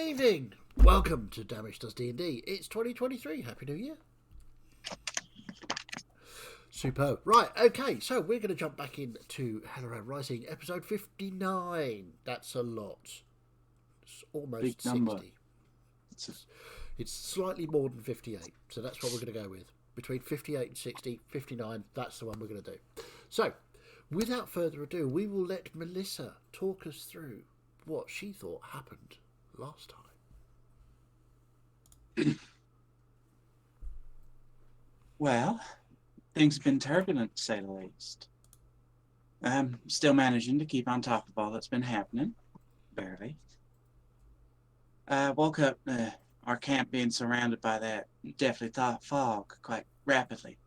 evening. Welcome to Damage Does D&D. It's 2023. Happy New Year. Superb. Right, okay, so we're going to jump back into Helloran Rising, episode 59. That's a lot. It's almost Big 60. number. It's slightly more than 58, so that's what we're going to go with. Between 58 and 60, 59, that's the one we're going to do. So, without further ado, we will let Melissa talk us through what she thought happened last time. Well, things have been turbulent, to say the least. I'm still managing to keep on top of all that's been happening, barely. I woke up our camp being surrounded by that deathly fog quite rapidly.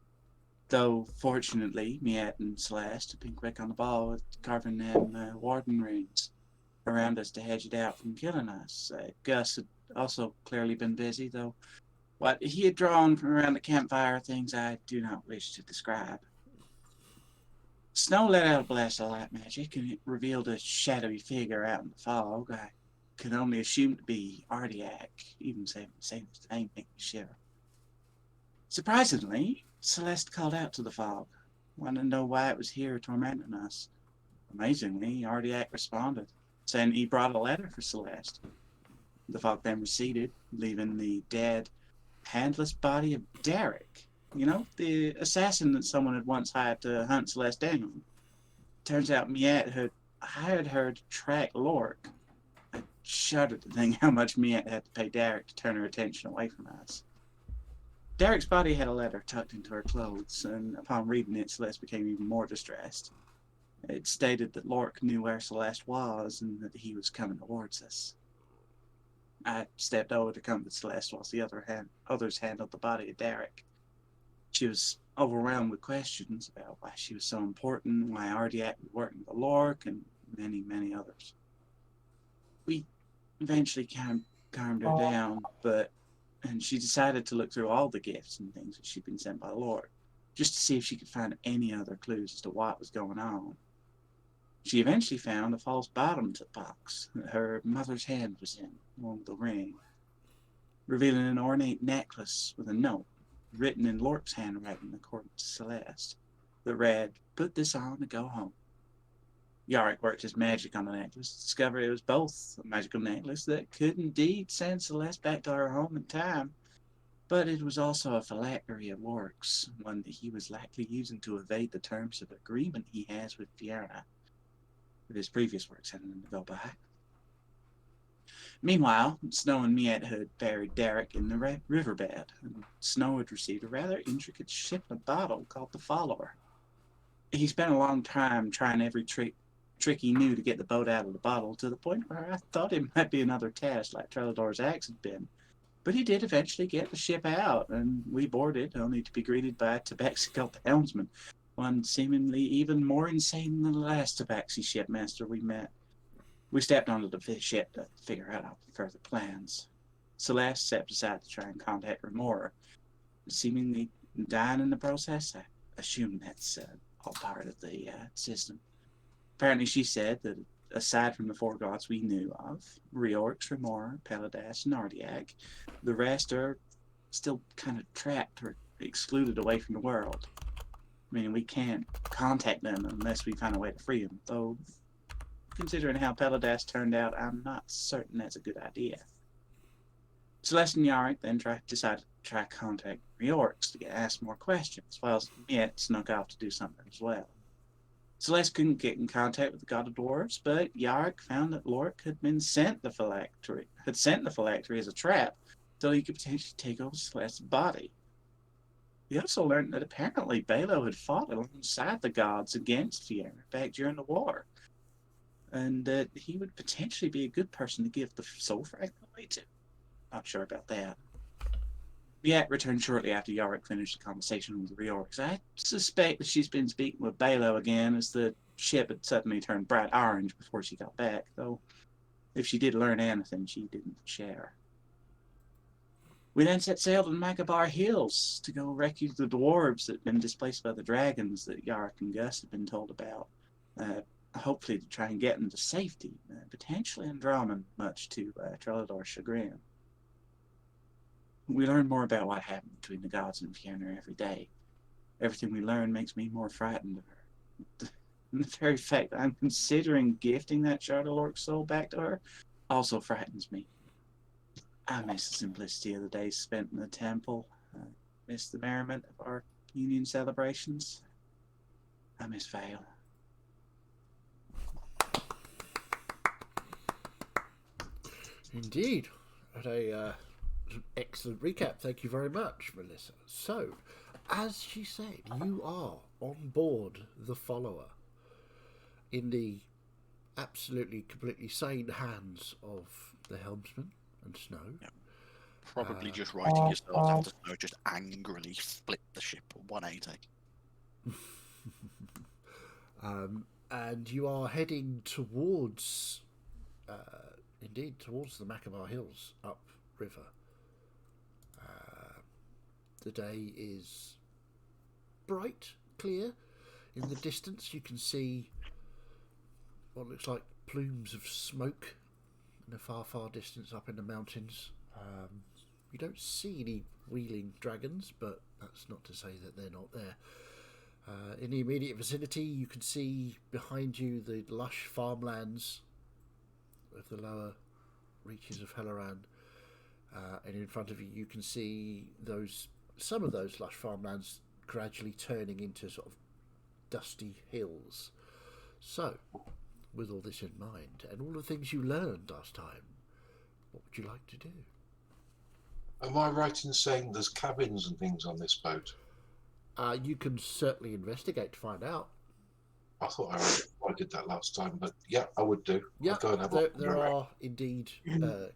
Though, fortunately, Miette and Celeste have been quick on the ball with carving them warden rings around us to hedge it out from killing us. Gus had also clearly been busy, though what he had drawn from around the campfire, things I do not wish to describe. Snow let out a blast of light magic, and it revealed a shadowy figure out in the fog. I could only assume to be Ardiac, even saying his name made me shiver. Surprisingly, Celeste called out to the fog, wanting to know why it was here tormenting us. Amazingly, Ardiac responded, saying he brought a letter for Celeste. The fog then receded, leaving the dead, handless body of Derek. You know, the assassin that someone had once hired to hunt Celeste down. Turns out Miette had hired her to track Lork. I shuddered to think how much Miette had to pay Derek to turn her attention away from us. Derek's body had a letter tucked into her clothes, and upon reading it, Celeste became even more distressed. It stated that Lork knew where Celeste was and that he was coming towards us. I stepped over to comfort Celeste whilst the others handled the body of Derek. She was overwhelmed with questions about why she was so important, why Ardiac was working with Lork, and many, many others. We eventually calmed her down, and she decided to look through all the gifts and things that she'd been sent by Lork, just to see if she could find any other clues as to what was going on. She eventually found a false bottom to the box that her mother's hand was in, along with the ring, revealing an ornate necklace with a note written in Lork's handwriting according to Celeste that read, "Put this on and go home." Yarick worked his magic on the necklace to discover it was both a magical necklace that could indeed send Celeste back to her home in time, but it was also a phylactery of Lork's, one that he was likely using to evade the terms of agreement he has with Fiona, with his previous work sending him to go by. Meanwhile, Snow and Miette had buried Derek in the riverbed, and Snow had received a rather intricate ship in a bottle called the Follower. He spent a long time trying every trick he knew to get the boat out of the bottle, to the point where I thought it might be another test like Trelador's axe had been. But he did eventually get the ship out, and we boarded, only to be greeted by Tabaxi the helmsman, one seemingly even more insane than the last Tabaxi shipmaster we met. We stepped onto the ship to figure out our further plans. Celeste stepped aside to try and contact Remora, seemingly dying in the process. I assume that's all part of the system. Apparently she said that aside from the four gods we knew of, Reorx, Remora, Peladas, and Ardiac, the rest are still kind of trapped or excluded away from the world. Meaning we can't contact them unless we find a way to free them, though considering how Peladas turned out, I'm not certain that's a good idea. Celeste and Yarick then decided to try contact Reorx to get asked more questions, whilst Miette snuck off to do something as well. Celeste couldn't get in contact with the god of dwarves, but Yarick found that Lork had sent the phylactery as a trap, so he could potentially take over Celeste's body. We also learned that apparently Balo had fought alongside the gods against Fiona back during the war, and that he would potentially be a good person to give the soul fragment away to. Not sure about that. Miette returned shortly after Yarick finished the conversation with Reorx. I suspect that she's been speaking with Balo again, as the ship had suddenly turned bright orange before she got back, though if she did learn anything, she didn't share. We then set sail to the Macabar Hills to go rescue the dwarves that had been displaced by the dragons that Yarick and Gus had been told about. hopefully to try and get them to safety, potentially in Drummond, much to Trellador's chagrin. We learn more about what happened between the gods and Fiona every day. Everything we learn makes me more frightened of her. And the very fact that I'm considering gifting that Shardalorc soul back to her also frightens me. I miss the simplicity of the days spent in the temple. I miss the merriment of our union celebrations. I miss Vale. Indeed. What a excellent recap. Thank you very much, Melissa. So, as she said, you are on board the follower in the absolutely, completely sane hands of the helmsman and Snow. Yep. Probably just writing yourselves after Snow just angrily split the ship 180. And you are heading towards, towards the Macabar Hills upriver. The day is bright, clear. In the distance, you can see what looks like plumes of smoke in the far, far distance up in the mountains. You don't see any wheeling dragons, but that's not to say that they're not there. In the immediate vicinity, you can see behind you the lush farmlands of the lower reaches of Helloran, and in front of you, you can see some of those lush farmlands gradually turning into sort of dusty hills. So, with all this in mind, and all the things you learned last time, what would you like to do? Am I right in saying there's cabins and things on this boat? You can certainly investigate to find out. I thought I did that last time, but yeah, I would do. Yeah, I'll go and have there are indeed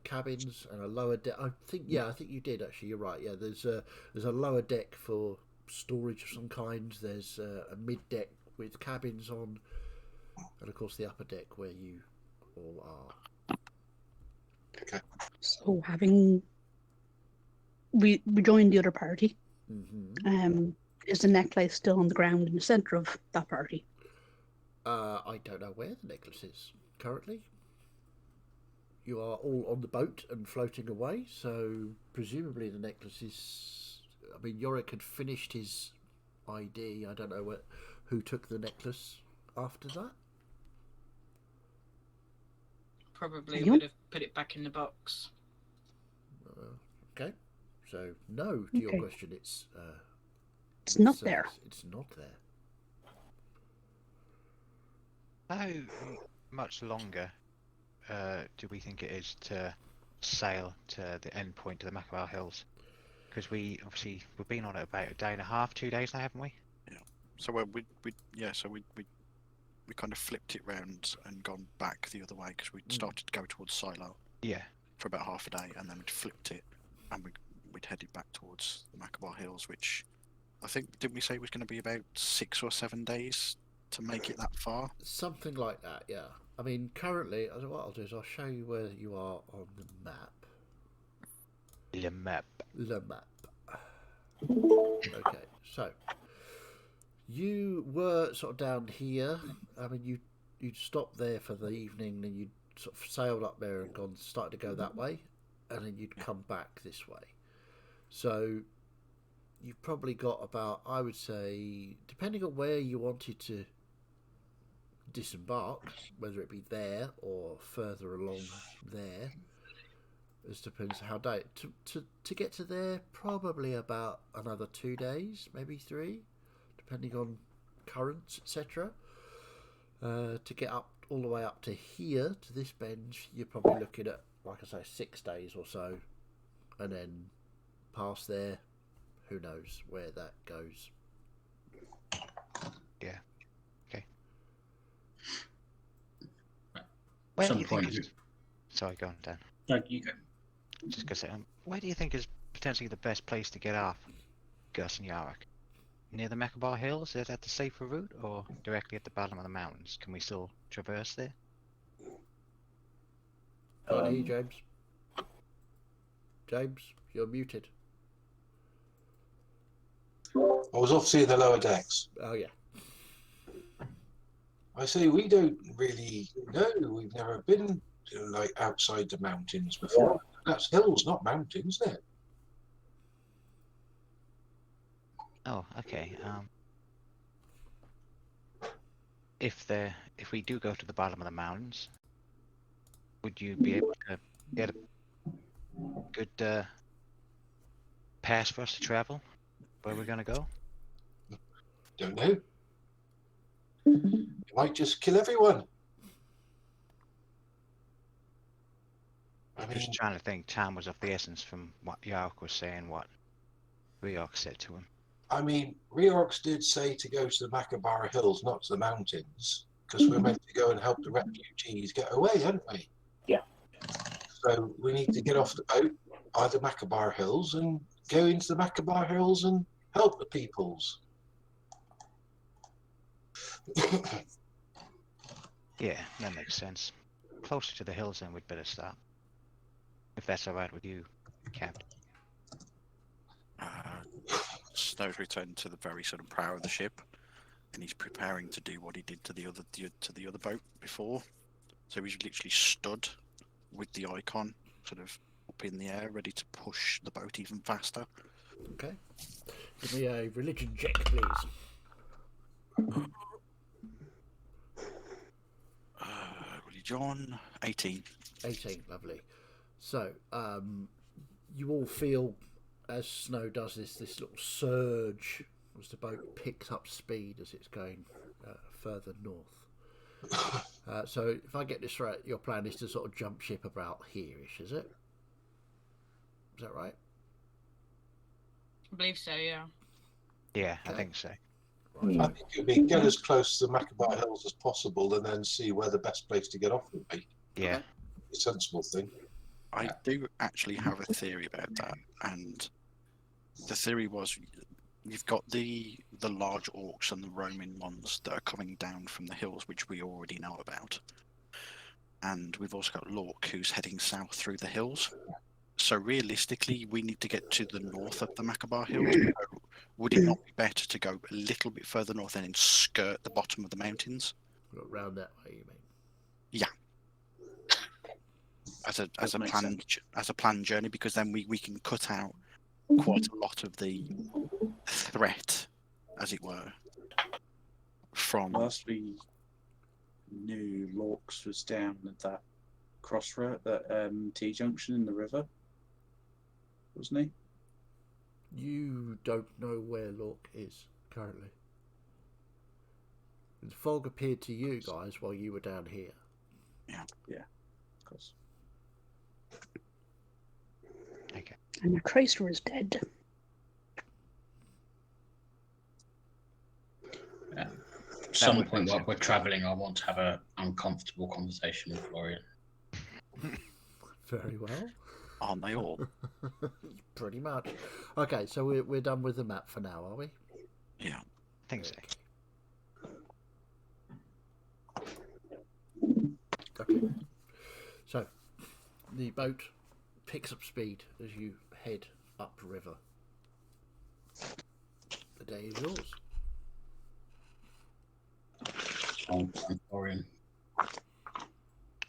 cabins and a lower deck. I think you did actually. You're right. Yeah, there's a lower deck for storage of some kind. There's a mid deck with cabins on, and of course the upper deck where you all are. Okay. So having we joined the other party, is the necklace still on the ground in the centre of that party? I don't know where the necklace is currently. You are all on the boat and floating away, so presumably the necklace is... I mean, Yorick had finished his ID. I don't know who took the necklace after that. Probably would have put it back in the box. Okay. So, no to your question. It's not there. It's not there. How much longer do we think it is to sail to the end point of the Macabar Hills? Because we've been on it about a day and a half, 2 days now, haven't we? Yeah. So we kind of flipped it round and gone back the other way because we'd started to go towards Silo. Yeah. For about half a day, and then we'd flipped it, and we'd headed back towards the Macabar Hills, which I think, didn't we say it was going to be about 6 or 7 days to make it that far? Something like that, yeah. I mean, currently, what I'll do is I'll show you where you are on the map. The map. Okay, so you were sort of down here. I mean, you'd stopped there for the evening, and you'd sort of sailed up there and started to go that way, and then you'd come back this way. So you've probably got about, I would say, depending on where you wanted to disembark, whether it be there or further along there, it depends how day to get to there, probably about another 2 days, maybe 3, depending on currents, etc. To get up all the way up to here, to this bend, you're probably looking at, like I say, 6 days or so, and then past there, who knows where that goes. Yeah. Okay. Some point. Sorry, go on, Dan. No, you go. Just gonna say, where do you think is potentially the best place to get off, Gus and Yarick? Near the Macabar Hills? Is that the safer route, or directly at the bottom of the mountains? Can we still traverse there? Can't hear you, James. James, you're muted. I was off seeing the lower decks. Oh, yeah. I say we don't really know. We've never been like outside the mountains before. That's hills, not mountains, isn't it? Oh, okay. If we do go to the bottom of the mountains, would you be able to get a good pass for us to travel where we're gonna go? Don't know. You might just kill everyone. I I'm mean, just trying to think. Time was of the essence from what Yark was saying, what Riok said to him. I mean, Reorx did say to go to the Macabara Hills, not to the mountains, because we're meant to go and help the refugees get away, aren't we? Yeah. So we need to get off the boat by the Macabara Hills and go into the Macabara Hills and help the peoples. Yeah, that makes sense. Closer to the hills, then we'd better stop. If that's all right with you, Captain. Snow's returned to the very sort of prow of the ship, and he's preparing to do what he did to the other boat before. So he's literally stood with the icon sort of up in the air, ready to push the boat even faster. Okay. Give me a religion check, please. Religion 18. 18, lovely. So, you all feel as Snow does this little surge as the boat picks up speed as it's going further north. So, if I get this right, your plan is to sort of jump ship about here-ish, is it? Is that right? I believe so, yeah. Yeah, Okay. I think so. I think it would be get as close to the Macabara Hills as possible and then see where the best place to get off would be. Yeah. A sensible thing. I do actually have a theory about that, and the theory was you've got the large orcs and the Roman ones that are coming down from the hills, which we already know about, and we've also got Lork who's heading south through the hills. So realistically, we need to get to the north of the Macabar Hills. So would it not be better to go a little bit further north and then skirt the bottom of the mountains? Round that way, you mean? Yeah. As a planned journey, because then we can cut out quite a lot of the threat, as it were, from. Last we knew, Lorks was down at that crossroad, that T junction in the river, wasn't he? You don't know where Lork is currently. The fog appeared to you guys while you were down here. Yeah, of course. Okay. And the Tracer is dead. At some point while we're travelling, I want to have an uncomfortable conversation with Florian. Very well. Aren't they all? Pretty much. Okay, so we're done with the map for now, are we? Yeah. I think so. Okay. So, the boat picks up speed as you head upriver. The day is yours. Florian.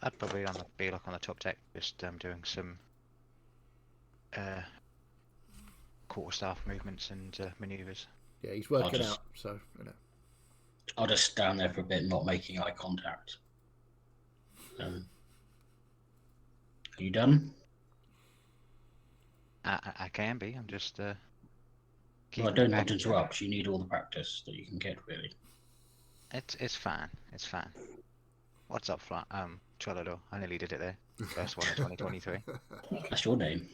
I'd probably be like on the top deck, just doing some quarterstaff movements and manoeuvres. Yeah, he's working out, so you know. I'll just stand there for a bit, not making eye contact. Are you done? I can be. I'm just. Well, I keeping don't back. want to interrupt. You need all the practice that you can get, really. It's fine. It's fine. What's up, Trellador? I nearly did it there. First one in 2023. That's your name.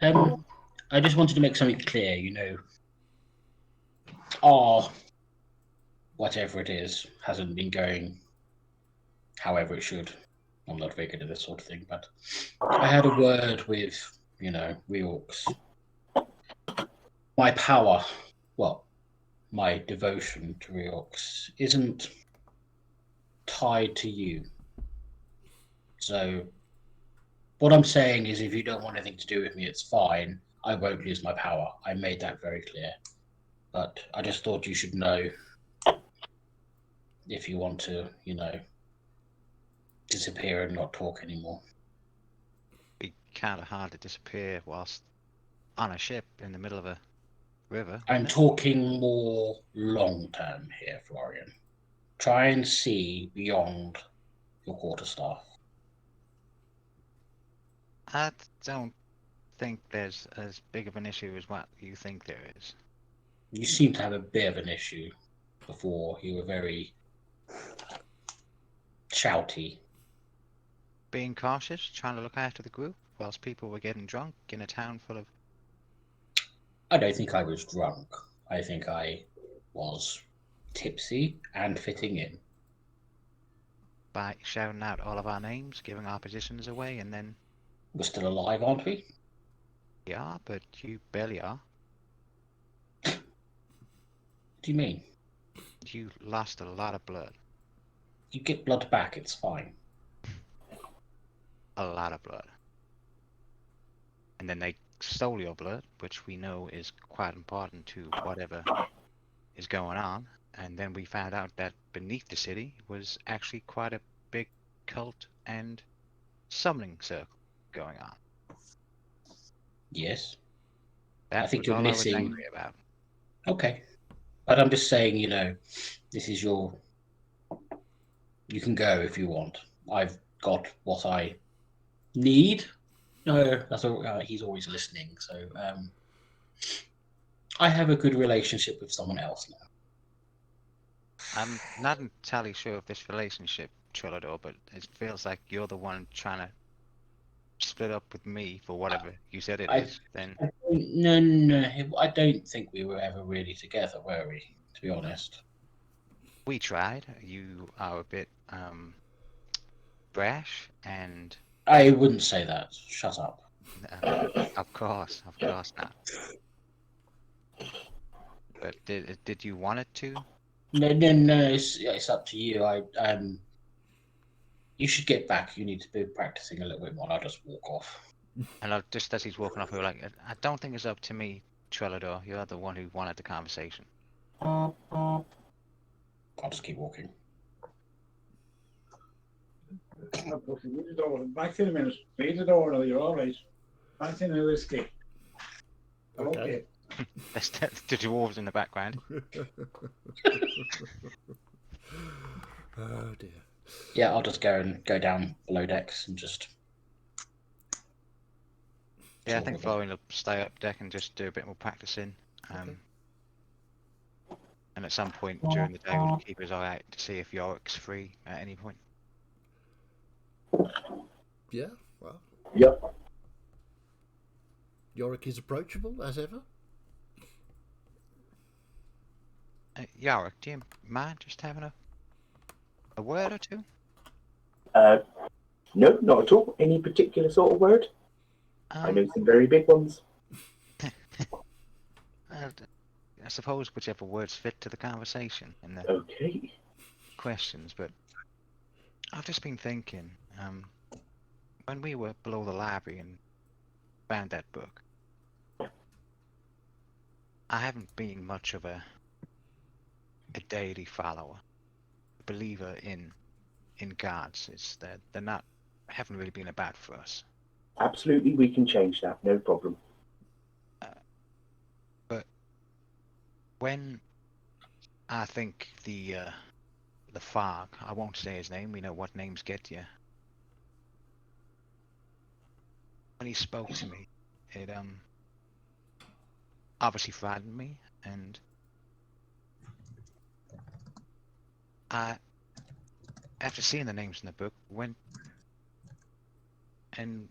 I just wanted to make something clear. You know, whatever it is hasn't been going however it should. I'm not very good at this sort of thing, but I had a word with, Reorx. My power, my devotion to Reorx isn't tied to you. So what I'm saying is if you don't want anything to do with me, it's fine. I won't lose my power. I made that very clear. But I just thought you should know if you want to, disappear and not talk anymore. Be kind of hard to disappear whilst on a ship in the middle of a river. I'm wouldn't it? talking more long term here, Florian. Try and see beyond your quarterstaff. I don't think there's as big of an issue as what you think there is. You seem to have a bit of an issue before. You were very shouty. Being cautious, trying to look after the group whilst people were getting drunk in a town full of... I don't think I was drunk. I think I was tipsy and fitting in. By shouting out all of our names, giving our positions away, and then... We're still alive, aren't we? We are, but you barely are. What do you mean? You lost a lot of blood. You get blood back, it's fine. A lot of blood. And then they stole your blood, which we know is quite important to whatever is going on. And then we found out that beneath the city was actually quite a big cult and summoning circle going on. Yes. That I think was you're all I was missing... angry about. Okay. But I'm just saying, this is your... You can go if you want. I've got what I need. No, that's all. He's always listening. So I have a good relationship with someone else now. I'm not entirely sure of this relationship, Trillador, but it feels like you're the one trying to split up with me for whatever you said it is. Then No. I don't think we were ever really together, were we? To be honest. we tried. You are a bit brash and... I wouldn't say that. Shut up. Of course not. But did you want it to? No. It's up to you. You should get back. You need to be practicing a little bit more. I'll just walk off. And just as he's walking off, we were like, I don't think it's up to me, Trellador. You're the one who wanted the conversation. I'll just keep walking. Back in a minute. Read the door now, you're all right. Back in the whiskey. Okay. That's the dwarves in the background. Oh dear. Yeah, I'll just go down below decks and just... Yeah, I think Florian will stay up deck and just do a bit more practicing. Okay. And at some point during the day, we'll keep his eye out to see if Yorick's free at any point. Yeah, well. Yep. Yorick is approachable, as ever. Yorick, do you mind just having a word or two? No, not at all. Any particular sort of word? I know some very big ones. I suppose whichever words fit to the conversation and the Okay. questions, but I've just been thinking, when we were below the library and found that book, I haven't been much of a deity follower, a believer in gods. It's that they're not, haven't really been about for us. Absolutely, we can change that. No problem. But when I think the fog, I won't say his name. We know what names get you. When he spoke to me, it obviously frightened me, and I, after seeing the names in the book, went and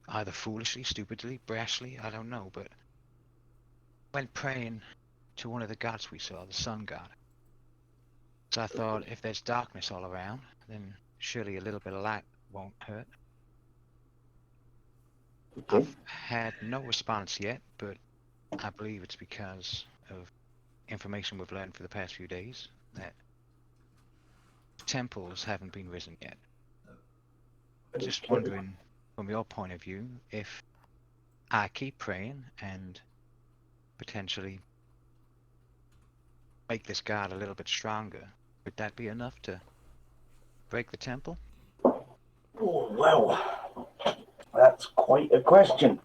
either foolishly, stupidly, brashly, I don't know, but went praying to one of the gods we saw, the sun god. So I thought, if there's darkness all around, then surely a little bit of light won't hurt. Okay. I've had no response yet, but I believe it's because of information we've learned for the past few days that temples haven't been risen yet. Just wondering, from your point of view, if I keep praying and potentially make this god a little bit stronger, would that be enough to break the temple? Oh, well, that's quite a question.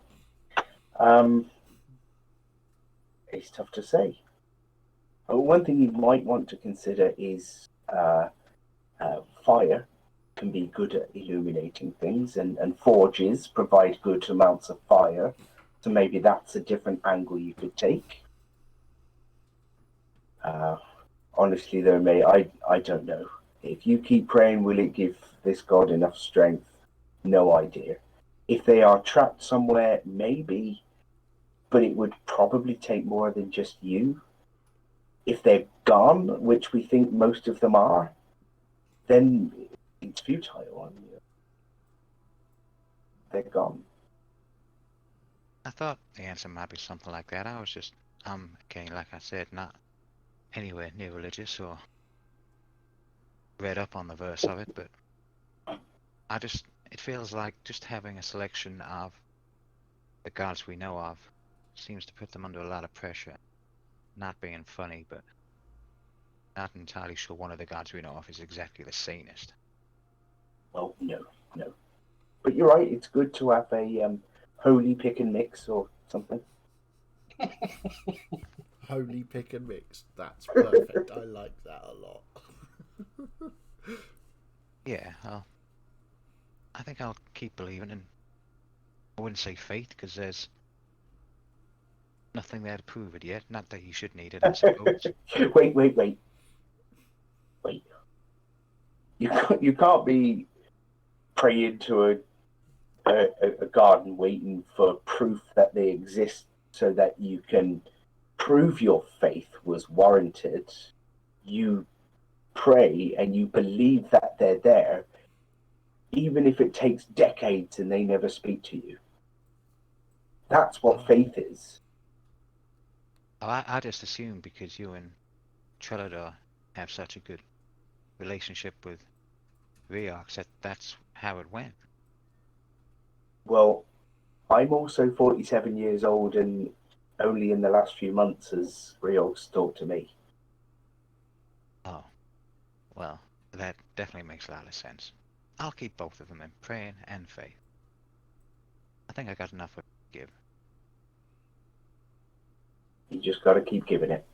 It's tough to say. One thing you might want to consider is fire can be good at illuminating things, and forges provide good amounts of fire. So maybe that's a different angle you could take. Honestly, though, May, I don't know. If you keep praying, will it give this god enough strength? No idea. If they are trapped somewhere, maybe, but it would probably take more than just you. If they're gone, which we think most of them are, then it's futile. They're gone. I thought the answer might be something like that. I was just, again, like I said, not anywhere near religious or read up on the verse of it, but it feels like just having a selection of the gods we know of seems to put them under a lot of pressure. Not being funny, but not entirely sure one of the gods we know of is exactly the sanest. Well, no. But you're right, it's good to have a holy pick and mix or something. Holy pick and mix. That's perfect. I like that a lot. Yeah, I think I'll keep believing in, I wouldn't say fate, because there's nothing there to prove it yet. Not that you should need it, I suppose. Wait. You can't be praying to a garden waiting for proof that they exist so that you can prove your faith was warranted. You pray and you believe that they're there, even if it takes decades and they never speak to you. That's what faith is. I just assume because you and Trellador have such a good relationship with Reox that's how it went. Well, I'm also 47 years old, and only in the last few months has Reox talked to me. Oh, well, that definitely makes a lot of sense. I'll keep both of them in praying and faith. I think I got enough to give. You just got to keep giving it.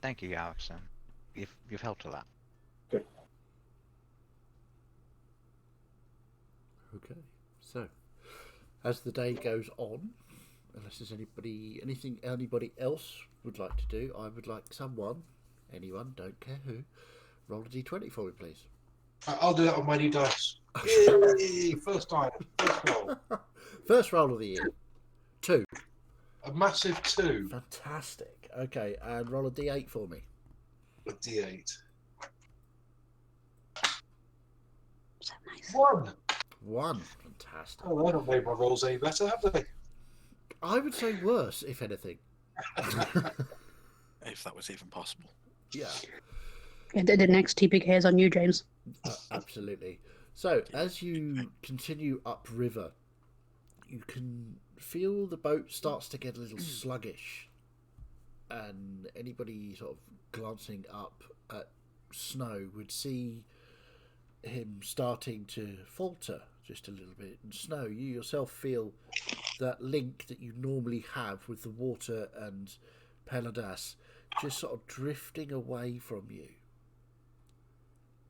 Thank you, Alex. You've helped a lot. Good. Okay, so as the day goes on, unless there's anything anybody else would like to do, I would like anyone, don't care who, roll a d20 for me, please. I'll do that on my new dice. Yay! First time. First roll. First roll of the year. 2. A massive 2. Fantastic. Okay, and roll a d8 for me. A D8. Is that nice? 1. 1. Fantastic. Oh, they haven't made my rolls any better, have they? I would say worse, if anything. If that was even possible. Yeah. And the next TPK is on you, James. Absolutely. So, as you continue upriver, you can feel the boat starts to get a little sluggish. And anybody sort of glancing up at Snow would see him starting to falter just a little bit. And Snow, you yourself feel that link that you normally have with the water and Peladas just sort of drifting away from you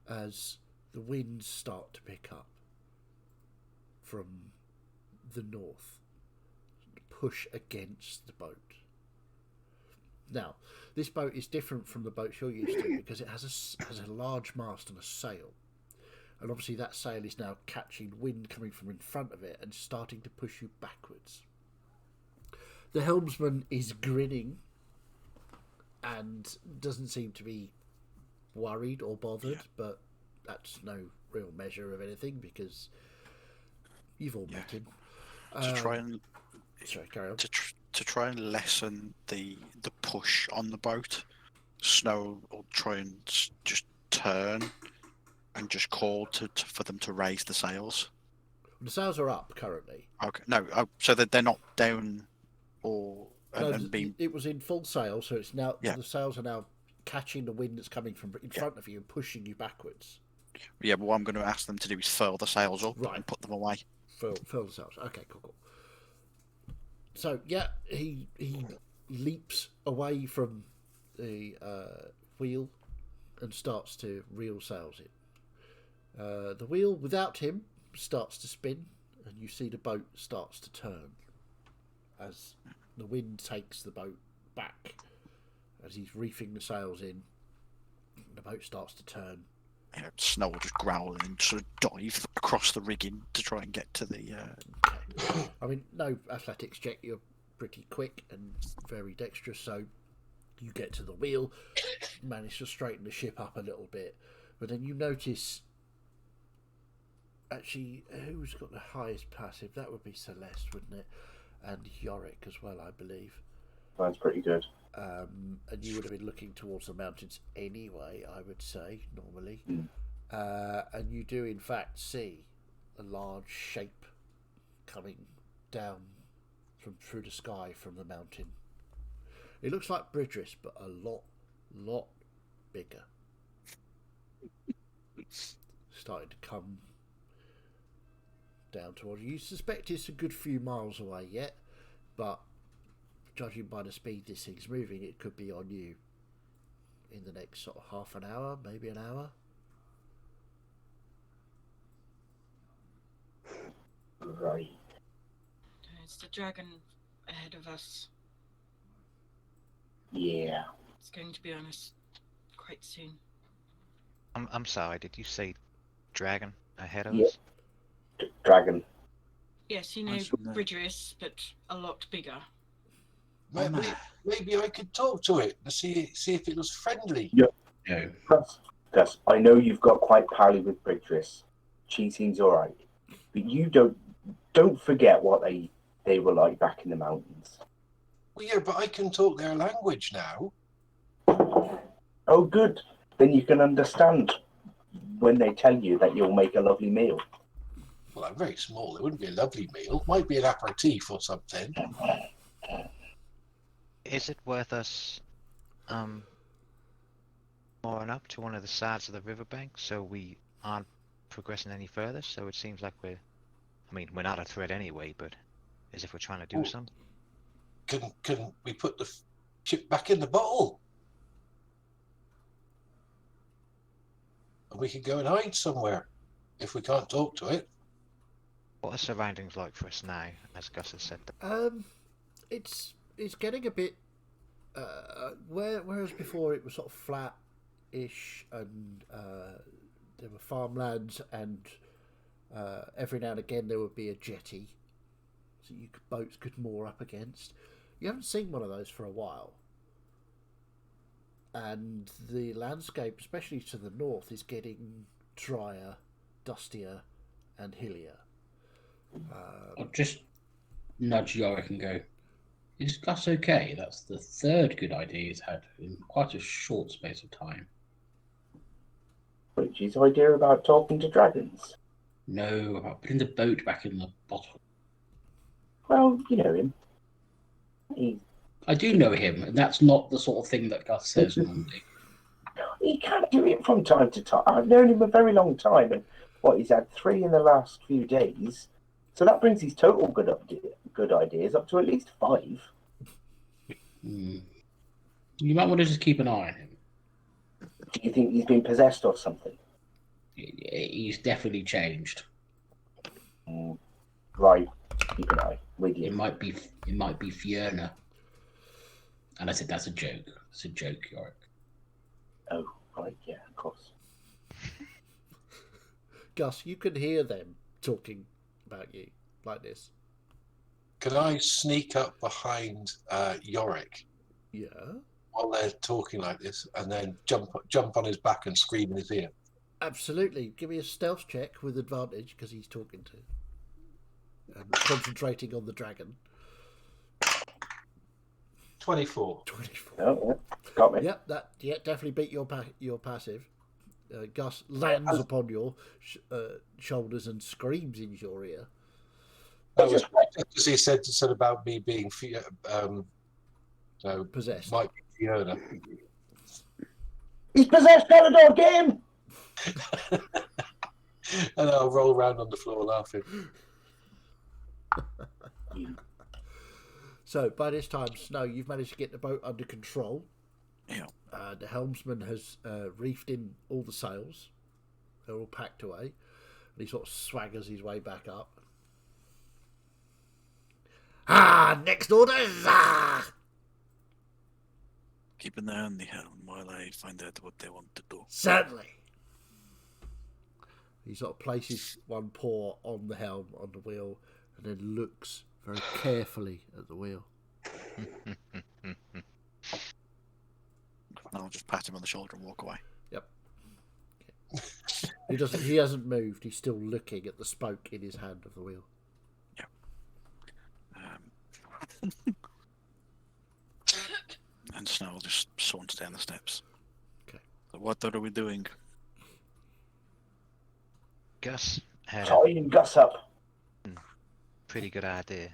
as the winds start to pick up from the north, push against the boat. Now, this boat is different from the boats you're used to because it has a large mast and a sail. And obviously that sail is now catching wind coming from in front of it and starting to push you backwards. The helmsman is grinning and doesn't seem to be worried or bothered, but that's no real measure of anything because you've all met him. To try and sorry, carry on. To try and lessen the push on the boat, Snow will try and just turn and just call for them to raise the sails. The sails are up currently. Okay, no, so that they're not down or It was in full sail, so it's now the sails are now catching the wind that's coming from in front of you and pushing you backwards. Yeah, but what I'm going to ask them to do is furl the sails up Right. and put them away. Furl the sails. Okay, cool. So yeah, he leaps away from the wheel and starts to reel sails in. The wheel, without him, starts to spin, and you see the boat starts to turn as the wind takes the boat back. As he's reefing the sails in, the boat starts to turn. Snow will just growl and sort of dive across the rigging to try and get to the. Okay. I mean, no athletics check. You're pretty quick and very dexterous, so you get to the wheel, manage to straighten the ship up a little bit, but then you notice. Actually, who's got the highest passive? That would be Celeste, wouldn't it? And Yorick as well, I believe. That's pretty good. And you would have been looking towards the mountains anyway, I would say, normally. And you do, in fact, see a large shape coming down through the sky from the mountain. It looks like Bridris, but a lot bigger. Starting to come down towards you. You suspect it's a good few miles away yet, but judging by the speed this thing's moving, it could be on you in the next sort of half an hour, maybe an hour. Right. It's the dragon ahead of us. Yeah. It's going to be on us quite soon. I'm sorry, did you say dragon ahead of Yeah. us? Dragon. Yes, you know Bridris, but a lot bigger. Maybe I could talk to it and see if it was friendly. Yeah. No. Gus, I know you've got quite pally with Bridris. She seems alright. But you don't forget what they were like back in the mountains. Well, yeah, but I can talk their language now. Oh, good. Then you can understand when they tell you that you'll make a lovely meal. Well, I'm very small. It wouldn't be a lovely meal. Might be an aperitif or something. Is it worth us mooring up to one of the sides of the riverbank so we aren't progressing any further? So it seems like we're not a threat anyway, but as if we're trying to do something. Can we put the ship back in the bottle? And we could go and hide somewhere if we can't talk to it. What are surroundings like for us now, as Gus has said? It's getting a bit. Whereas before it was sort of flat-ish, and there were farmlands, and every now and again there would be a jetty, so boats could moor up against. You haven't seen one of those for a while, and the landscape, especially to the north, is getting drier, dustier, and hillier. I'll just nudge Yorick and go, is Gus okay? That's the third good idea he's had in quite a short space of time. Richie's idea about talking to dragons. No, about putting the boat back in the bottle. Well, you know him. I do know him, and that's not the sort of thing that Gus says normally. He can do it from time to time. I've known him a very long time, and he's had 3 in the last few days. So that brings his total good ideas up to at least 5. You might want to just keep an eye on him. Do you think he's been possessed or something? He's definitely changed. Right, keep an eye with you. It might be Fiona. And I said that's a joke. It's a joke, Yorick. Oh, right, yeah, of course. Gus, you can hear them talking about you like this. Can I sneak up behind Yorick? Yeah. While they're talking like this, and then jump on his back and scream in his ear. Absolutely. Give me a stealth check with advantage because he's talking to and concentrating on the dragon. 24. 24. Oh, yeah. Got me. Yep, definitely beat your passive. Gus lands upon your shoulders and screams in your ear. Because he said about me being possessed. Might be Fiona. He's possessed, Palador, get him! And I'll roll around on the floor laughing. So by this time, Snow, you've managed to get the boat under control. Yeah. The helmsman has reefed in all the sails. They're all packed away. And he sort of swaggers his way back up. Next orders! Keep an eye on the helm while I find out what they want to do. Certainly. He sort of places one paw on the helm, on the wheel, and then looks very carefully at the wheel. And I'll just pat him on the shoulder and walk away. Yep. Okay. He hasn't moved. He's still looking at the spoke in his hand of the wheel. Yeah. And Snow just saunts down the steps. Okay. So what are we doing? Gus had a Tying Gus up. pretty good idea.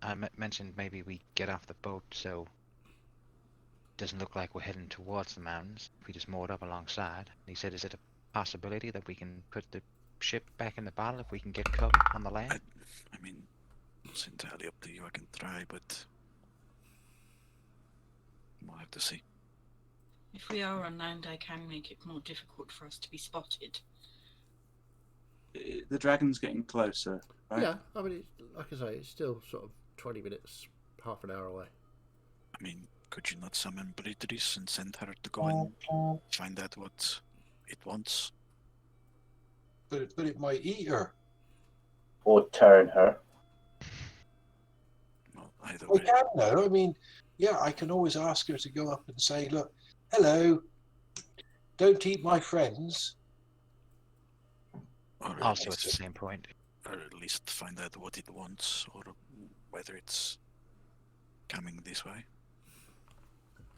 I mentioned maybe we get off the boat so it doesn't look like we're heading towards the mountains. If we just moored up alongside. And he said, is it a possibility that we can put the ship back in the battle if we can get cover on the land? I mean, it's entirely up to you. I can try, but we'll have to see. If we are on land, I can make it more difficult for us to be spotted. The dragon's getting closer, right? Yeah, I mean, like I say, it's still sort of 20 minutes, half an hour away. I mean, could you not summon Beatrice and send her to go and find out what it wants? But it might eat her. Or turn her. Well, either We way. can though. I mean, yeah, I can always ask her to go up and say, look, hello, don't eat my friends. Or Also, it's the same point. or at least find out what it wants, or whether it's coming this way.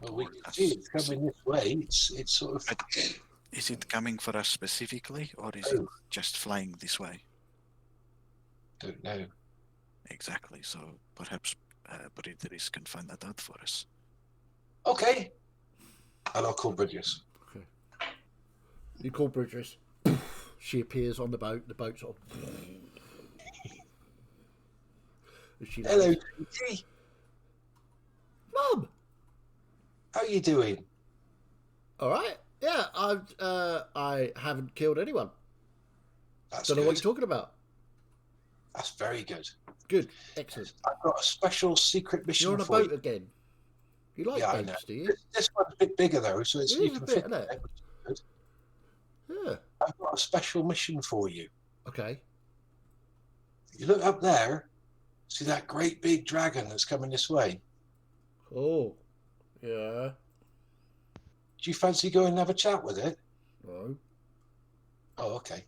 Well, we Or can see it's coming this way. It's sort of. Is it coming for us specifically, or is it just flying this way? Don't know. Exactly, so perhaps Beatrice can find that out for us. Okay. And I'll call Bridges. Okay. You call Bridges. She appears on the boat. The boat sort of. She Hello, lands. Gigi. Mum. How you doing? All right. Yeah, I haven't killed anyone. That's Don't know good. what you're talking about. That's very good. Good. Excellent. I've got a special secret mission You're on a for boat you. again. You like Yeah, I know. boats, do you? This one's a bit bigger though, so it's It you is a can bit, fit isn't it? in there, which is good. Yeah. I've got a special mission for you. Okay. You look up there, see that great big dragon that's coming this way. Oh. Yeah. Do you fancy going and have a chat with it? No. Oh, okay.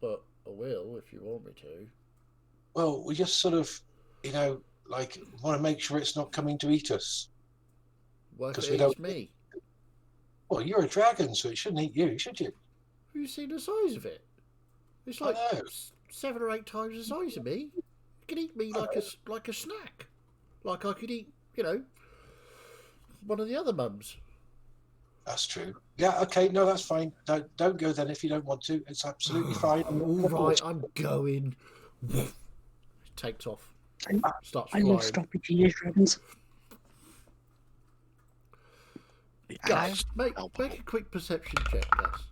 But I will if you want me to. Well, we just sort of, like want to make sure it's not coming to eat us. What if 'Cause it we eats don't- me? Well, you're a dragon, so it shouldn't eat you, should you? Have you seen the size of it? It's I like know. 7 or 8 times the size of me. It could eat me like a snack. Like I could eat, one of the other mums. That's true. Yeah, okay, no, that's fine. Don't go then if you don't want to. It's absolutely fine. I'm not All gonna right, force I'm going. Takes off. Starts I flying. love stopping to use dragons. The Gus, axe make palpable. a quick perception check, Gus.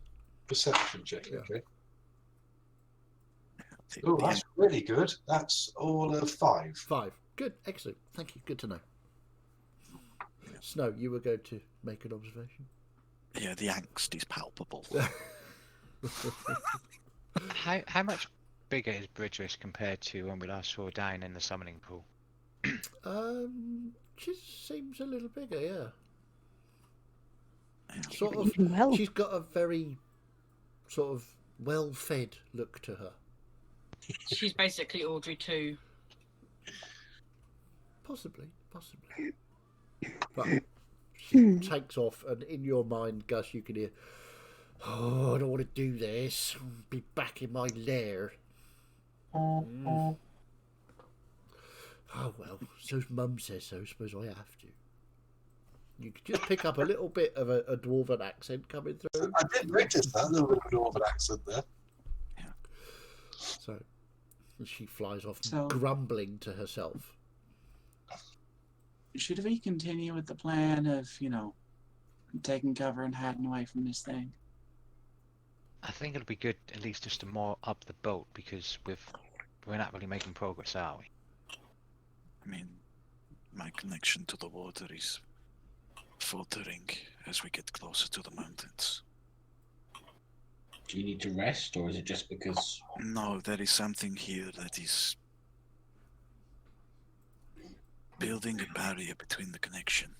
Perception check, Yeah. okay. The- Oh, the that's really good. That's all of 5. 5. Good, excellent. Thank you. Good to know. Snow, you were going to make an observation. Yeah, the angst is palpable. How much bigger is Bridgers compared to when we last saw Dine in the summoning pool? She seems a little bigger, yeah. Yeah. Sort of. Eating well. She's got a very sort of well-fed look to her. She's basically Audrey too. Possibly. But she takes off, and in your mind, Gus, you can hear, "Oh, I don't want to do this. I'll be back in my lair." Mm. Oh well, so Mum says so. Suppose I have to. You could just pick up a little bit of a dwarven accent coming through. I did notice that little bit of an Northern accent there. So she flies off, So- grumbling to herself. Should we continue with the plan of, taking cover and hiding away from this thing? I think it'll be good at least just to moor up the boat because we're not really making progress, are we? I mean, my connection to the water is faltering as we get closer to the mountains. Do you need to rest, or is it just because? No, there is something here that is building a barrier between the connection.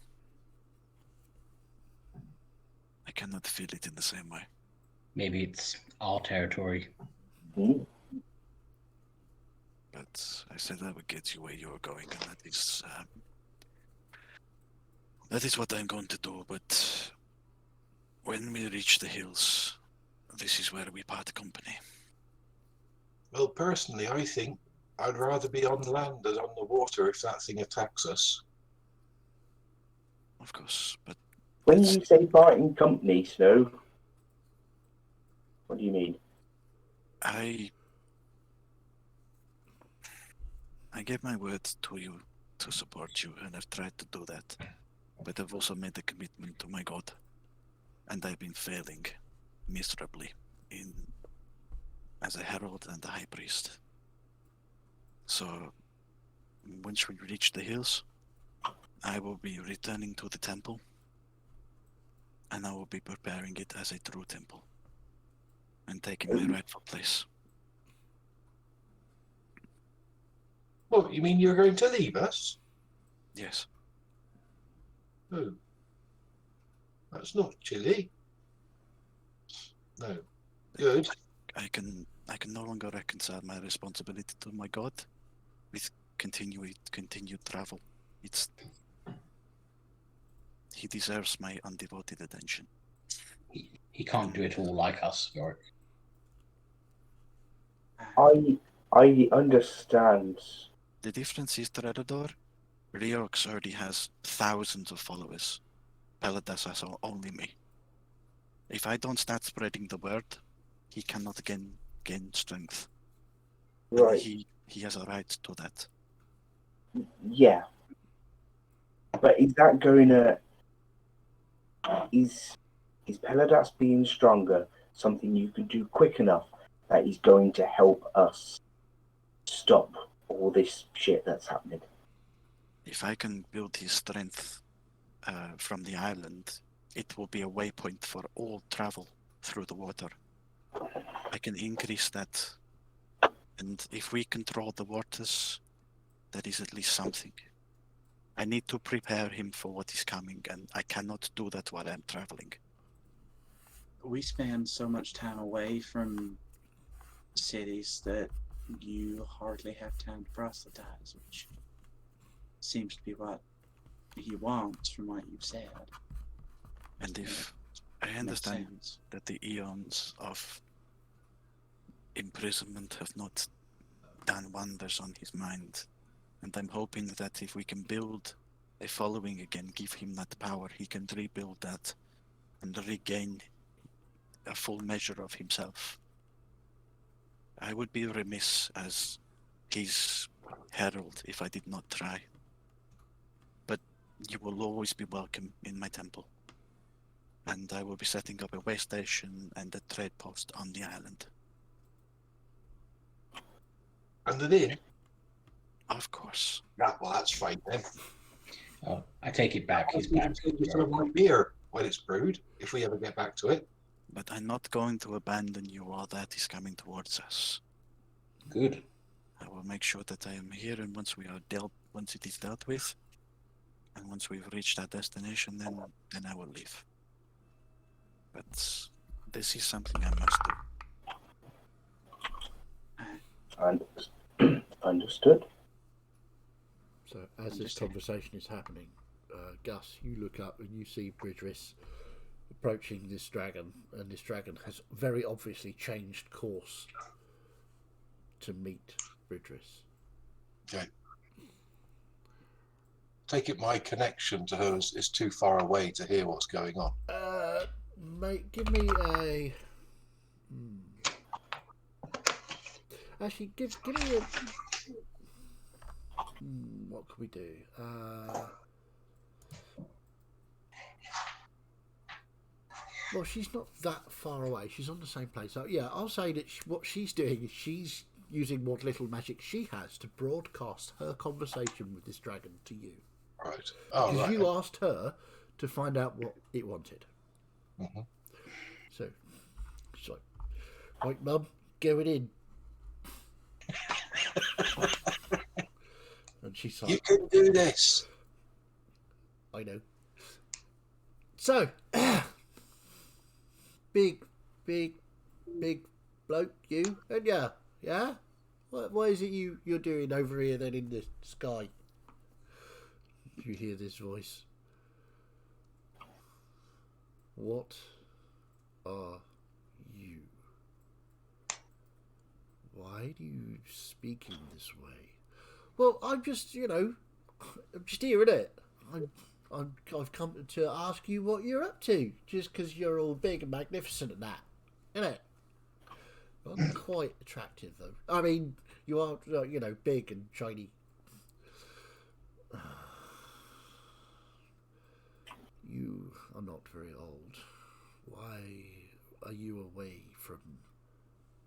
I cannot feel it in the same way. Maybe it's our territory. Hmm? But I said I would get you where you're going, and that is what I'm going to do. But when we reach the hills, this is where we part company. Well, personally, I think I'd rather be on land than on the water if that thing attacks us. Of course, but When you say parting company, Snow, what do you mean? I gave my word to you to support you, and I've tried to do that. But I've also made a commitment to my God, and I've been failing miserably as a herald and a high priest. So, once we reach the hills, I will be returning to the temple, and I will be preparing it as a true temple, and taking my rightful place. Well, you mean you're going to leave us? Yes. Oh. That's not chilly. No. Good. I can no longer reconcile my responsibility to my God with continued travel. He deserves my undevoted attention. He can't do it all like us, Yorick. I understand. The difference is Terador. Reorx already has thousands of followers. Peladas has only me. If I don't start spreading the word, he cannot gain strength. And Right. he has a right to that. Yeah. But is that going to... Is Peladas being stronger something you can do quick enough that is going to help us stop all this shit that's happening? If I can build his strength from the island, it will be a waypoint for all travel through the water. I can increase that. And if we control the waters, that is at least something. I need to prepare him for what is coming, and I cannot do that while I'm traveling. We spend so much time away from cities that you hardly have time to proselytize, which seems to be what he wants from what you've said. And if I understand that the eons of imprisonment have not done wonders on his mind, and I'm hoping that if we can build a following again, give him that power, he can rebuild that and regain a full measure of himself. I would be remiss as his herald if I did not try. But you will always be welcome in my temple. And I will be setting up a way station and a trade post on the island. And an inn? Of course. Yeah, well, that's fine then. Oh, I take it back. He's back. You sort of like beer when it's brewed, if we ever get back to it. But I'm not going to abandon you while that is coming towards us. Good. I will make sure that I am here, and once it is dealt with, and once we've reached that destination, then I will leave. But this is something I must do. Understood. So as this conversation is happening, Gus, you look up and you see Bridris approaching this dragon, and this dragon has very obviously changed course to meet Bridris. Okay. take it my connection to her is too far away to hear what's going on. Mate, give me a. Actually, give me a. What can we do? Well, she's not that far away. She's on the same place. So yeah, I'll say that what she's doing is she's using what little magic she has to broadcast her conversation with this dragon to you. Right. Oh, because right. you asked her to find out what it wanted. Mm-hmm. So, right, Mum, going in. And she's like, you can do this. I know. So, big bloke, you, and yeah. What is it you're doing over here then in the sky? You hear this voice. What are you? Why do you speak in this way? Well, I'm just, I'm just hearing it. I've come to ask you what you're up to, just because you're all big and magnificent and that, innit? Not quite attractive though. I mean, you are, big and shiny. You are not very old. Why are you away from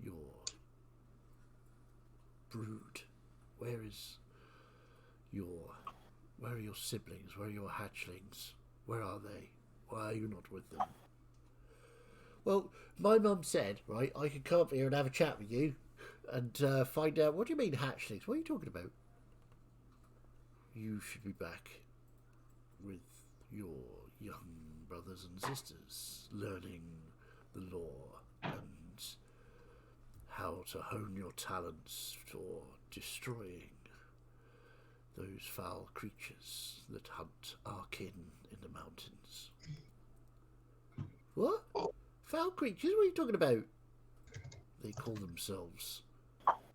your brood? Where are your siblings? Where are your hatchlings? Where are they? Why are you not with them? Well, my mum said, right, I could come up here and have a chat with you and find out, what do you mean hatchlings? What are you talking about? You should be back with your young brothers and sisters, learning the law and how to hone your talents for destroying those foul creatures that hunt our kin in the mountains. What? Foul creatures? What are you talking about? They call themselves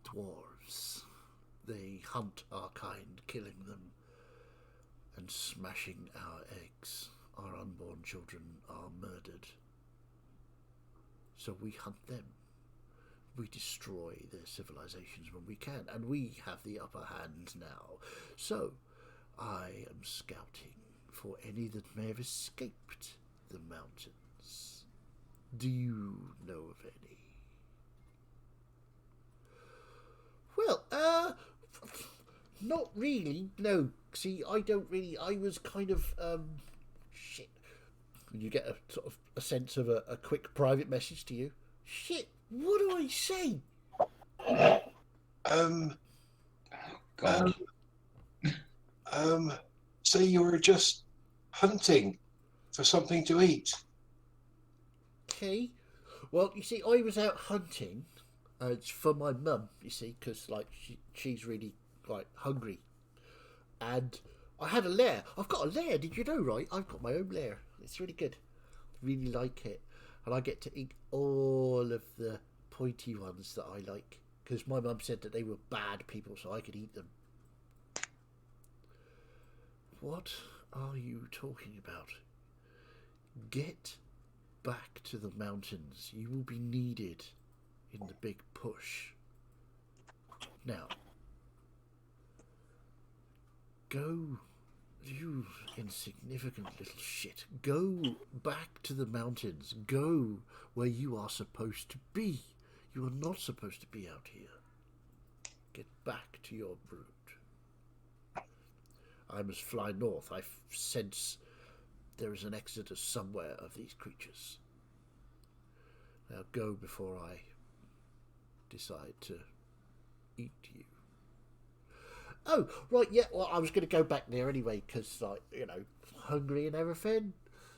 dwarves. They hunt our kind, killing them and smashing our eggs. Our unborn children are murdered. So we hunt them. We destroy their civilizations when we can, and we have the upper hand now. So I am scouting for any that may have escaped the mountains. Do you know of any? Well, not really, no. See, I was kind of, shit. You get a sort of a sense of a quick private message to you. Shit, what do I say? God. So you were just hunting for something to eat. Okay. Well, you see, I was out hunting for my mum, you see, because, she's really, hungry. And I had a lair. I've got a lair, did you know, right? I've got my own lair. It's really good. Really like it. And I get to eat all of the pointy ones that I like. Because my mum said that they were bad people, so I could eat them. What are you talking about? Get back to the mountains. You will be needed in the big push. Now, go, you insignificant little shit. Go back to the mountains. Go where you are supposed to be. You are not supposed to be out here. Get back to your brood. I must fly north. I sense there is an exodus somewhere of these creatures. Now go before I decide to eat you. Oh, right, yeah, well, I was going to go back there anyway, because, hungry and everything.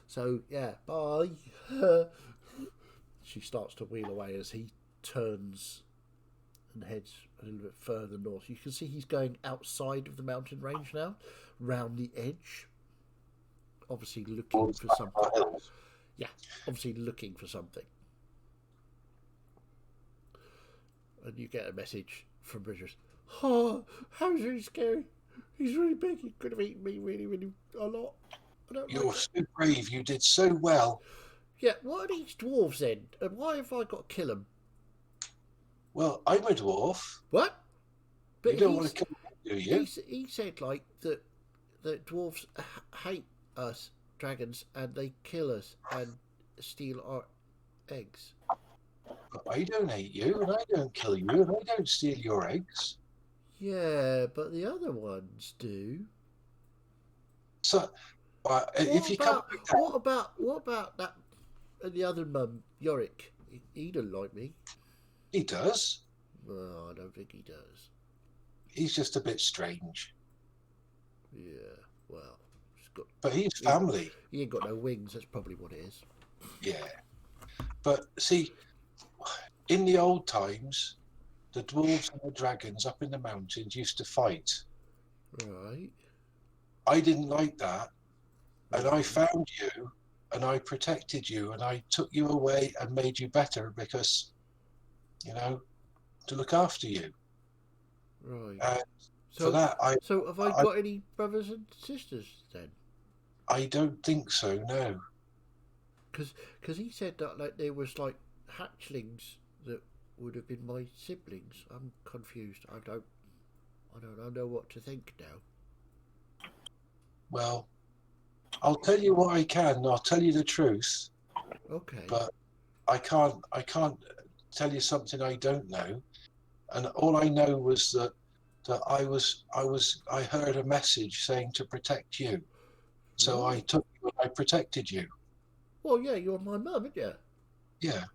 So, yeah, bye. She starts to wheel away as he turns and heads a little bit further north. You can see he's going outside of the mountain range now, round the edge. Obviously looking for something. Yeah, obviously looking for something. And you get a message from Bridges. Oh, how very scary. He's really big. He could have eaten me really, really a lot. I don't You're like it. so brave. You did so well. Yeah, what are these dwarves then? And why have I got to kill them? Well, I'm a dwarf. What? You don't want to kill me, do you? He said like that dwarves hate us dragons and they kill us and steal our eggs. But I don't hate you, and I don't kill you, and I don't steal your eggs. Yeah, but the other ones do. So, if you come like that, what about that? The other mum, Yorick. He don't like me. he does. No, I don't think he does. He's just a bit strange. Yeah, well, but he's family. He ain't got no wings. That's probably what it is. Yeah, but see, in the old times, the dwarves and the dragons up in the mountains used to fight. Right. I didn't like that, and I found you, and I protected you, and I took you away and made you better because, to look after you. Right. And so for that, So have I got any brothers and sisters then? I don't think so. No. Because he said that like there was like hatchlings that would have been my siblings. I'm confused. I don't know what to think now. Well, I'll tell you what I can. And I'll tell you the truth. Okay. But I can't tell you something I don't know. And all I know was that I heard a message saying to protect you. So I took you and I protected you. Well, yeah, you're my mum, aren't you? Yeah.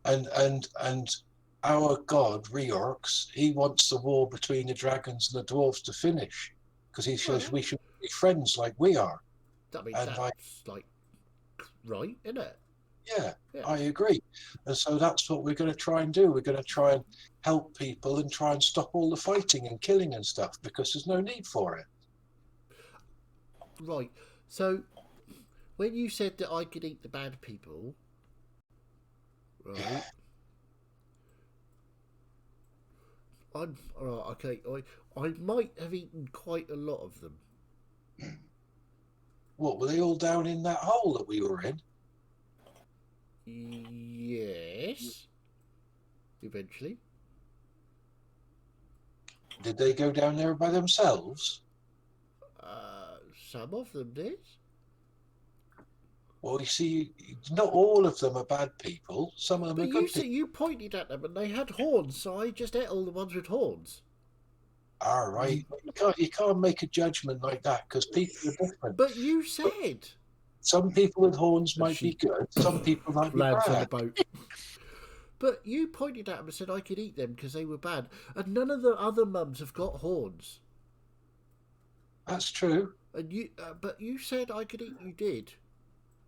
And our god, Reorx, he wants the war between the dragons and the dwarves to finish. Because he says we should be friends like we are. I mean, that's like right, isn't it? Yeah, I agree. And so that's what we're going to try and do. We're going to try and help people and try and stop all the fighting and killing and stuff because there's no need for it. Right. So when you said that I could eat the bad people, right? I'm all right. Okay, I might have eaten quite a lot of them. What, were they all down in that hole that we were in? Yes. Eventually. Did they go down there by themselves? Some of them did. Well, you see, not all of them are bad people. Some of them are good people. You pointed at them and they had horns, so I just ate all the ones with horns. All right. You can't make a judgment like that because people are different. But you said. Some people with horns might be good. Some people might be bad. On the boat. But you pointed at them and said I could eat them because they were bad. And none of the other mums have got horns. That's true. And but you said I could eat. You did.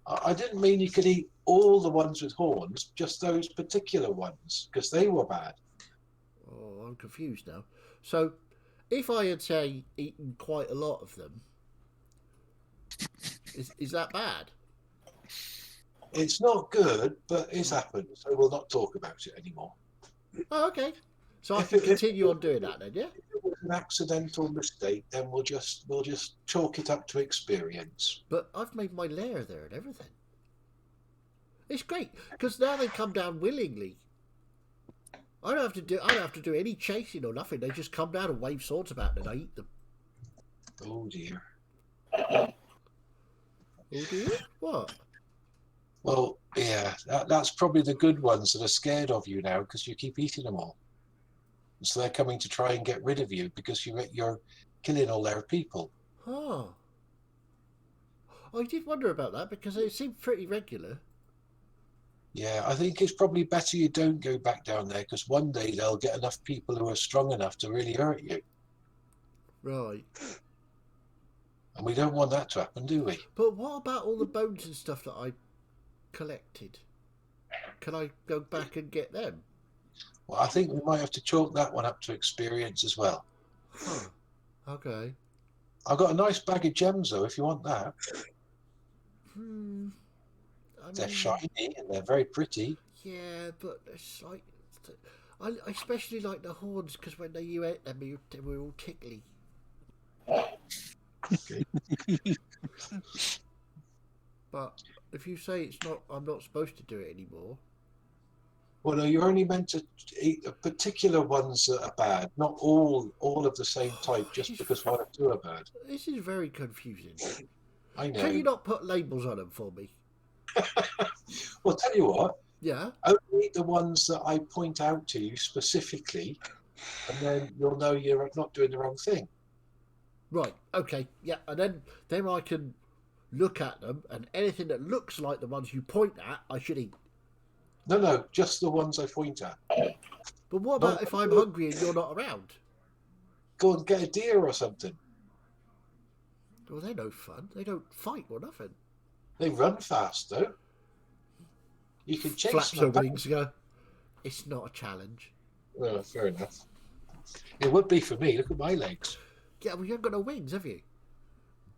I didn't mean you could eat all the ones with horns, just those particular ones, because they were bad. Oh, I'm confused now. So, if I had, say, eaten quite a lot of them, is that bad? It's not good, but it's happened, so we'll not talk about it anymore. Oh, okay. So I can continue on doing that then, yeah? If it was an accidental mistake, then we'll just chalk it up to experience. But I've made my lair there and everything. It's great because now they come down willingly. I don't have to do any chasing or nothing. They just come down and wave swords about and I eat them. Oh dear. Oh dear? What? Well, yeah, that's probably the good ones that are scared of you now because you keep eating them all. So they're coming to try and get rid of you because you're killing all their people. Oh. I did wonder about that because they seem pretty regular. Yeah, I think it's probably better you don't go back down there because one day they'll get enough people who are strong enough to really hurt you. Right. And we don't want that to happen, do we? But what about all the bones and stuff that I collected? Can I go back and get them? Well, I think we might have to chalk that one up to experience as well. Huh. Okay. I've got a nice bag of gems, though, if you want that. They're shiny and they're very pretty. Yeah, but it's like... I especially like the horns because when you ate them, they were all tickly. Okay. But if you say it's not, I'm not supposed to do it anymore. Well, no, you're only meant to eat the particular ones that are bad, not all of the same type, just because one or two are bad. This is very confusing. I know. Can you not put labels on them for me? Well, tell you what. Yeah. Only the ones that I point out to you specifically, and then you'll know you're not doing the wrong thing. Right. Okay. Yeah. And then I can look at them, and anything that looks like the ones you point at, I should eat. No, just the ones I point at. But what about if I'm hungry and you're not around? Go and get a deer or something. Well, they're no fun. They don't fight or nothing. They run fast, though. You can chase Flaps them. her wings and go, it's not a challenge. Well, fair enough. It would be for me. Look at my legs. Yeah, well, you haven't got no wings, have you?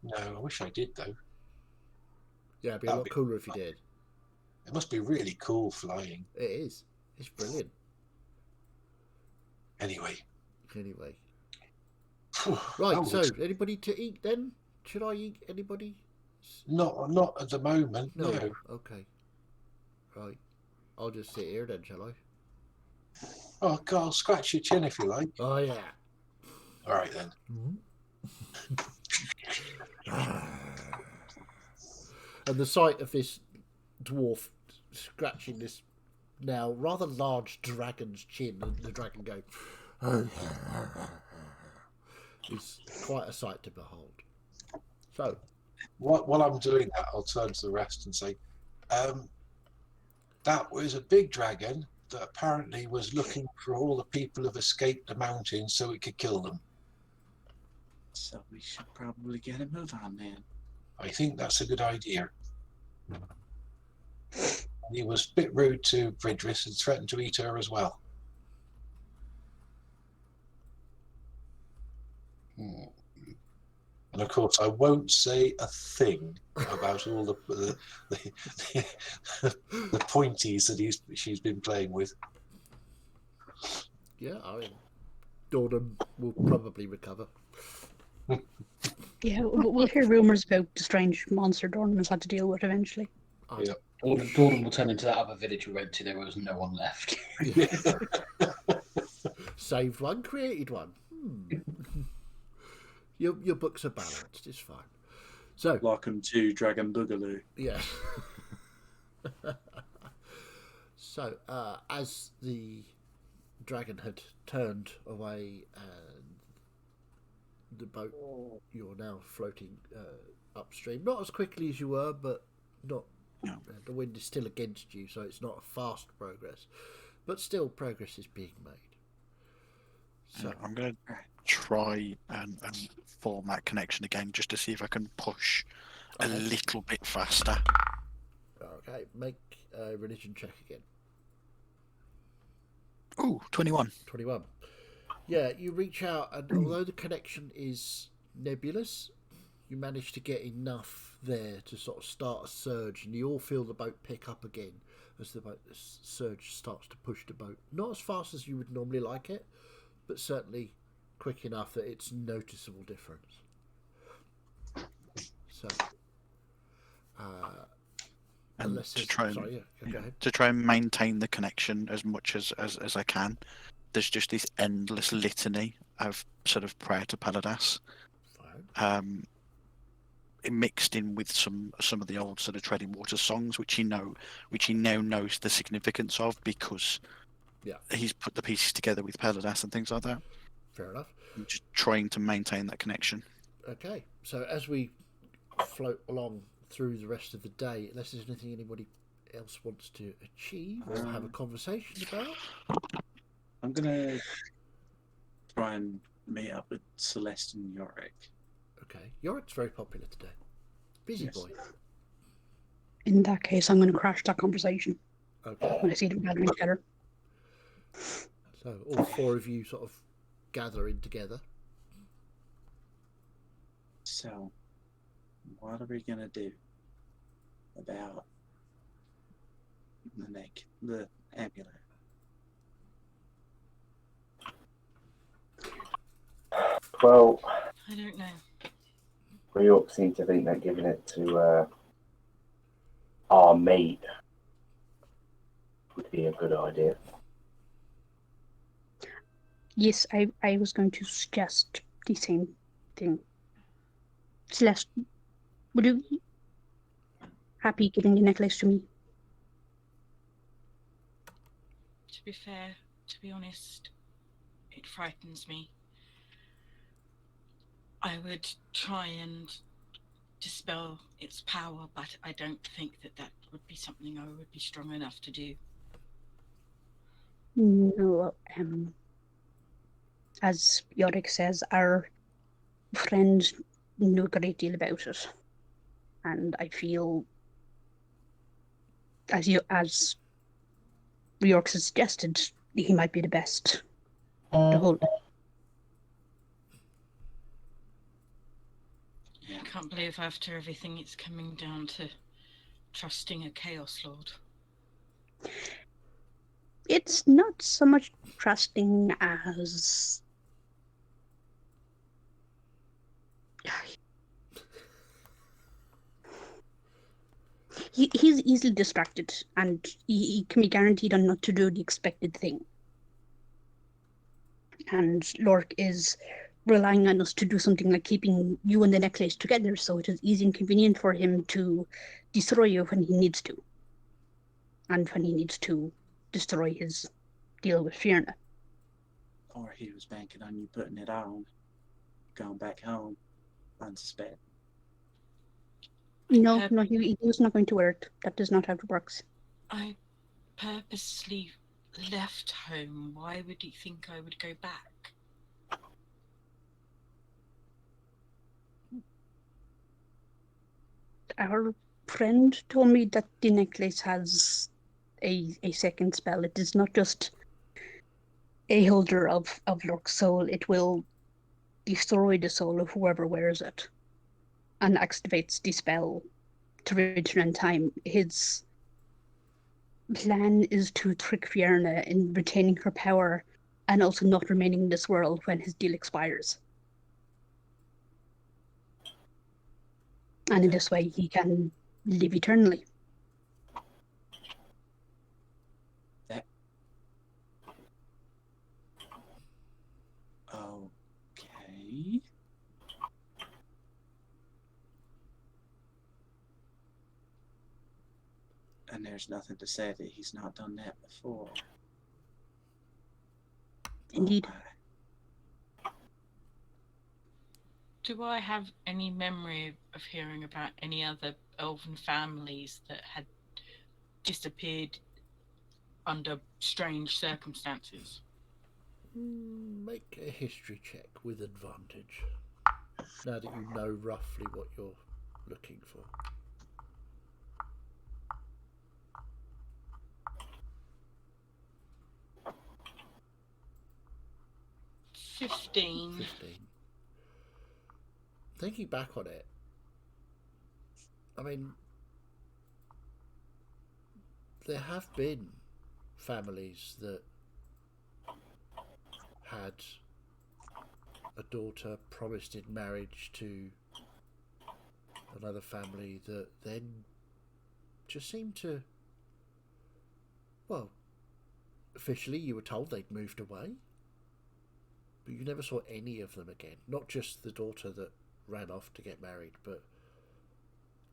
No, I wish I did, though. Yeah, it'd be a lot cooler if you did. It must be really cool flying. It is. It's brilliant. Anyway. Right, so anybody to eat then? Should I eat anybody? Not at the moment, no. Okay. Right. I'll just sit here then, shall I? Oh, God, I'll scratch your chin if you like. Oh, yeah. All right, then. And the sight of this dwarf scratching this now rather large dragon's chin and the dragon go is quite a sight to behold. So, while I'm doing that, I'll turn to the rest and say, that was a big dragon that apparently was looking for all the people who have escaped the mountain so it could kill them. So we should probably get a move on then. I think that's a good idea. He was a bit rude to Bridris and threatened to eat her as well. And of course, I won't say a thing about all the pointies that she's been playing with. Yeah, I mean, Dornan will probably recover. Yeah, we'll hear rumours about the strange monster Dornan has had to deal with eventually. Yeah. Dornan will turn into that other village we went to. There was no one left. Saved one, created one. Your books are balanced. It's fine. So, welcome to Dragon Boogaloo. Yeah. So, as the dragon had turned away and the boat, you're now floating upstream. Not as quickly as you were, but not. No. The wind is still against you, so it's not a fast progress. But still, progress is being made. So I'm going to try and form that connection again just to see if I can push a little bit faster. Okay, make a religion check again. Ooh, 21. 21. Yeah, you reach out, and although the connection is nebulous, you manage to get enough there to sort of start a surge, and you all feel the boat pick up again as the surge starts to push the boat. Not as fast as you would normally like it, but certainly quick enough that it's noticeable difference. So, And to try and, to try and maintain the connection as much as I can, there's just this endless litany of sort of prayer to Paladas. Mixed in with some of the old sort of treading water songs, which he now knows the significance of because he's put the pieces together with Paladas and things like that. Fair enough. I'm just trying to maintain that connection. Okay, so as we float along through the rest of the day, unless there's anything anybody else wants to achieve or have a conversation about, I'm gonna try and meet up with Celeste and Yorick. Okay, Yorick's very popular today. Busy boy. In that case, I'm going to crash that conversation. Okay. When I see them gathering together. So all four of you sort of gathering together. So, what are we gonna do about the amulet? Well, I don't know. Ryuk seemed to think that giving it to our mate would be a good idea. Yes, I was going to suggest the same thing. Celeste, would you be happy giving the necklace to me? To be fair, to be honest, it frightens me. I would try and dispel its power, but I don't think that would be something I would be strong enough to do. No, as Yorick says, our friends know a great deal about it, and I feel, as York suggested, he might be the best to hold. I can't believe after everything it's coming down to trusting a Chaos Lord. It's not so much trusting as he's easily distracted, and he can be guaranteed on not to do the expected thing. And Lork is relying on us to do something like keeping you and the necklace together, so it is easy and convenient for him to destroy you when he needs to, and when he needs to destroy his deal with Fiona. Or he was banking on you putting it on, going back home, unsuspecting. No, he was not going to wear it. That is not how it works. I purposely left home. Why would he think I would go back? Our friend told me that the necklace has a second spell. It is not just a holder of Lork's soul. It will destroy the soul of whoever wears it and activates the spell to return in time. His plan is to trick Fiona in retaining her power and also not remaining in this world when his deal expires. And in this way, he can live eternally. Okay. And there's nothing to say that he's not done that before. Indeed. Do I have any memory of hearing about any other elven families that had disappeared under strange circumstances? Make a history check with advantage. Now that you know roughly what you're looking for. 15. Thinking back on it, I mean, there have been families that had a daughter promised in marriage to another family that then just seemed to, well, officially you were told they'd moved away, but you never saw any of them again. Not just the daughter that ran off to get married, but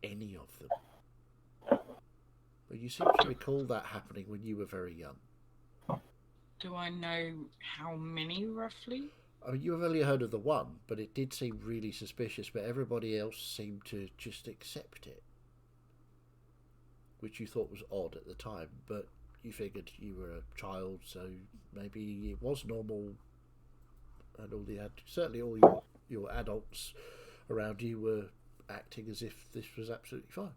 any of them. But you seem to recall that happening when you were very young. Do I know how many roughly? I mean, you have only heard of the one, but it did seem really suspicious, but everybody else seemed to just accept it. Which you thought was odd at the time, but you figured you were a child, so maybe it was normal, and certainly all your adults around you were acting as if this was absolutely fine.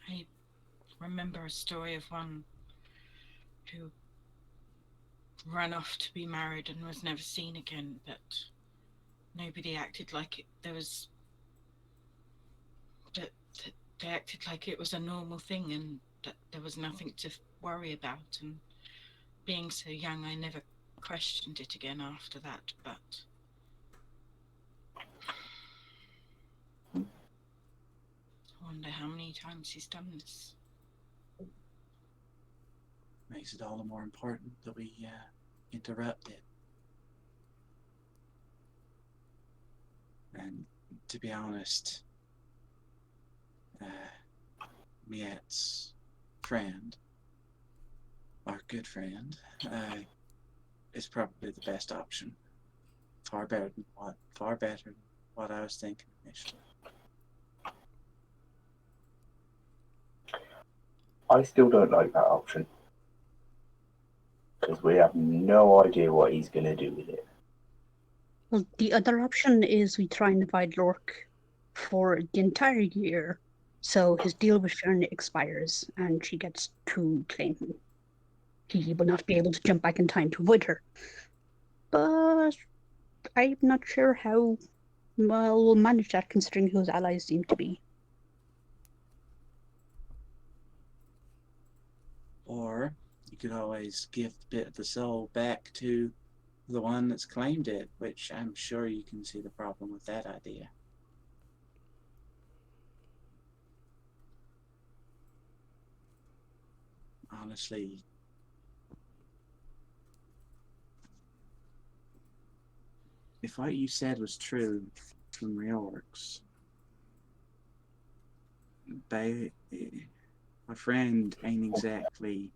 I remember a story of one who ran off to be married and was never seen again, but nobody acted like there was... that they acted like it was a normal thing and that there was nothing to worry about, and being so young I never questioned it again after that, but I wonder how many times he's done this. Makes it all the more important that we interrupt it. And to be honest, Miet's friend, our good friend, is probably the best option. Far better than what I was thinking initially. I still don't like that option. Because we have no idea what he's going to do with it. Well, the other option is we try and divide Lork for the entire year, so his deal with Fiona expires and she gets to claim him. He will not be able to jump back in time to avoid her. But I'm not sure how well we'll manage that, considering who his allies seem to be. Or you could always give a bit of the soul back to the one that's claimed it, which I'm sure you can see the problem with that idea. Honestly, if what you said was true from reorgs, my friend ain't exactly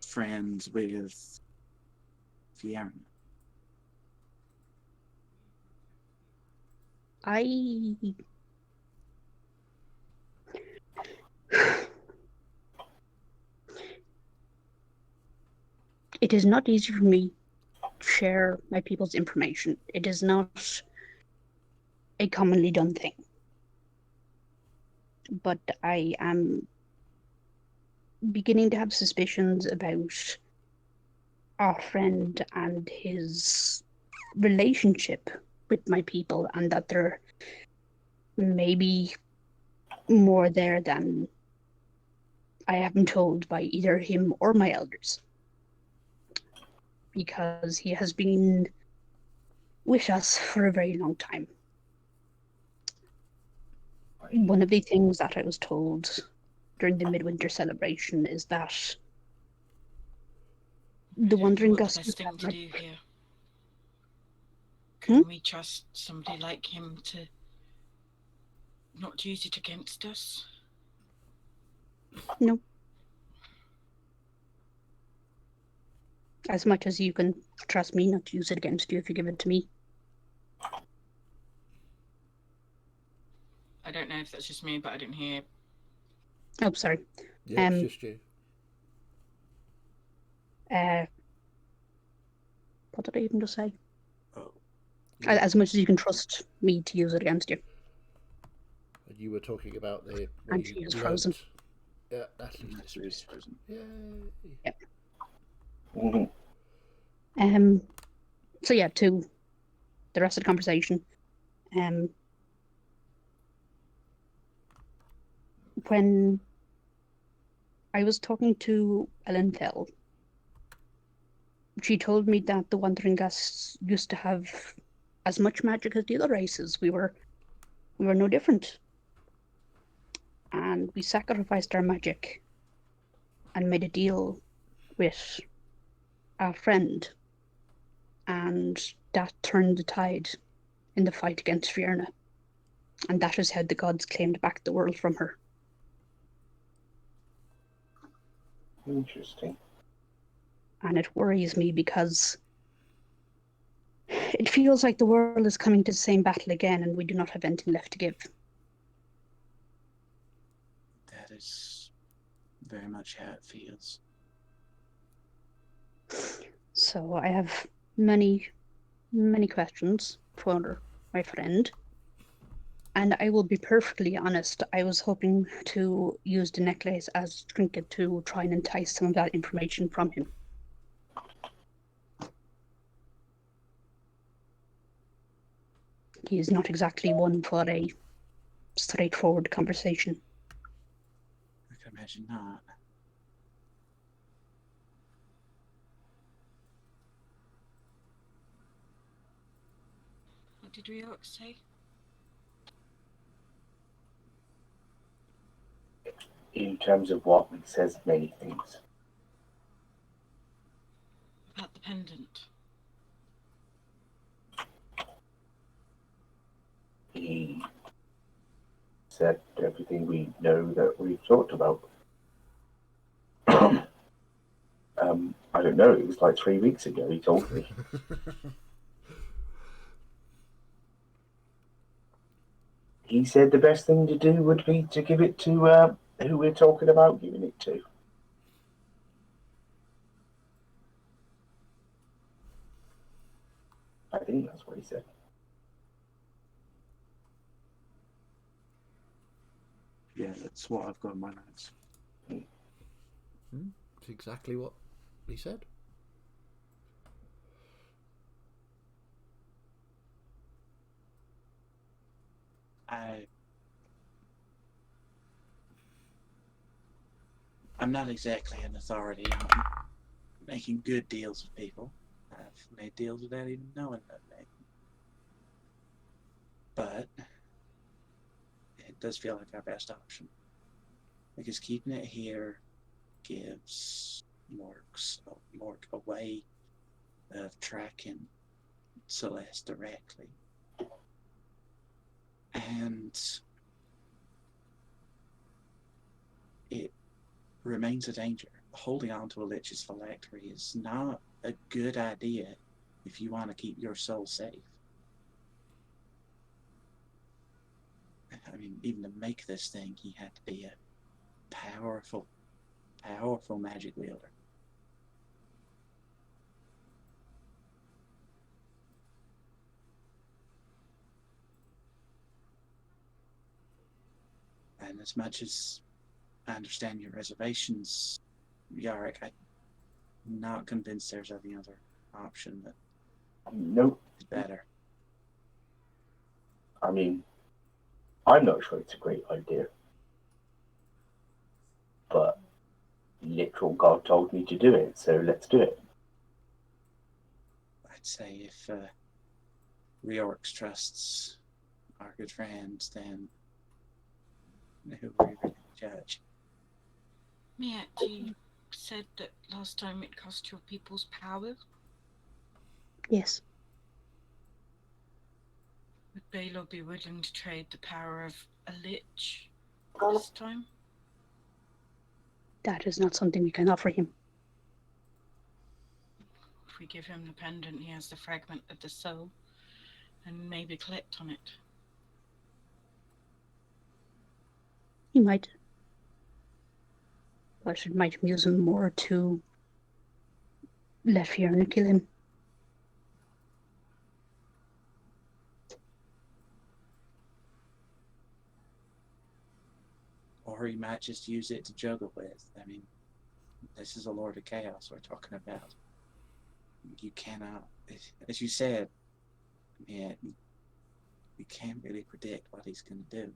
friends with Fiona. It is not easy for me to share my people's information. It is not a commonly done thing. But I am beginning to have suspicions about our friend and his relationship with my people, and that there may be more there than I have been told by either him or my elders. Because he has been with us for a very long time. One of the things that I was told during the midwinter celebration is that the Wandering What's the Gust best thing to like, do here? Can we trust somebody like him to not use it against us? No. As much as you can trust me not to use it against you if you give it to me. I don't know if that's just me, but I didn't hear. Oh, sorry. Yeah, it's just you. What did I even just say? Oh. As much as you can trust me to use it against you. And you were talking about the... And she is frozen. Yeah, Natalie's is frozen. Yay. Yep. Mm-hmm. So yeah, to the rest of the conversation. When I was talking to Ellen Fell, she told me that the Wandering Gusts used to have as much magic as the other races. We were no different. And we sacrificed our magic and made a deal with our friend. And that turned the tide in the fight against Fiona. And that is how the gods claimed back the world from her. Interesting. And it worries me because it feels like the world is coming to the same battle again and we do not have anything left to give. That is very much how it feels. So I have many, many questions for my friend. And I will be perfectly honest, I was hoping to use the necklace as a trinket to try and entice some of that information from him. He is not exactly one for a straightforward conversation. I can imagine not. What did Riork say? In terms of what, he says many things. About the pendant. He said everything we know that we've talked about. I don't know, it was like 3 weeks ago he told me. He said the best thing to do would be to give it to who we're talking about giving it to. I think that's what he said. Yeah, that's what I've got in my notes. It's exactly what he said. I'm not exactly an authority on making good deals with people. I've made deals without even knowing that I've made them. But it does feel like our best option. Because keeping it here gives Mork a way of tracking Celeste directly. And it remains a danger. Holding on to a Lich's phylactery is not a good idea if you want to keep your soul safe. I mean, even to make this thing, he had to be a powerful magic wielder. And as much as I understand your reservations, Yarrick, I'm not convinced there's any other option that Nope. is better. I mean, I'm not sure it's a great idea. But literal God told me to do it, so let's do it. I'd say if Riorx trusts our good friends, then who are we really to judge? Miet, you said that last time it cost your people's power. Yes. Would Baylor be willing to trade the power of a lich this time? That is not something we can offer him. If we give him the pendant, he has the fragment of the soul, and maybe collect on it. He might. But it might amuse him more to let Fiona kill him. Or he might just use it to juggle with. I mean, this is a Lord of Chaos we're talking about. You cannot, as you said, yeah, you can't really predict what he's going to do.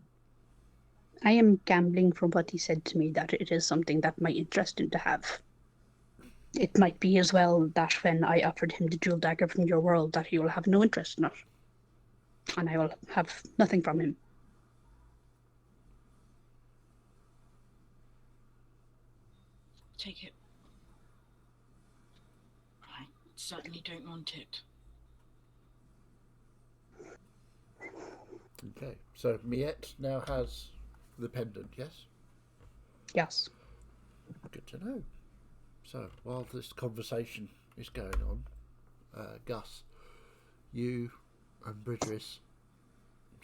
I am gambling from what he said to me that it is something that might interest him to have. It might be as well that when I offered him the jewel dagger from your world that he will have no interest in it. And I will have nothing from him. Take it. I certainly don't want it. Okay, so Miet now has the pendant, yes? Yes. Good to know. So, while this conversation is going on, Gus, you and Bridris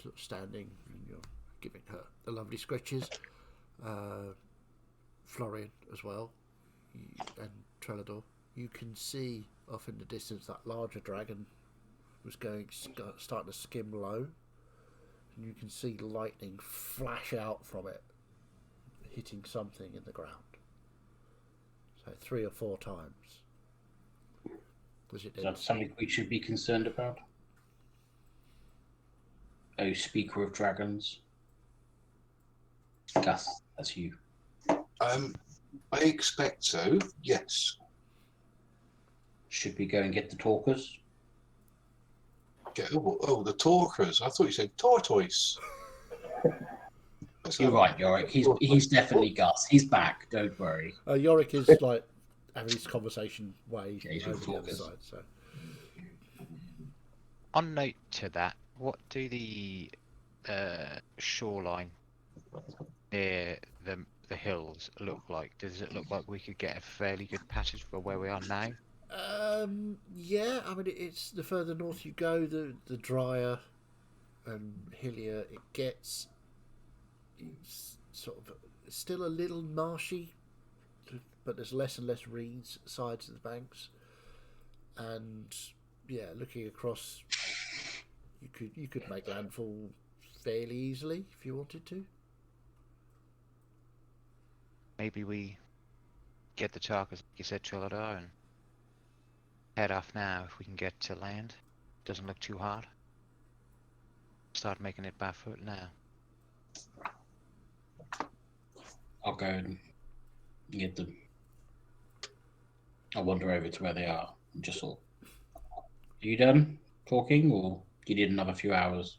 sort of standing, and you're giving her the lovely scratches. Florian as well, and Trelador. You can see off in the distance that larger dragon was starting to skim low, and you can see lightning flash out from it, hitting something in the ground. So 3 or 4 times. Is that something we should be concerned about? Oh, speaker of dragons. Gus, that's you. I expect so, yes. Should we go and get the talkers? get. Oh, the talkers. I thought you said tortoise. You're right, Yorick. He's definitely Gus. He's back. Don't worry. Yorick is like having this conversation way Yeah, he's over with the other talkers. side. So On note to that, what do the shoreline near the hills look like? Does it look like we could get a fairly good passage for where we are now? yeah, I mean it's the further north you go, the drier and hillier it gets. It's sort of still a little marshy, but there's less and less reeds sides of the banks, and yeah, looking across, you could make landfall fairly easily if you wanted to. Maybe we get the talkers, like you said, Trelladar, and head off now if we can get to land. Doesn't look too hard. Start making it barefoot now. I'll go and get them. I'll wander over to where they are and just sort. Are you done talking, or do you need another few hours?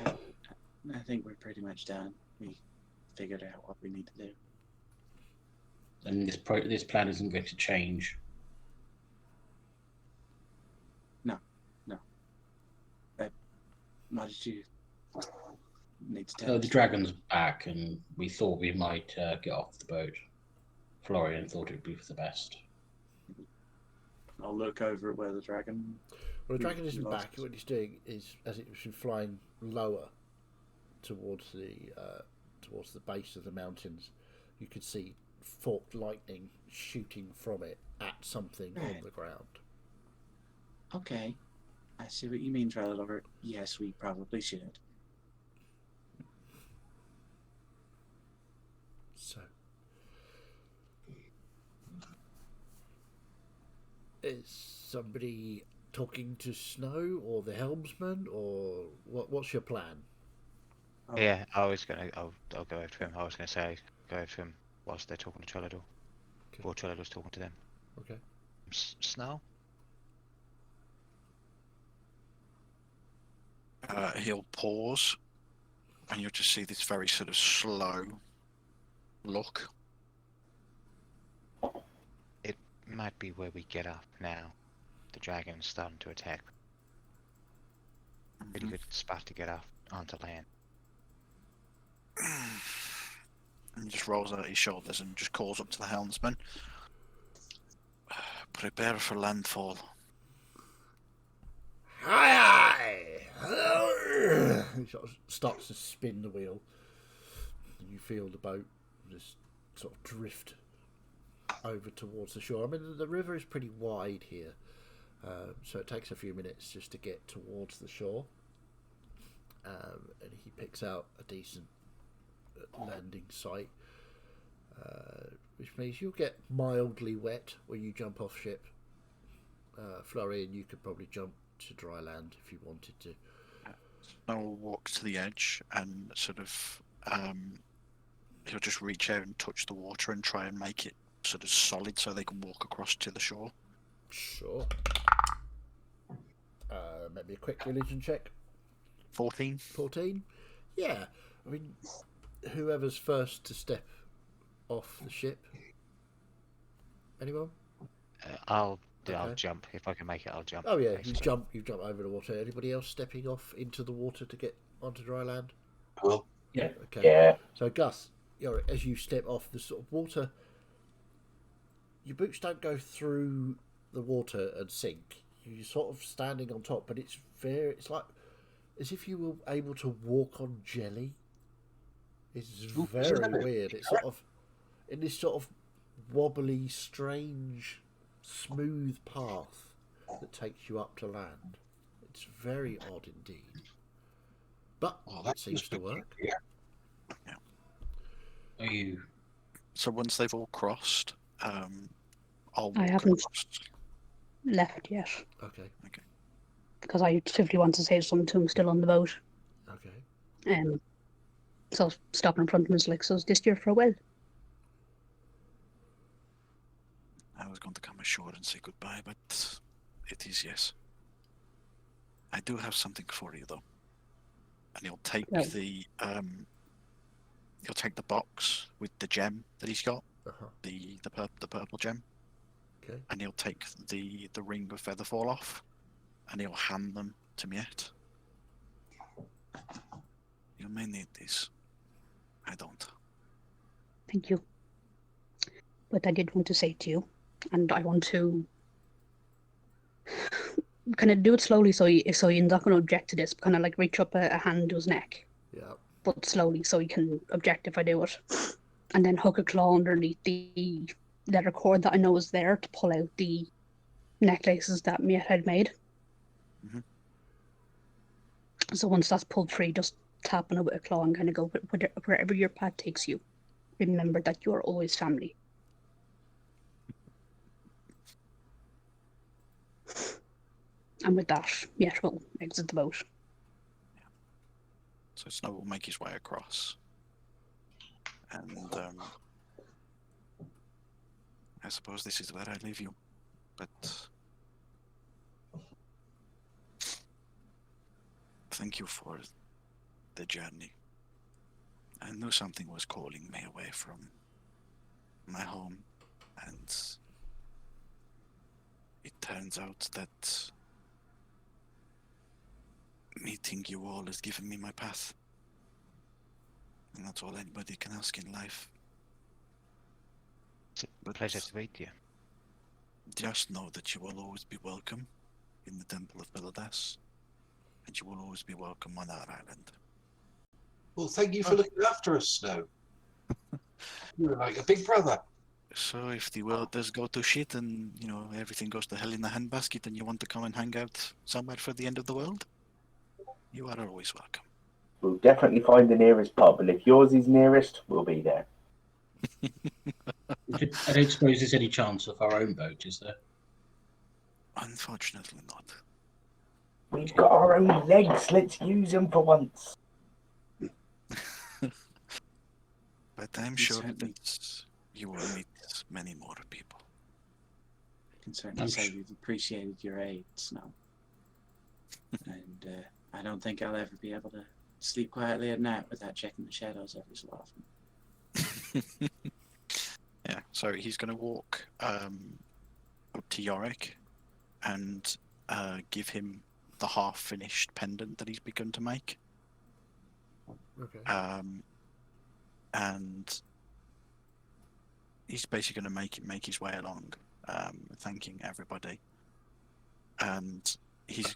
I think we're pretty much done. We figured out what we need to do. And this plan isn't going to change. No. What did you need to tell So us? the dragon's back, and we thought we might get off the boat. Florian thought it would be for the best. I'll look over at where the dragon. Well, the dragon isn't lost. back. What he's doing is, as it's been flying lower towards the base of the mountains, you could see forked lightning shooting from it at something on the ground. Okay. I see what you mean, Trellador. Yes, we probably should. So, is somebody talking to Snow or the helmsman, or what's your plan? Oh, Yeah, I'll go over to him. I was gonna say go over to him whilst they're talking to Trellador. Okay. Or Trellador's talking to them. Okay. Snow? He'll pause, and you'll just see this very sort of slow look. It might be where we get up now. The dragon's starting to attack. Really good spot to get off onto land. And he just rolls out his shoulders and just calls up to the helmsman. Prepare for landfall. Aye, aye. He sort of starts to spin the wheel, and you feel the boat just sort of drift over towards the shore. I mean, the river is pretty wide here, so it takes a few minutes just to get towards the shore. And he picks out a decent landing site, which means you'll get mildly wet when you jump off ship. Florian, you could probably jump to dry land if you wanted to. I'll walk to the edge and sort of he'll just reach out and touch the water and try and make it sort of solid so they can walk across to the shore. Sure. Maybe a quick religion check. 14. 14? Yeah. I mean, whoever's first to step off the ship. Anyone? I'll Okay. jump. If I can make it, I'll jump. Oh yeah, you basically. jump over the water. Anybody else stepping off into the water to get onto dry land? Well, Yeah. Okay. Yeah. So Gus, as you step off the sort of water, your boots don't go through the water and sink. You're sort of standing on top, but it's like as if you were able to walk on jelly. It's very weird. It's sort of in this sort of wobbly, strange, smooth path that takes you up to land. It's very odd indeed, but it seems to work. Yeah. Are you? So once they've all crossed, I'll walk I haven't across. left yet Okay. because I simply want to say something to him still on the boat. Okay. So stopping in front of him is like, so is this your farewell? I was going to come ashore and say goodbye, but it is yes. I do have something for you though. And he'll take No. he'll take the box with the gem that he's got, Uh-huh. the purple gem, Okay. and he'll take the ring of Featherfall off, and he'll hand them to Miette. You may need these. I don't. Thank you. But I did want to say to you, and I want to kind of do it slowly so you're not going to object to this. Kind of like reach up a hand to his neck, Yeah. but slowly so he can object if I do it. And then hook a claw underneath the leather cord that I know is there to pull out the necklaces that Miette had made. Mhm. So once that's pulled free, just tap on it with a claw and kind of go wherever your path takes you. Remember that you are always family. And with that, Miette will exit the boat. So Snow will make his way across. And I suppose this is where I leave you. But thank you for the journey. I knew something was calling me away from my home, and it turns out that meeting you all has given me my path. And that's all anybody can ask in life. It's a pleasure to meet you. Just know that you will always be welcome in the Temple of Piladas, and you will always be welcome on our island. Well, thank you for looking after us, Snow. You're like a big brother. So if the world does go to shit and, everything goes to hell in a handbasket and you want to come and hang out somewhere for the end of the world, you are always welcome. We'll definitely find the nearest pub, and if yours is nearest, we'll be there. I don't suppose there's any chance of our own boat, is there? Unfortunately not. We've got our own legs. Let's use them for once. But I'm sure that you will meet many more people. I can certainly say we've appreciated your aid, Snow. And I don't think I'll ever be able to sleep quietly at night without checking the shadows every so often. Yeah, so he's going to walk up to Yorick and give him the half-finished pendant that he's begun to make. Okay. And he's basically going to make his way along, thanking everybody. And he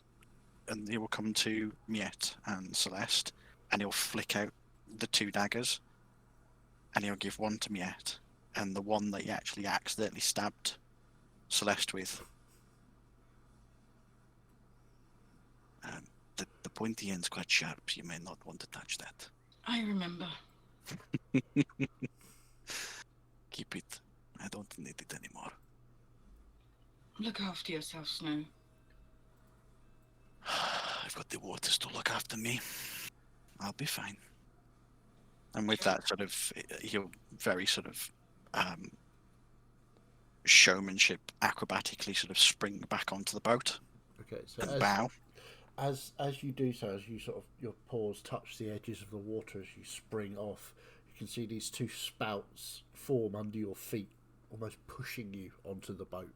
will come to Miette and Celeste, and he'll flick out the two daggers, and he'll give one to Miette, and the one that he actually accidentally stabbed Celeste with. The pointy end's quite sharp. You may not want to touch that. I remember. Keep it. I don't need it anymore. Look after yourself, Snow. I've got the waters to look after me. I'll be fine. And with that, he'll very showmanship, acrobatically spring back onto the boat. Okay, so and bow. As you do so, as you your paws touch the edges of the water as you spring off, you can see these two spouts form under your feet, almost pushing you onto the boat.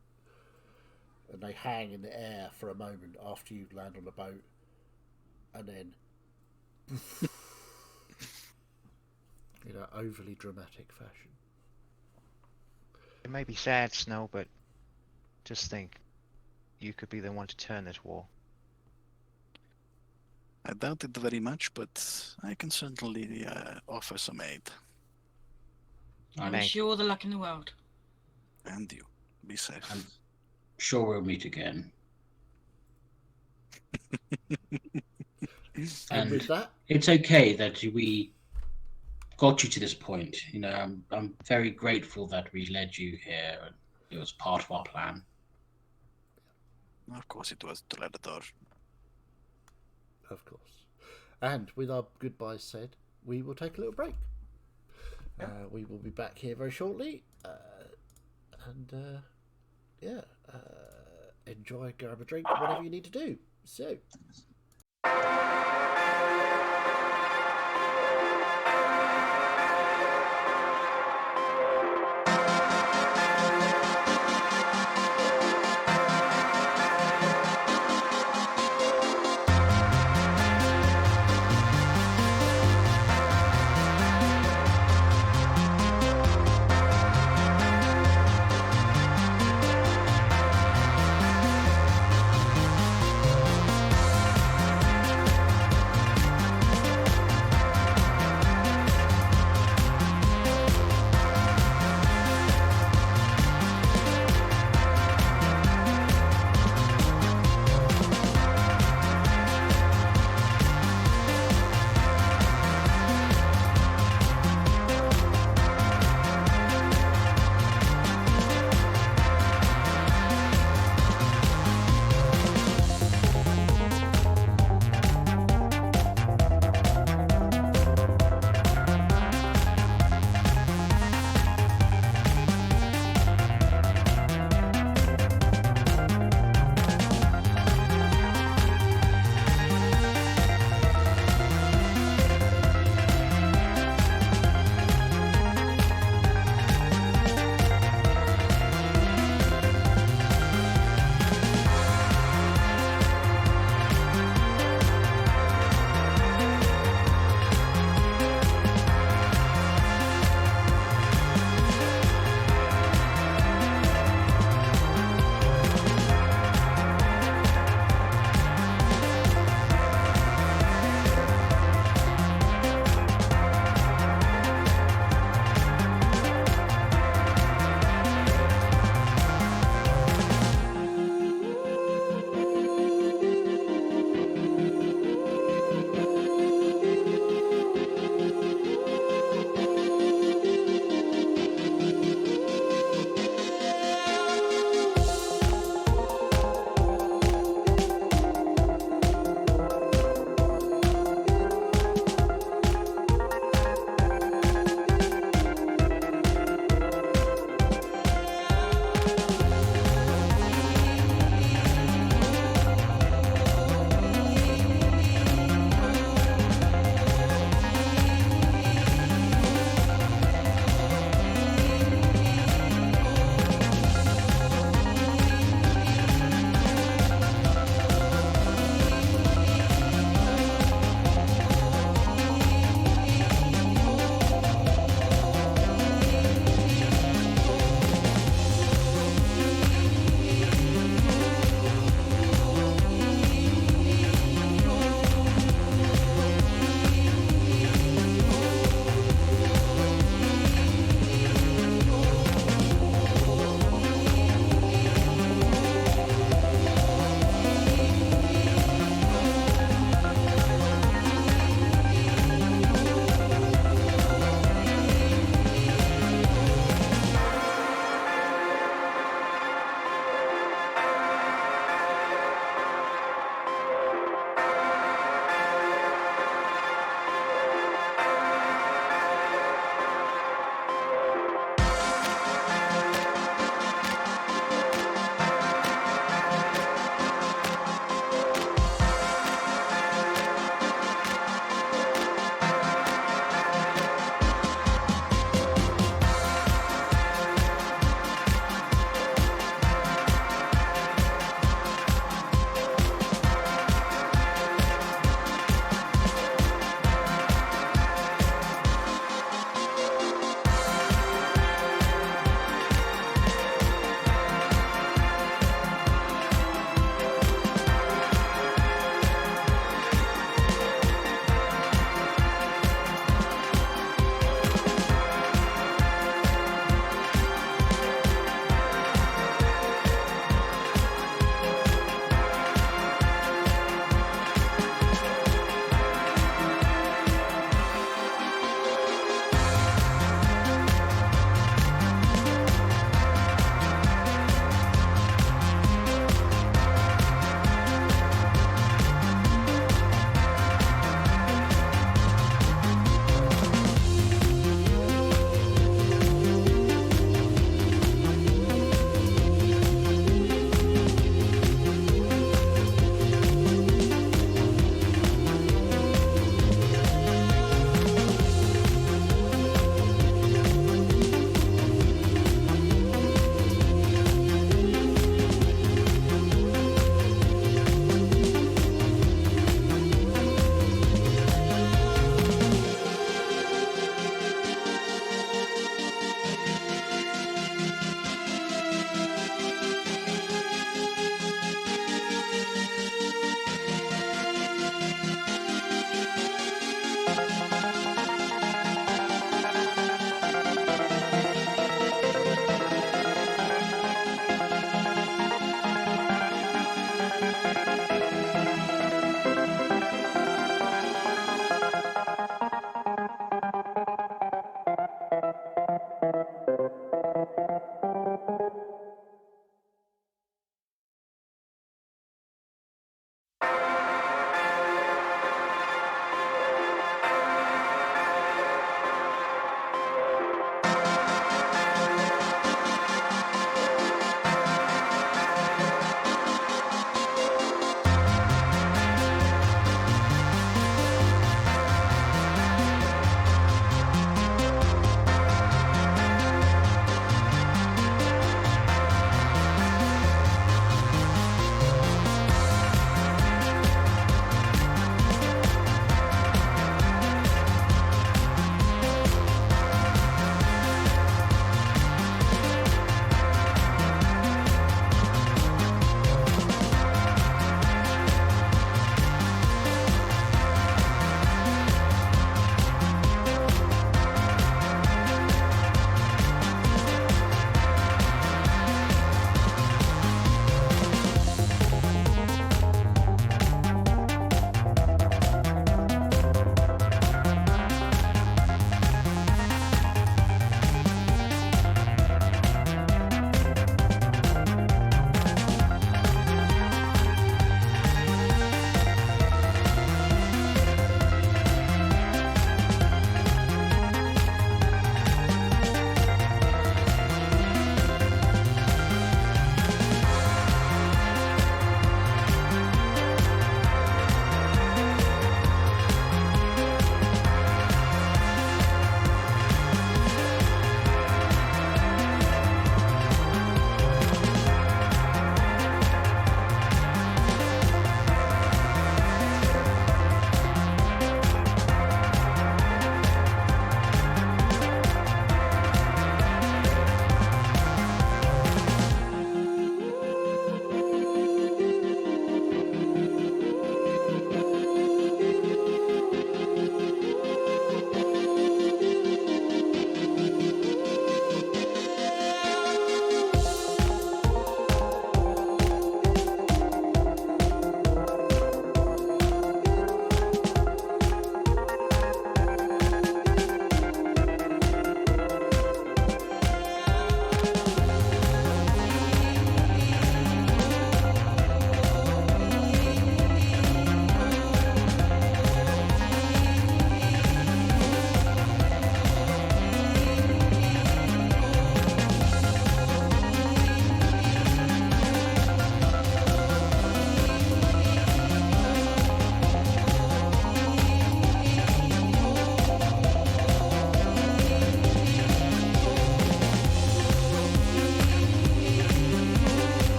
And they hang in the air for a moment after you land on the boat, and then, in an overly dramatic fashion. It may be sad, Snow, but just think, you could be the one to turn this war. I doubt it very much, but I can certainly offer some aid. I wish you all the luck in the world. And you. Be safe. I'm sure we'll meet again. And with that, it's okay that we got you to this point. I'm very grateful that we led you here, and it was part of our plan. Of course it was, Toreador. Of course. And with our goodbyes said, we will take a little break. Yeah. We will be back here very shortly. enjoy, grab a drink, whatever you need to do. So.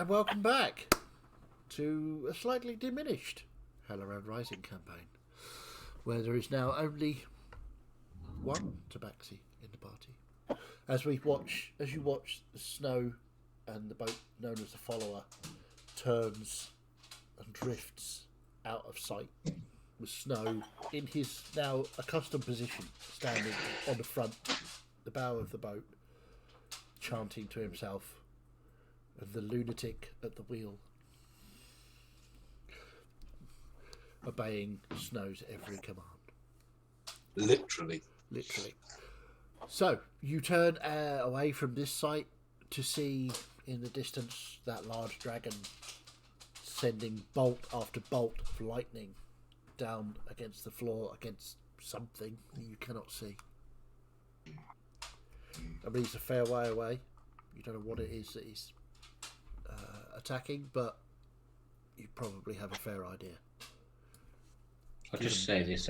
And welcome back to a slightly diminished Helloran Rising campaign, where there is now only one tabaxi in the party. As you watch the snow and the boat known as the Follower turns and drifts out of sight, with Snow in his now accustomed position, standing on the bow of the boat, chanting to himself, and the lunatic at the wheel, obeying Snow's every command. Literally. So, you turn away from this sight to see in the distance that large dragon sending bolt after bolt of lightning down against the floor, against something that you cannot see. I mean, he's a fair way away. You don't know what it is that he's attacking, but you probably have a fair idea. I'll just say this: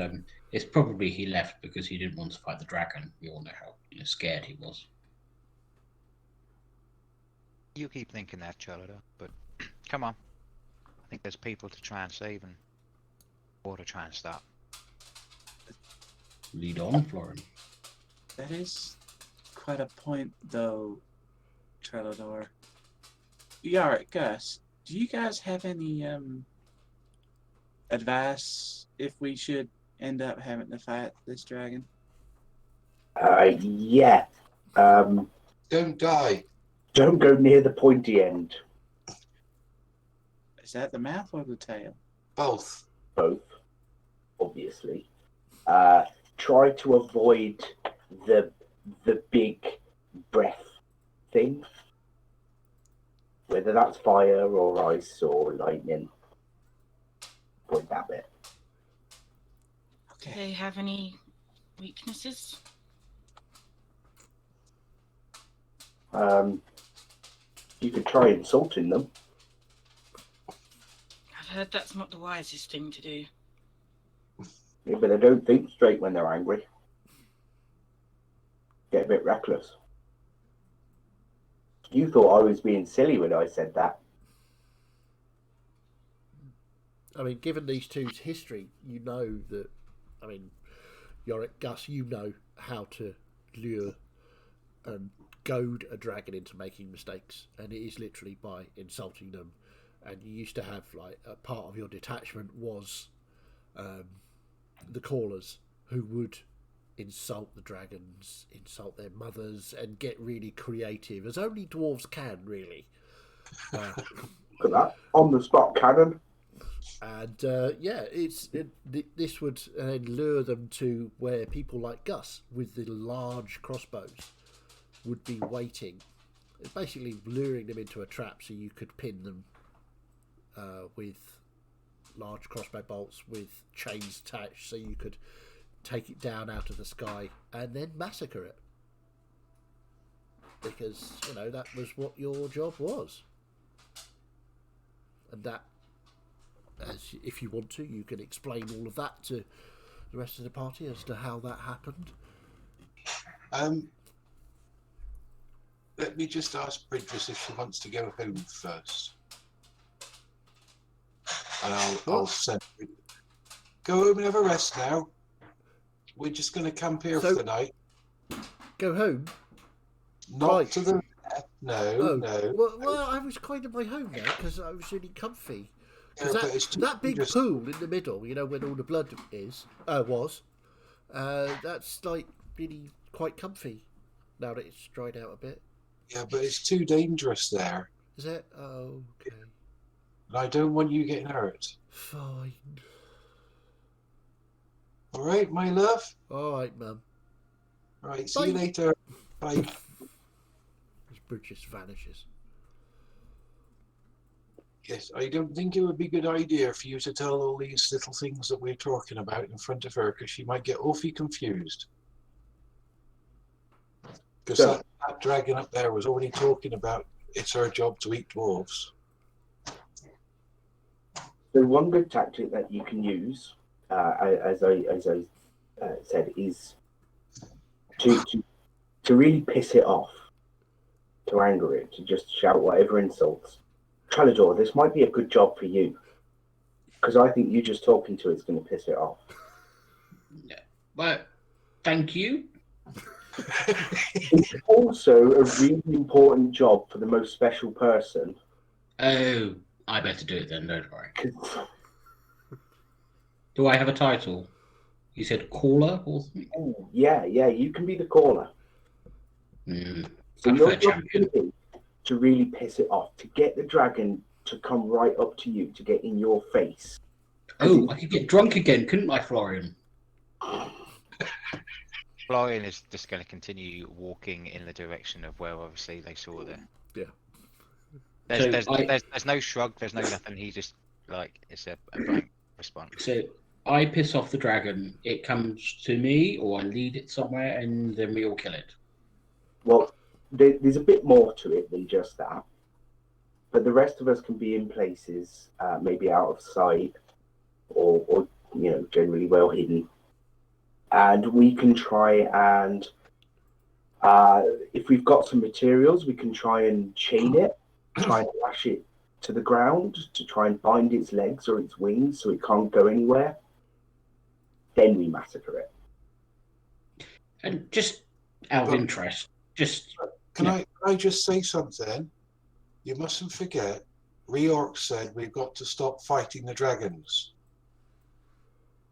it's probably he left because he didn't want to fight the dragon. We all know how scared he was. You keep thinking that, Charlotte, but come on. I think there's people to try and save and or to try and stop. Lead on, Florin. That is quite a point, though, Trellador. Yeah, alright, Gus. Do you guys have any advice if we should end up having to fight this dragon? Yeah. Don't die. Don't go near the pointy end. Is that the mouth or the tail? Both. Both, obviously. Try to avoid the big breath thing, whether that's fire or ice or lightning. Avoid that bit. Do they have any weaknesses? You could try insulting them. I've heard that's not the wisest thing to do. Yeah, but they don't think straight when they're angry. Get a bit reckless. You thought I was being silly when I said that. I mean, given these two's history, you know that, I mean, Yorick, Gus, you know how to lure and goad a dragon into making mistakes, and it is literally by insulting them. And you used to have, like, a part of your detachment was the callers, who would insult the dragons, insult their mothers, and get really creative, as only dwarves can, really. Look at that. On the spot cannon. And this would lure them to where people like Gus with the large crossbows would be waiting, basically luring them into a trap so you could pin them with large crossbow bolts with chains attached, so you could take it down out of the sky and then massacre it, because that was what your job was. And that, as if you want to, you can explain all of that to the rest of the party as to how that happened. Let me just ask Bridges if she wants to go home first. And I'll send you. Go home and have a rest now. We're just going to camp here for the night. Go home? Not right. to the... No. Well, I was kind of my home now because I was really comfy. Yeah, that big pool in the middle, where all the blood was, that's like really quite comfy now that it's dried out a bit. Yeah, but it's too dangerous there. Is it? Oh, okay. And I don't want you getting hurt. Fine. All right, my love? All right, Mum. All right, see you later. Bye. As Bridges vanishes. Yes, I don't think it would be a good idea for you to tell all these little things that we're talking about in front of her, because she might get awfully confused. Because that dragon up there was already talking about it's her job to eat dwarves. So one good tactic that you can use, as I said, is to really piss it off, to anger it, to just shout whatever insults, Trellador, this might be a good job for you. Because I think you just talking to it's going to piss it off. Yeah. Well, thank you. It's also a really important job for the most special person. Oh, I better do it then, don't worry. 'Cause- Do I have a title? You said caller or something? Ooh, yeah, you can be the caller. So I'd your prefer job's champion. going to be to really piss it off, to get the dragon to come right up to you, to get in your face. Oh, I could get drunk again, couldn't I, Florian? Florian is just going to continue walking in the direction of where obviously they saw the. Yeah. There's no shrug. There's no nothing. He just it's a blank response. So I piss off the dragon. It comes to me, or I lead it somewhere, and then we all kill it. Well, there's a bit more to it than just that. But the rest of us can be in places, maybe out of sight, or generally well hidden. And we can try and, if we've got some materials, we can try and chain it, try and lash it to the ground to try and bind its legs or its wings so it can't go anywhere. Then we massacre it. And just out of But- interest, just Can I just say something? You mustn't forget, Reorc said we've got to stop fighting the dragons.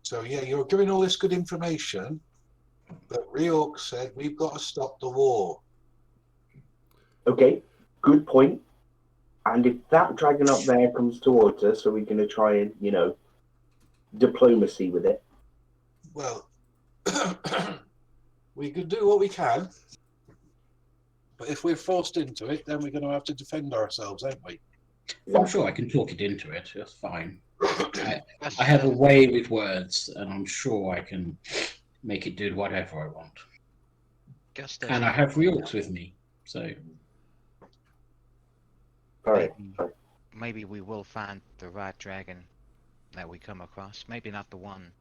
So yeah, you're giving all this good information, but Reorc said we've got to stop the war. Okay, good point. And if that dragon up there comes towards us, are we going to try and, diplomacy with it? Well, we can do what we can, but if we're forced into it, then we're going to have to defend ourselves, ain't we? I'm sure I can talk it into it. That's fine. I have a way with words, and I'm sure I can make it do whatever I want. And I have Reorcs with me, so. All right. Maybe we will find the right dragon that we come across. Maybe not the one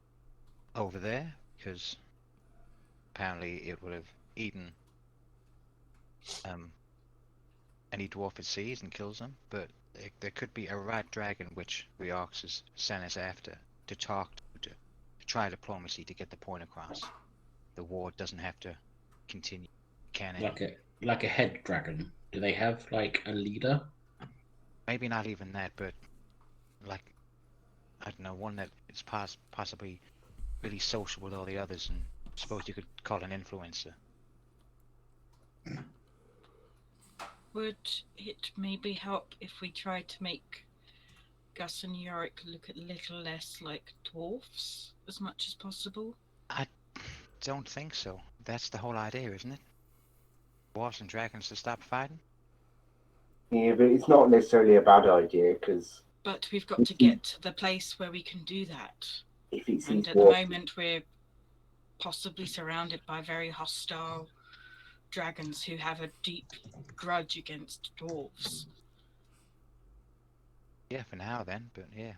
over there, because apparently it would have eaten any dwarf it sees and kills them. But there could be a rat dragon which Reorx has sent us after to talk to try diplomacy to get the point across. The war doesn't have to continue. Can it? Like a head dragon. Do they have like a leader? Maybe not even that, but I don't know, one that is possibly really social with all the others, and I suppose you could call an influencer. Would it maybe help if we tried to make Gus and Yorick look a little less like dwarfs as much as possible? I don't think so. That's the whole idea, isn't it? Dwarves and dragons to stop fighting? Yeah, but it's not necessarily a bad idea because. But we've got to get to the place where we can do that. If it's and at the moment we're possibly surrounded by very hostile dragons who have a deep grudge against dwarves. Yeah, for now then, but yeah.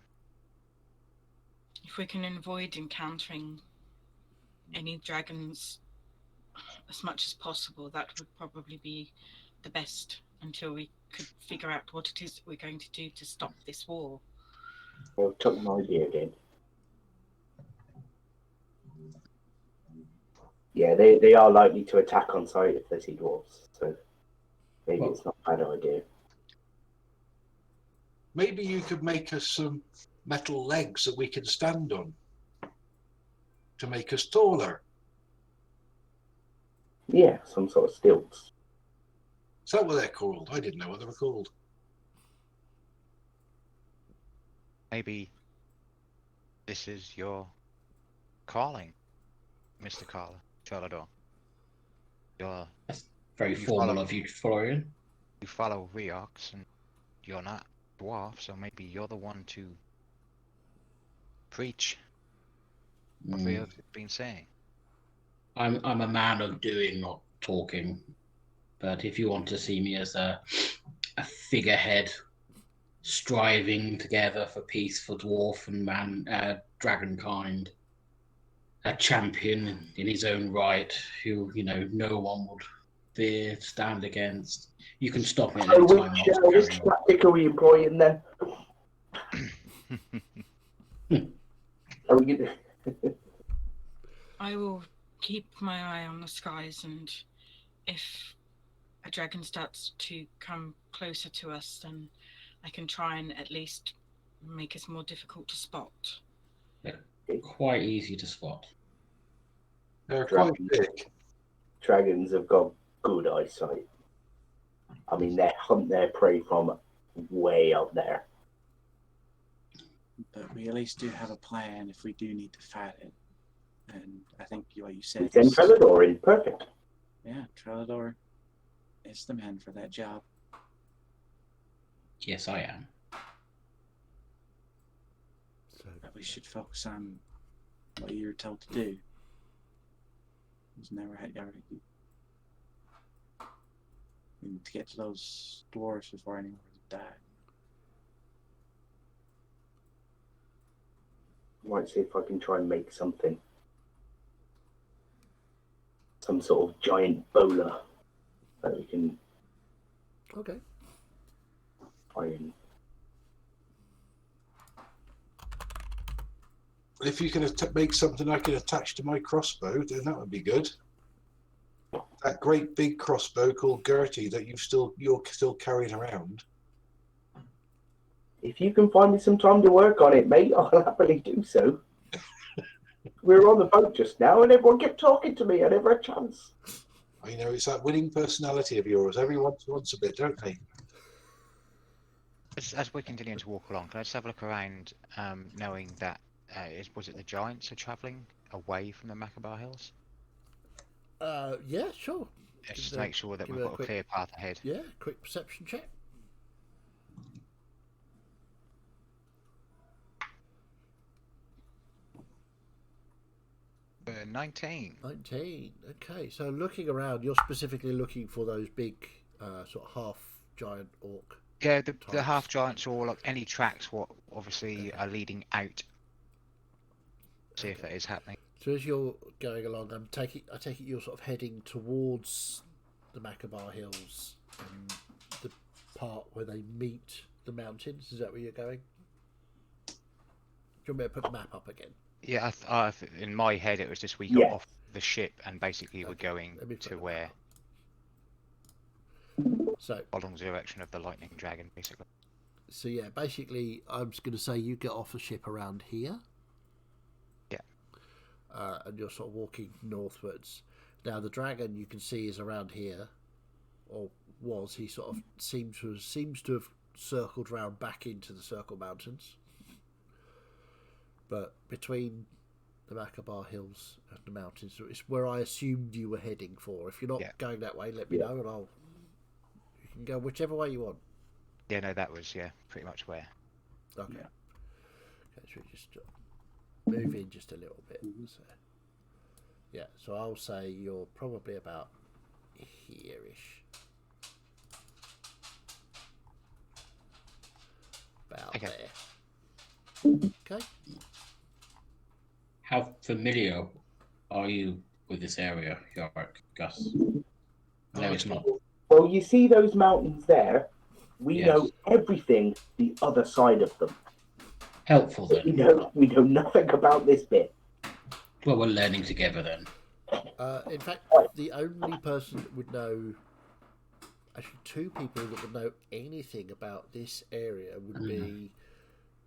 If we can avoid encountering any dragons as much as possible, that would probably be the best until we could figure out what it is that we're going to do to stop this war. Well, took my idea again. Yeah, they are likely to attack on sight if they see dwarves, so maybe it's not a bad idea. Maybe you could make us some metal legs that we can stand on to make us taller. Yeah, some sort of stilts. Is that what they're called? I didn't know what they were called. Maybe this is your calling, Mr. Trellador. That's very formal of you, Florian. You follow Reorx, and you're not dwarf, so maybe you're the one to preach what Reorx has been saying. I'm a man of doing, not talking. But if you want to see me as a figurehead, striving together for peace for dwarf and dragonkind, a champion in his own right, who no one would fear, stand against. You can stop it at So any which, time. whilst which carrying on. tactic are we employing then? Are we gonna... I will keep my eye on the skies, and if a dragon starts to come closer to us, then I can try and at least make us more difficult to spot. They're quite easy to spot. They're quite big. Dragons have got good eyesight. I mean, they hunt their prey from way up there. But we at least do have a plan if we do need to fight it. And I think, like you We said, send Trellador in. Perfect. yeah, Trellador is the man for that job. Yes, I am. So, But we should focus on what you're told to do. He's never had already. We need to get to those dwarves before anyone die. Might see if I can try and make something. Some sort of giant bowler that we can okay. iron. If you can make something I can attach to my crossbow, then that would be good. That great big crossbow called Gertie that you're still carrying around. If you can find me some time to work on it, mate, I'll happily do so. We were on the boat just now, and everyone kept talking to me. I never had a chance. I know it's that winning personality of yours. Everyone wants a bit, don't they? As we're continuing to walk along, can I just have a look around, knowing that was it the giants are travelling away from the Makabar Hills? Yeah, sure. Just to make sure that we've got a clear path ahead. Yeah, quick perception check. 19. 19. Okay, so looking around, you're specifically looking for those big, sort of half-giant orc. Yeah, the types. half giants or like any tracks what obviously are leading out. See if that is happening. So as you're going along, I take it you're sort of heading towards the Makabar Hills and the part where they meet the mountains. Is that where you're going? Do you want me to put the map up again? Yeah, in my head it was just we got off the ship and basically we're going to where. So along the direction of the lightning dragon, basically. So yeah, basically, I'm just going to say you get off the ship around here. Yeah. And you're sort of walking northwards. Now the dragon you can see is around here, or was. He sort of seems to have circled round back into the Circle Mountains. But between the Makabar Hills and the mountains, it's where I assumed you were heading for. If you're not going that way, let me know, and you can go whichever way you want. Yeah, no, that was pretty much where. Okay. Okay, so we just move in just a little bit. So, yeah, so I'll say you're probably about here-ish. About there. Okay. How familiar are you with this area, Yorick, Gus? No, it's not. Well, you see those mountains there? We know everything the other side of them. Helpful then. We know nothing about this bit. Well, we're learning together then. In fact, the only person that would know, actually two people that would know anything about this area would be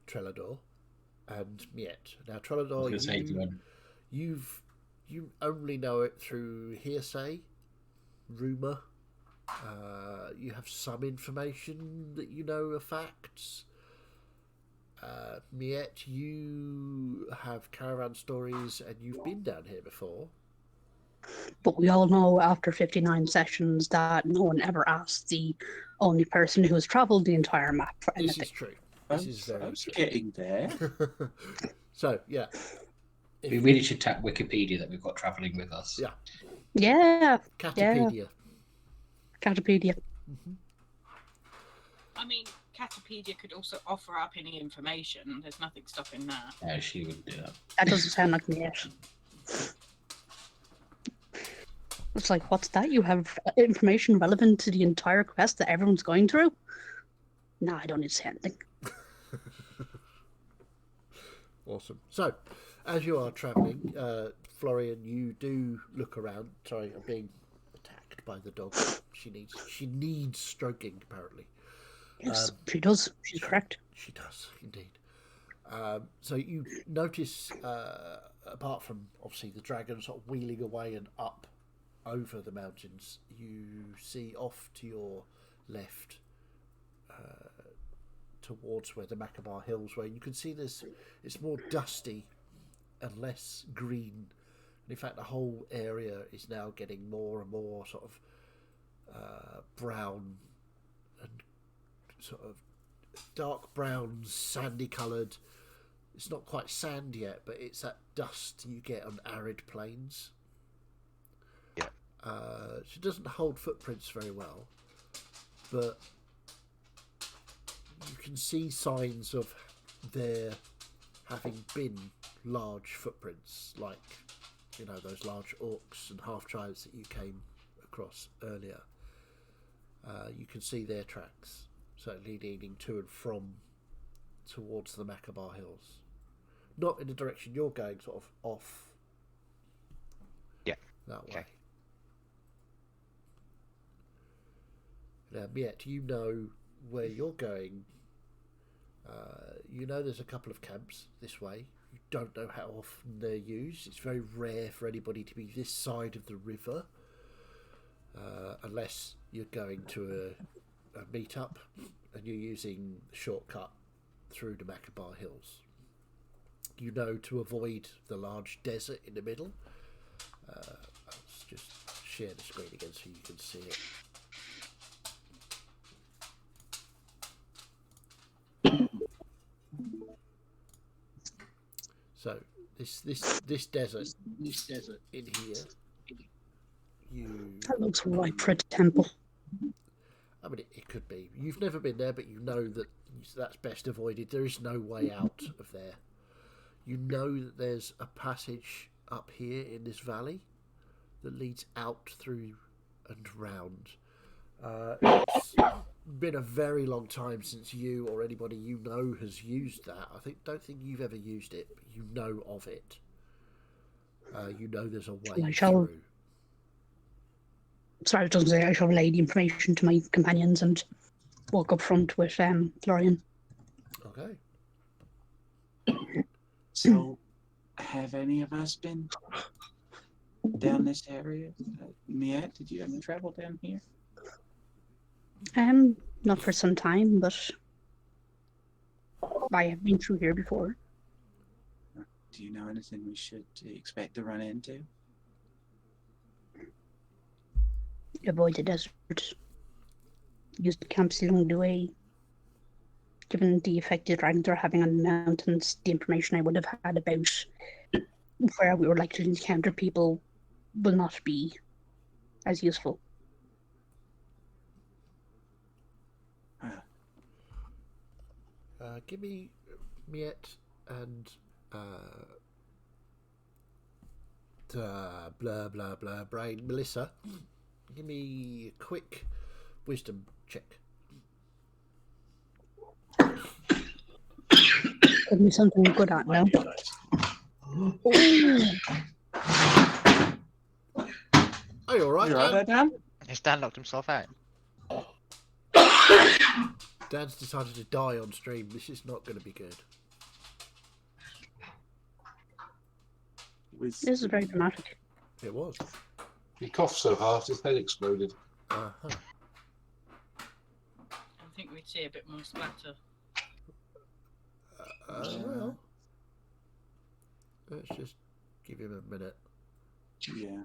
Trellador and Miet. Now, Trellador, you only know it through hearsay, rumour. You have some information that you know are facts. Miet, you have caravan stories and you've been down here before. But we all know after 59 sessions that no one ever asked the only person who has travelled the entire map for anything. This is true. This is very true. Getting there. So, yeah. We really should tap Wikipedia that we've got travelling with us. Yeah. Yeah. Catapedia. Catapedia. Mm-hmm. I mean, Catapedia could also offer up any information. There's nothing stopping that. No, she wouldn't do that. That doesn't sound like me yet. It's like, what's that? You have information relevant to the entire quest that everyone's going through? No, I don't need to say anything. Awesome. So, as you are travelling, Florian, you do look around. Sorry, I'm being attacked by the dog. She needs stroking, apparently. Yes, she does. She's correct. She does, indeed. So you notice, apart from obviously the dragon sort of wheeling away and up over the mountains, you see off to your left, towards where the Makabar Hills, where you can see it's more dusty and less green. And in fact, the whole area is now getting more and more sort of brown and sort of dark brown, sandy coloured. It's not quite sand yet, but it's that dust you get on arid plains. Yeah. She doesn't hold footprints very well, but you can see signs of there having been large footprints, like, you know, those large orcs and half-giants that you came across earlier. You can see their tracks, certainly leading to and from towards the Makabar Hills. Not in the direction you're going, sort of off. Yeah. That way. Okay. Now, Miet, you know where you're going. You know there's a couple of camps this way. You don't know how often they're used. It's very rare for anybody to be this side of the river, unless you're going to a meet-up and you're using the shortcut through the Makabar Hills. You know to avoid the large desert in the middle. Let's just share the screen again so you can see it. So this desert in here, That looks right for a temple. I mean, it could be. You've never been there, but you know that that's best avoided. There is no way out of there. You know that there's a passage up here in this valley that leads out through and round. It's been a very long time since you or anybody you know has used that. Don't think you've ever used it, but you know of it. You know there's a way through. Sorry, I was going to say I shall relay the information to my companions and walk up front with Florian. Okay. So, have any of us been down this area? Miet, did you ever travel down here? Not for some time, but I have been through here before. Do you know anything we should expect to run into? Avoid the desert. Use the camps along the way. Given the effect the dragons are having on the mountains, the information I would have had about where we were likely to encounter people will not be as useful. Give me Miet and blah blah blah brain Melissa. Give me a quick wisdom check. Give me something good at now. Are you alright, Dan? Dan? Has Dan locked himself out? Dan's decided to die on stream. This is not going to be good. This is very dramatic. It was. He coughed so hard his head exploded. Uh-huh. I think we'd see a bit more splatter. Well, let's just give him a minute. Yeah.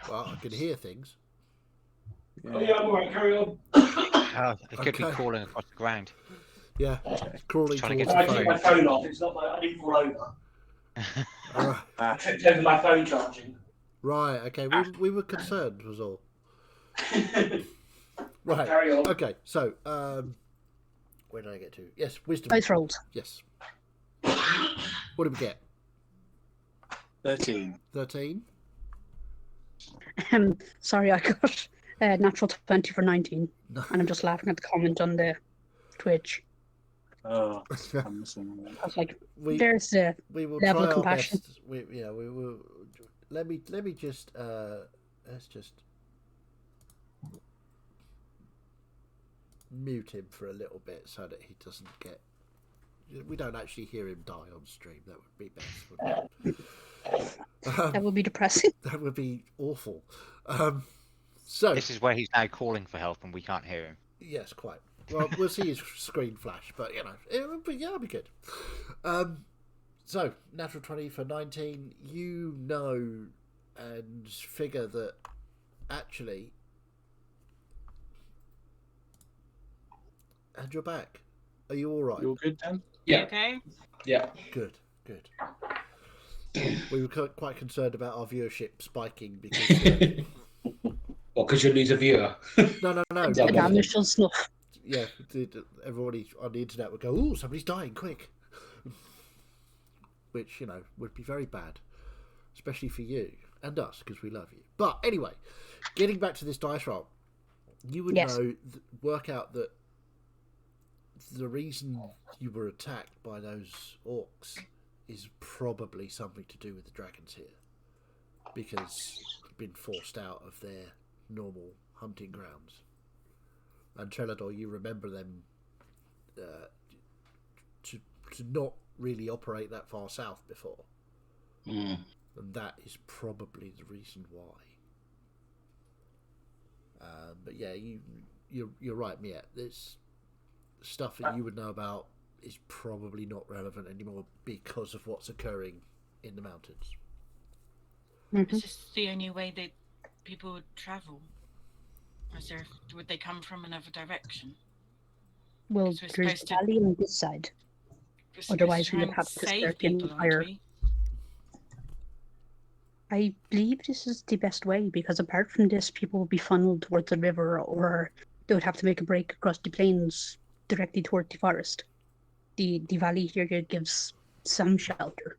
Well, I can hear things. Oh yeah, I'm alright, carry on. Oh, it could be Okay. crawling across the ground. Yeah, crawling Trying to towards get the I keep phone. my phone off, it's not like I didn't fall over. Alright. I tripped over my phone charging. Right, okay. We were concerned, was all. Right. Carry on. Okay, so, where did I get to? Yes, wisdom. Dice rolls. Yes. What did we get? 13. 13. Sorry, I got natural 20 for 19. No. And I'm just laughing at the comment on the Twitch. Oh, I'm missing one. I was like, we there's the we will level try of our compassion. best. We will. Let me just let's just mute him for a little bit so that he doesn't get. We don't actually hear him die on stream. That would be best, wouldn't it? That would be depressing. That would be awful. So This is where he's now calling for help and we can't hear him. yes, quite. Well, we'll see his screen flash, but it'll be good. So natural 20 for 19. You know and figure that actually, and you're back. Are you all right? You all good, Dan? Yeah. Okay. Yeah. Good. We were quite concerned about our viewership spiking because. Well, because you lose a viewer. No. That The was- damage will snuff. Yeah, everybody on the internet would go, "Oh, somebody's dying, quick," which would be very bad, especially for you and us because we love you. But anyway, getting back to this dice roll, you would Yes. work out that the reason you were attacked by those orcs is probably something to do with the dragons here, because you've been forced out of their normal hunting grounds. And Trelador, you remember them to not really operate that far south before, Mm. and that is probably the reason why. But yeah, you're right, Miet. There's stuff that you would know about is probably not relevant anymore because of what's occurring in the mountains. Mhm. Is this the only way that people would travel? Would they come from another direction? Well, Because we're there's supposed the to- valley on this side. We're supposed Otherwise, to we try would and have to save start the people, aren't Empire. we? I believe this is the best way because apart from this, people will be funneled towards the river, or they would have to make a break across the plains directly toward the forest. The valley here gives some shelter,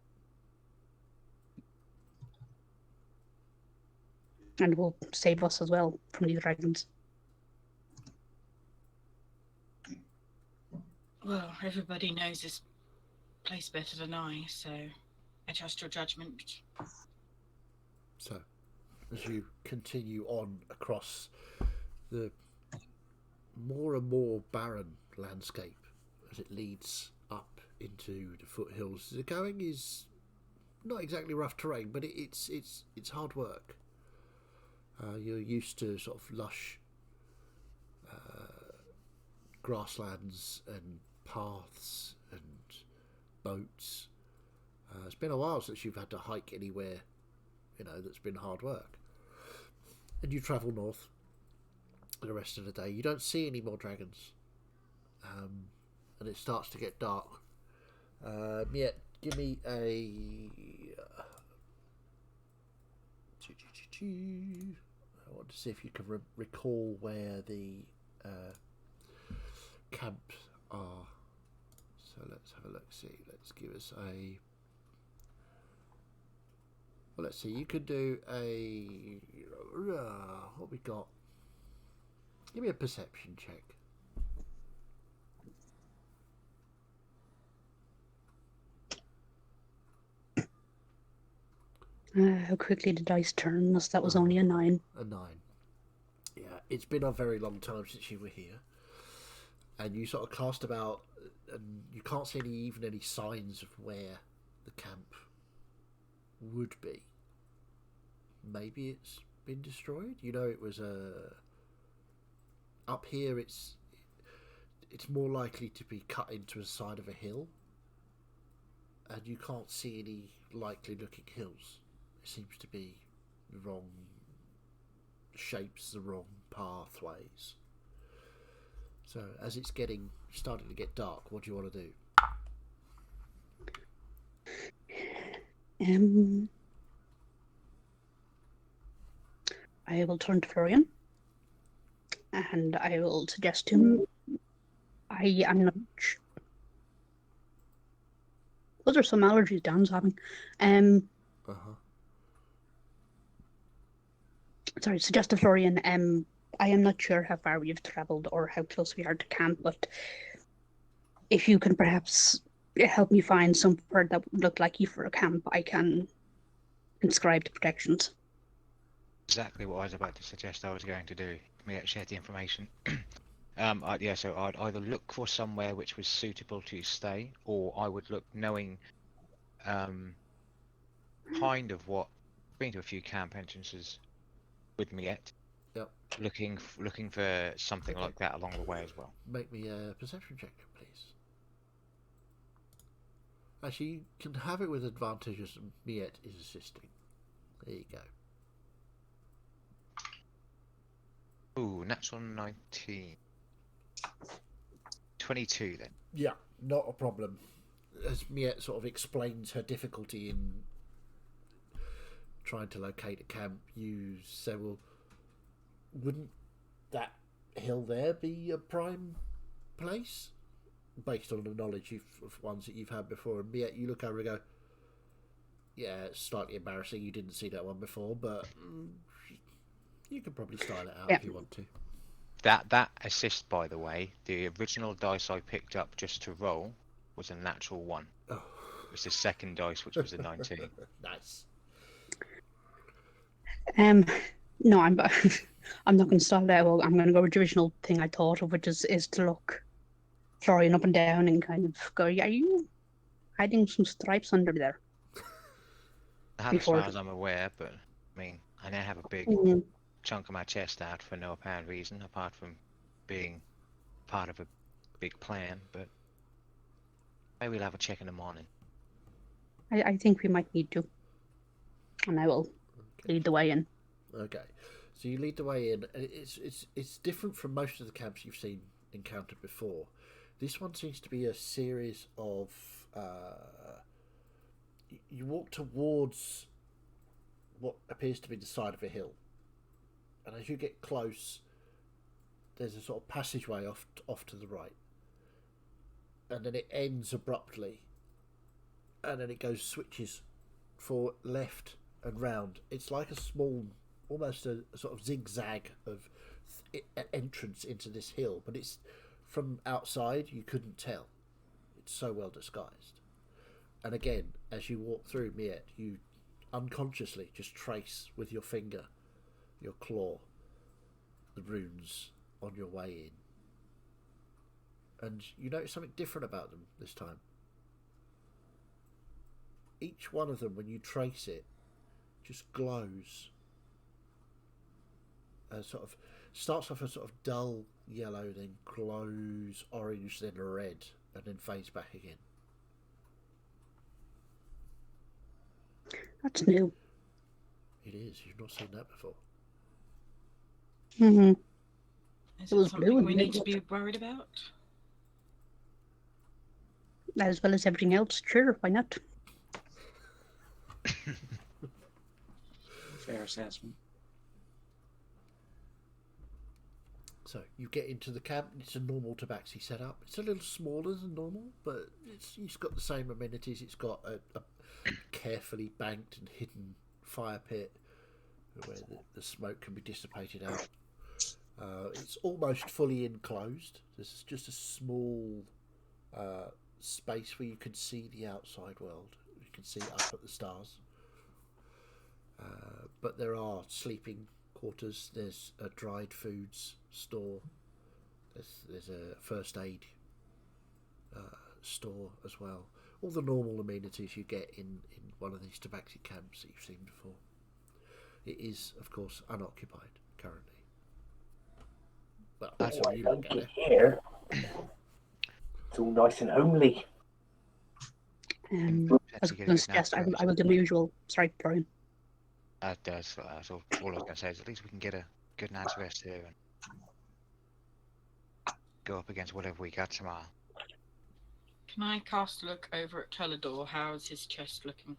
and will save us as well from the dragons. Well, everybody knows this place better than I, so I trust your judgment. So, as you continue on across the more and more barren landscape as it leads up into the foothills, the going is not exactly rough terrain, but it's hard work. You're used to sort of lush grasslands and paths and boats. It's been a while since you've had to hike anywhere that's been hard work. And you travel north for the rest of the day. You don't see any more dragons. And it starts to get dark. Give me a... I want to see if you can recall where the camps are. So let's have a look. See, let's give us a... Well, let's see. You could do a... what we got? Give me a perception check. How quickly the dice turn, as that was only a 9. A 9. Yeah, it's been a very long time since you were here. And you sort of cast about, and you can't see even any signs of where the camp would be. Maybe it's been destroyed. It was up here. It's more likely to be cut into the side of a hill, and you can't see any likely looking hills. It seems to be the wrong shapes, the wrong pathways. So as it's starting to get dark, what do you want to do? I will turn to Florian, and I will suggest to him, I am not... Those are some allergies Dan's having. Uh-huh. Sorry, so just to Florian, I am not sure how far we've travelled or how close we are to camp, but if you can perhaps help me find somewhere that would look like you for a camp, I can inscribe the protections. Exactly what I was about to suggest I was going to do. Me share the information. So I'd either look for somewhere which was suitable to stay, or I would look knowing kind of what. Been to a few camp entrances with Miette. Yep. Looking for something Okay. like that along the way as well. Make me a perception check, please. Actually, you can have it with advantage as Miette is assisting. There you go. Ooh, natural 19. 22 then. Yeah, not a problem. As Miette sort of explains her difficulty in trying to locate a camp, you say, well, wouldn't that hill there be a prime place? Based on the knowledge of ones that you've had before. And Miette, you look over and go, yeah, it's slightly embarrassing. You didn't see that one before, but you could probably style it out if you want to. That assist, by the way, the original dice I picked up just to roll was a natural 1. Oh. It was the second dice, which was a 19. Nice. No, I'm I'm not going to style that. Well, I'm going to go with the original thing I thought of, which is to look Florian up and down and kind of go, are you hiding some stripes under there? As far as I'm aware, but I mean, I now have a big chunk of my chest out for no apparent reason, apart from being part of a big plan, but maybe we'll have a check in the morning. I think we might need to. And I will lead the way in. Okay. So you lead the way in. It's different from most of the camps you've encountered before. This one seems to be a series of... you walk towards what appears to be the side of a hill. And as you get close, there's a sort of passageway off to the right. And then it ends abruptly. And then it switches for left and round. It's like a small, almost a sort of zigzag of entrance into this hill. But it's from outside, you couldn't tell. It's so well disguised. And again, as you walk through Miette, you unconsciously just trace with your finger, your claw, the runes on your way in. And you notice something different about them this time. Each one of them, when you trace it, just glows. Sort of starts off a sort of dull yellow, then glows orange, then red, and then fades back again. That's new. It is. You've not seen that before. Mm-hmm. Is it something we need to be worried about? As well as everything else, sure, why not? Fair assessment. So you get into the camp. It's a normal tabaxi setup. It's a little smaller than normal, but it's got the same amenities. It's got a carefully banked and hidden fire pit where the smoke can be dissipated out. It's almost fully enclosed. There's just a small space where you can see the outside world. You can see up at the stars. But there are sleeping quarters. There's a dried foods store. There's a first aid store as well. All the normal amenities you get in one of these tabaxi camps that you've seen before. It is, of course, unoccupied currently. Well, that's all you look at it. Here. It's all nice and homely. I was going to suggest I will do my usual. Sorry, Brian. That does. That's all I was going to say is at least we can get a good night's rest here and go up against whatever we got tomorrow. Can I cast a look over at Teledor? How is his chest looking?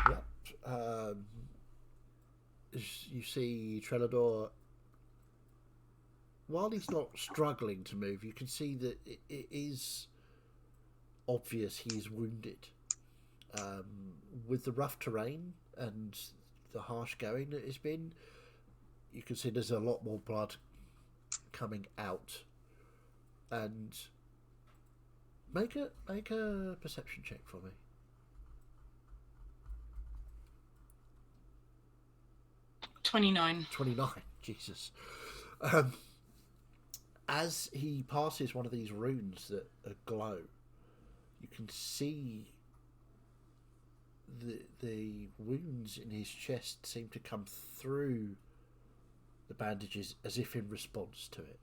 Yep. You see Trelador, while he's not struggling to move, you can see that it is obvious he is wounded. with the rough terrain and the harsh going that it's been, you can see there's a lot more blood coming out. And make a perception check for me. 29. 29. Jesus. As he passes one of these runes that glow, you can see the wounds in his chest seem to come through the bandages as if in response to it.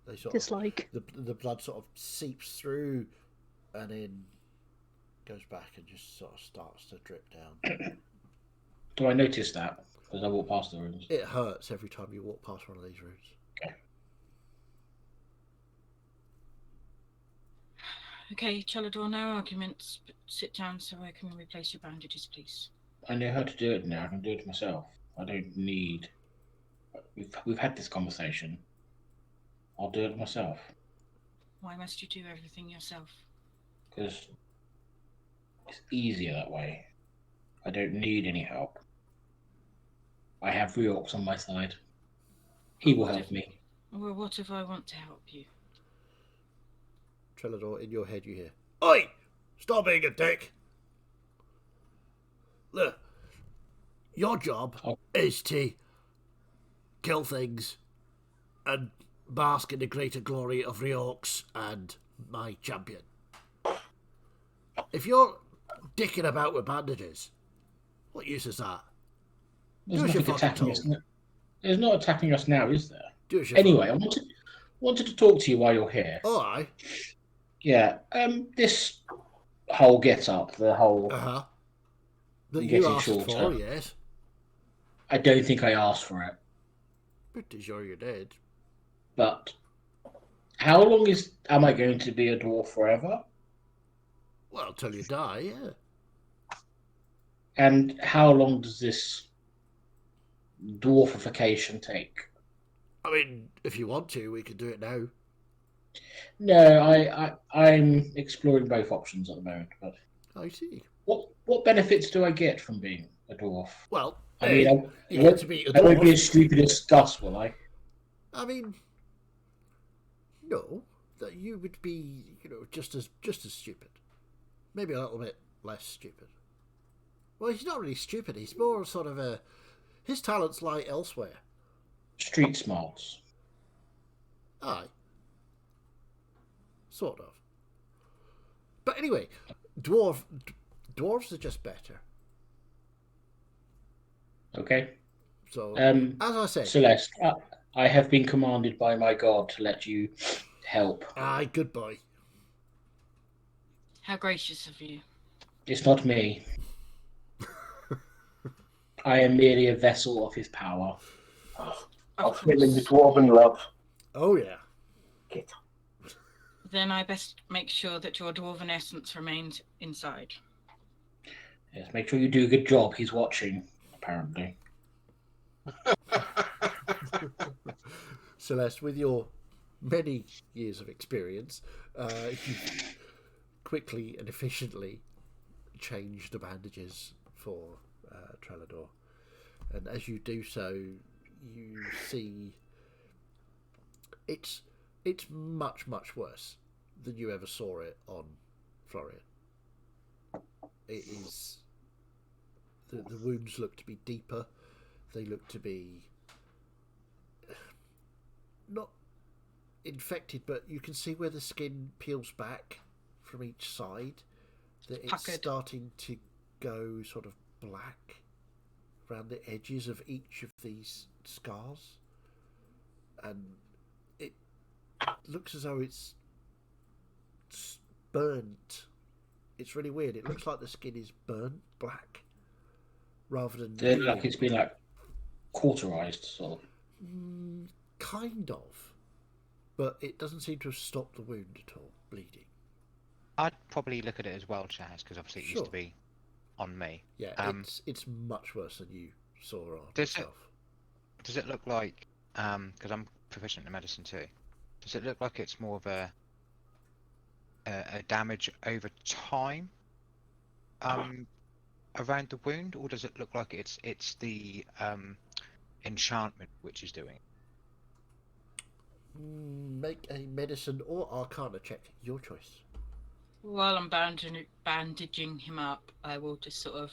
They sort Just of, like the blood sort of seeps through and then goes back and just sort of starts to drip down. Do I notice that as I walk past the rooms? It hurts every time you walk past one of these rooms. Okay. Okay, Chalador, no arguments, but sit down so I can replace your bandages, please. I know how to do it now. I can do it myself. I don't need. We've had this conversation. I'll do it myself. Why must you do everything yourself? Because it's easier that way. I don't need any help. I have Reorx on my side. He will help me. Well, what if I want to help you? Trelador, in your head you hear, "Oi! Stop being a dick! Look, your job is to kill things and bask in the greater glory of Reorx and my champion. If you're dicking about with bandages, what use is that? There's Do as you're nothing fucking attacking us told. now. There's not attacking us now, is there? Do as you're Anyway, I fucking wanted to talk to you while you're here. told. Aye. Yeah. This whole get up, the whole Uh-huh. That you getting asked shorter. for, yes. I don't think I asked for it. Pretty sure you did. But how long am I going to be a dwarf forever? Well, till you die, yeah. And how long does this dwarfification take? I mean, if you want to, we could do it now. No, I'm exploring both options at the moment. But I see. what benefits do I get from being a dwarf? Well, I mean, you get to be a I won't be dwarf. as stupid as Gus, will I? I mean, no, that you would be, just as stupid. Maybe a little bit less stupid. Well, he's not really stupid. He's more sort of his talents lie elsewhere. Street smarts. Aye. Sort of. But anyway, dwarves are just better. Okay. So, as I said, Celeste, I have been commanded by my god to let you help. aye, goodbye. How gracious of you. It's not me. I am merely a vessel of his power. I'll fill in the dwarven love. Oh, yeah. Get Then I best make sure that your dwarven essence remains inside. Yes, make sure you do a good job. He's watching, apparently. Celeste, with your many years of experience, you quickly and efficiently change the bandages for Trelador. And as you do so, you see it's much, much worse than you ever saw it on Florian. It is... The wounds look to be deeper. They look to be not infected, but you can see where the skin peels back from each side, that it's Puckered. starting to go sort of black around the edges of each of these scars, and it looks as though it's burnt. It's really weird. It looks like the skin is burnt black rather than They're like it's been cauterized, sort of. Kind of, but it doesn't seem to have stopped the wound at all, bleeding. I'd probably look at it as well, Chaz, because obviously it used to be on me. Yeah, it's much worse than you saw on yourself. Does it look like, because I'm proficient in medicine too, does it look like it's more of a damage over time around the wound, or does it look like it's the enchantment which is doing it? Make a medicine or arcana check. Your choice. While I'm bandaging him up, I will just sort of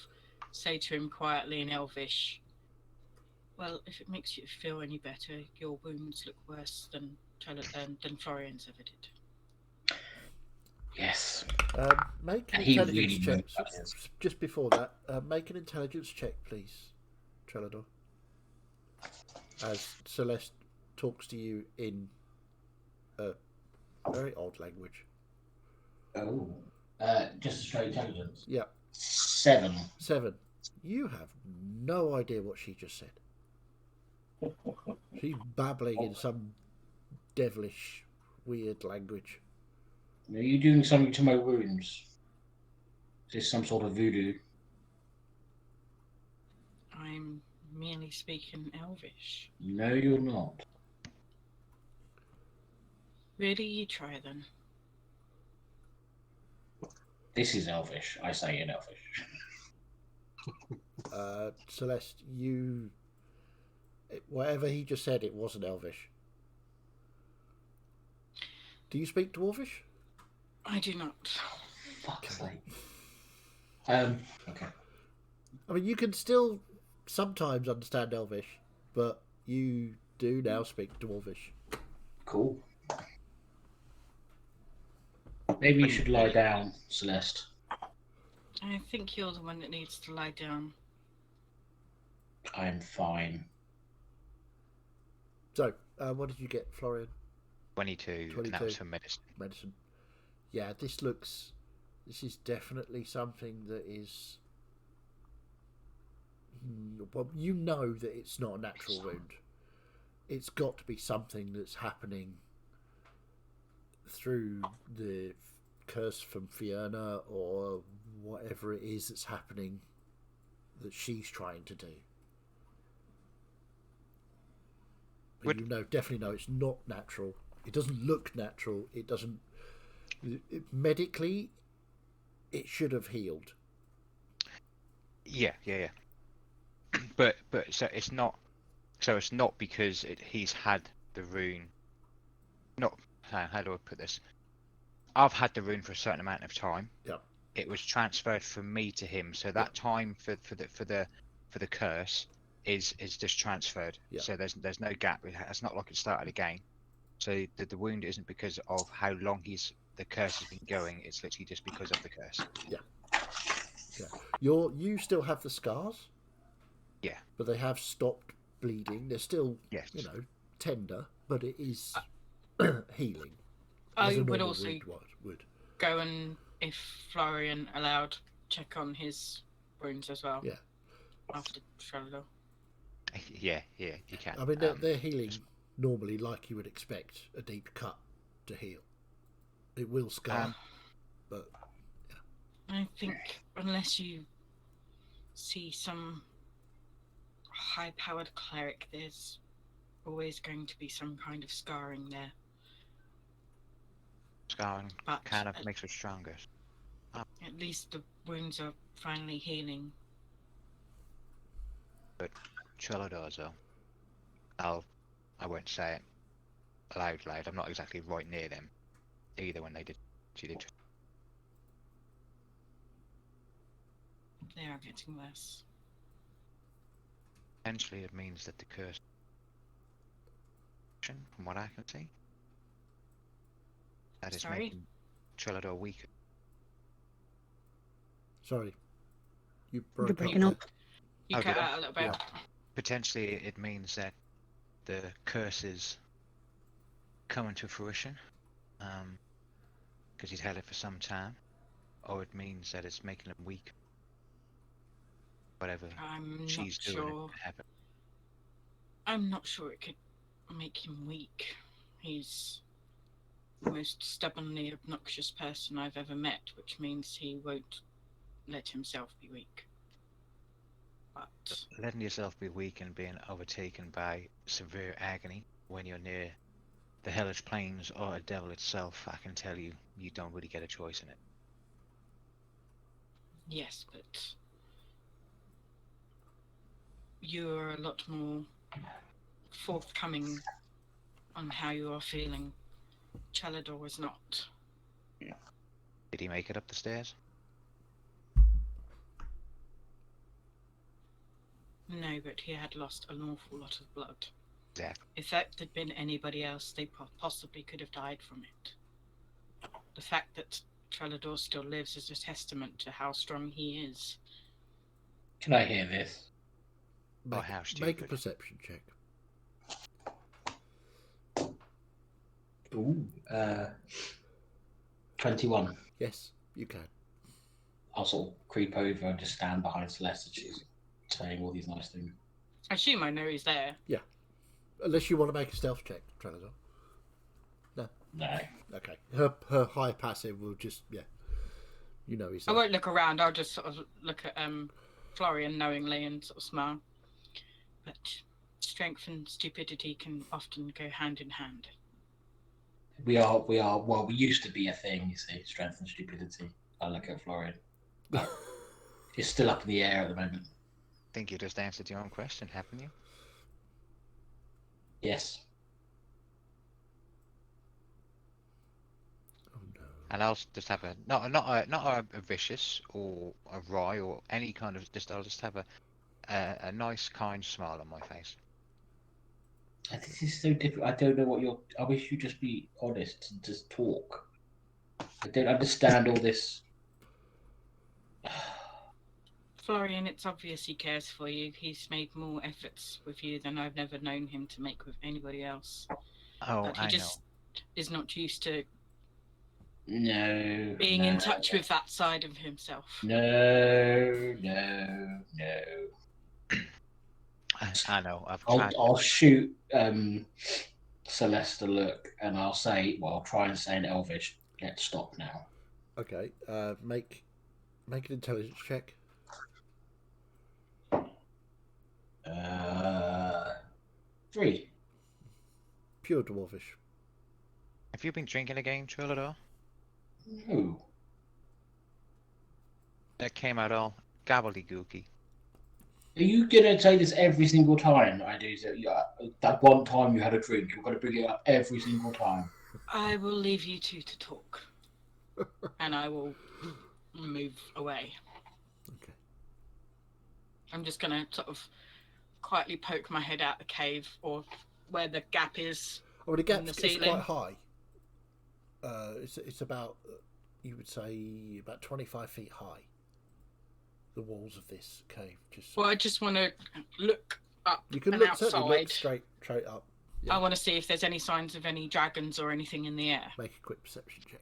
say to him quietly in Elvish, well, if it makes you feel any better, your wounds look worse than Florian's ever did. Yes. Make an And he intelligence really check. knows what that is. Just before that, make an intelligence check, please, Trelador. As Celeste talks to you in a very odd language. Oh. Just a straight intelligence. Yeah. 7. 7. You have no idea what she just said. She's babbling in some devilish, weird language. Are you doing something to my wounds? Is this some sort of voodoo? I'm merely speaking Elvish. No, you're not. Really, you try then. This is Elvish. I say in Elvish. Celeste, whatever he just said, it wasn't Elvish. Do you speak Dwarvish? I do not. Fuck's sake. Okay. I mean, you can still sometimes understand Elvish, but you do now speak Dwarvish. Cool. Maybe you should lie down, Celeste. I think you're the one that needs to lie down. I'm fine. So, what did you get, Florian? 22. And that was for medicine. Medicine. Yeah, this is definitely something that is. Well, you know that it's not a natural wound. It's got to be something that's happening through the curse from Fiona or whatever it is that's happening that she's trying to do. But you know, definitely know it's not natural. It doesn't look natural. It doesn't. Medically, it should have healed. Yeah. But so it's not. So it's not because he's had the rune. Not how do I put this? I've had the rune for a certain amount of time. Yep. It was transferred from me to him, so that time for the curse is just transferred. Yep. So there's no gap. It's not like it started again. So the wound isn't because of how long the curse has been going. It's literally just because of the curse. Yeah. You still have the scars. Yeah. But they have stopped bleeding. They're still, yes, tender, but it is healing. I would also go and, if Florian allowed, check on his wounds as well. Yeah. After Trelador. Yeah, you can. I mean, they're healing normally like you would expect a deep cut to heal. It will scar, but yeah. I think unless you see some high-powered cleric, there's always going to be some kind of scarring there. Scarring kind of makes us stronger. At least the wounds are finally healing. But Trelador's though, I won't say it loud. I'm not exactly right near them either when she did. They are getting worse. Potentially it means that the curse, from what I can see, that is making Trelador weaker. Sorry. You're breaking up. You cut out a little bit. Yeah. Potentially it means that the curse is coming to fruition, because he's had it for some time, or it means that it's making him weak. Whatever she's doing, I'm not sure it could make him weak. He's the most stubbornly obnoxious person I've ever met, which means he won't let himself be weak. But letting yourself be weak and being overtaken by severe agony when you're near the hellish plains or a devil itself, I can tell you, you don't really get a choice in it. Yes, but you're a lot more forthcoming on how you are feeling. Chalador was not. Did he make it up the stairs? No, but he had lost an awful lot of blood. Exactly. If that had been anybody else, they possibly could have died from it. The fact that Trelador still lives is a testament to how strong he is. Can I hear this? Or Make, how make a stupid. perception check. Ooh, 21. Yes, you can. I'll sort of creep over and just stand behind Celeste as she's saying all these nice things. I assume I know he's there. Unless you want to make a stealth check, Trelazar. No. Okay. Her high passive will just, you know he's I there. won't look around. I'll just sort of look at Florian knowingly and sort of smile. But strength and stupidity can often go hand in hand. We used to be a thing, you see, strength and stupidity. I look at Florian. But it's still up in the air at the moment. I think you just answered your own question, haven't you? Yes. Oh no. And I'll just have not a vicious or a wry or any kind of I'll just have a nice kind smile on my face. This is so difficult. I don't know what you're. I wish you'd just be honest and just talk. I don't understand all this. Florian, it's obvious he cares for you. He's made more efforts with you than I've never known him to make with anybody else. Oh, But he I just is not used to No. being in touch with that side of himself. No. I know. I'll shoot Celeste a look, and I'll say, well, I'll try and say in Elvish, let's stop now. Okay. Make an intelligence check. 3. Pure dwarfish. Have you been drinking again, Trillador? No. That came out all gobbledygooky. Are you gonna say this every single time I do that one time you had a drink? You're gonna bring it up every single time. I will leave you two to talk. And I will move away. Okay. I'm just going to sort of quietly poke my head out the cave or where the gap is. Oh, the In gap's the it's ceiling. quite high. It's about, you would say, about 25 feet high. The walls of this cave. Well, I just want to look up You can and look, outside. certainly look straight up. I want to see if there's any signs of any dragons or anything in the air. Make a quick perception check.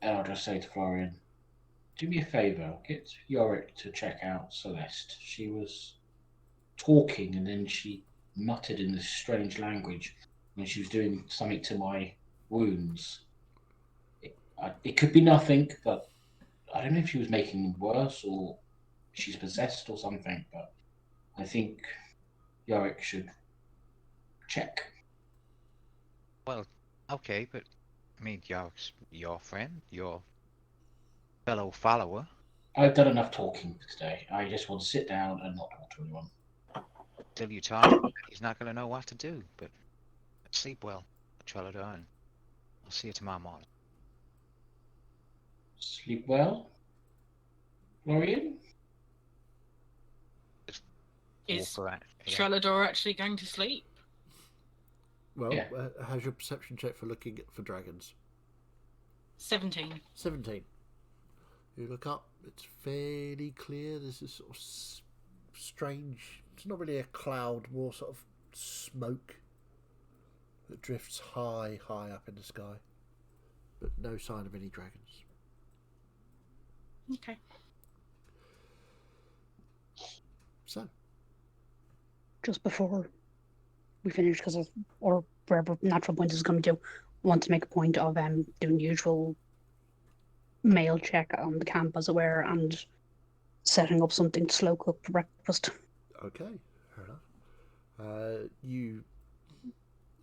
And I'll just say to Florian, do me a favour, get Yorick to check out Celeste. She was talking and then she muttered in this strange language when she was doing something to my wounds. It could be nothing, but I don't know if she was making them worse or she's possessed or something, but I think Yorick should check. Well, okay, but I mean, Yorick's your friend, your fellow follower. I've done enough talking today. I just want to sit down and not talk to anyone. Till you target him, he's not going to know what to do. But sleep well, Trillador, and I'll see you tomorrow morning. Sleep well, Florian? Is Walk around. Yeah. Trelador actually going to sleep? Well, Yeah. how's your perception check for looking for dragons? 17. 17. You look up, it's fairly clear. There's this sort of strange, it's not really a cloud, more sort of smoke that drifts high up in the sky. But no sign of any dragons. Okay. So, Just before we finish, because of or wherever natural point is coming to, I want to make a point of doing the usual mail check on the camp, as it were, and setting up something to slow cook for breakfast. okay, fair enough. You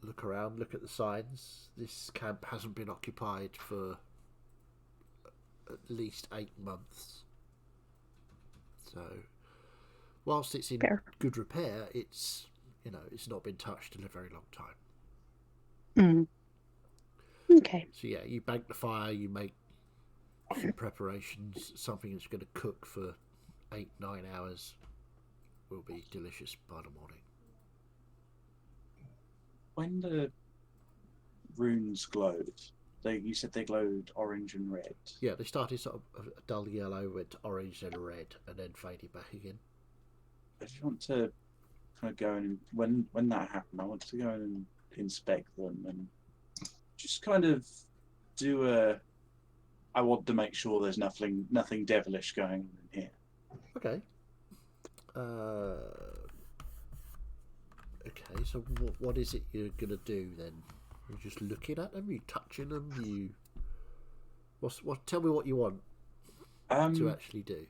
look around, look at the signs. This camp hasn't been occupied for at least 8 months. So, whilst it's in Fair. good repair, it's not been touched in a very long time. Okay. So yeah, you bank the fire, you make a few preparations. Something that's going to cook for 8-9 hours will be delicious by the morning. When the runes glowed, you said they glowed orange and red. Yeah, they started sort of a dull yellow, went to orange and red, and then faded back again. I just want to kind of go in, when that happened, I want to go in and inspect them and just kind of I want to make sure there's nothing devilish going on in here. Okay. Okay, so what is it you're going to do then? You're just looking at them? You touching them? Tell me what you want to actually do.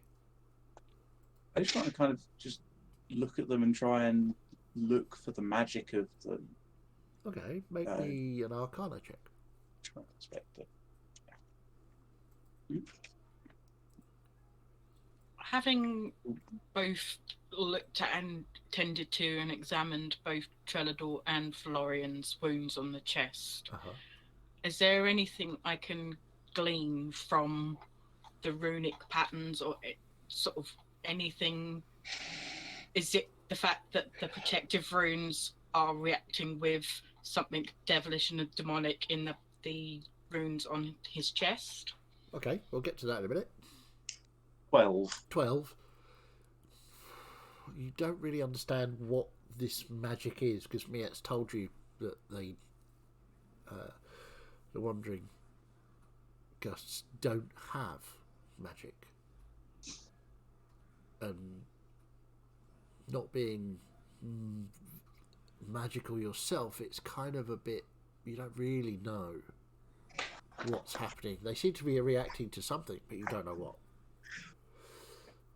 I just want to kind of just look at them and try and look for the magic of them. Okay, make me an Arcana check. Try and inspect it. Having both looked at and tended to and examined both Trelador and Florian's wounds on the chest, is there anything I can glean from the runic patterns or sort of anything? Is it the fact that the protective runes are reacting with something devilish and demonic in the runes on his chest? Okay, we'll get to that in a minute. 12. You don't really understand what this magic is, because Miet's told you that the Wandering Gusts don't have magic. And not being magical yourself, it's kind of a bit, you don't really know what's happening. They seem to be reacting to something, but you don't know what.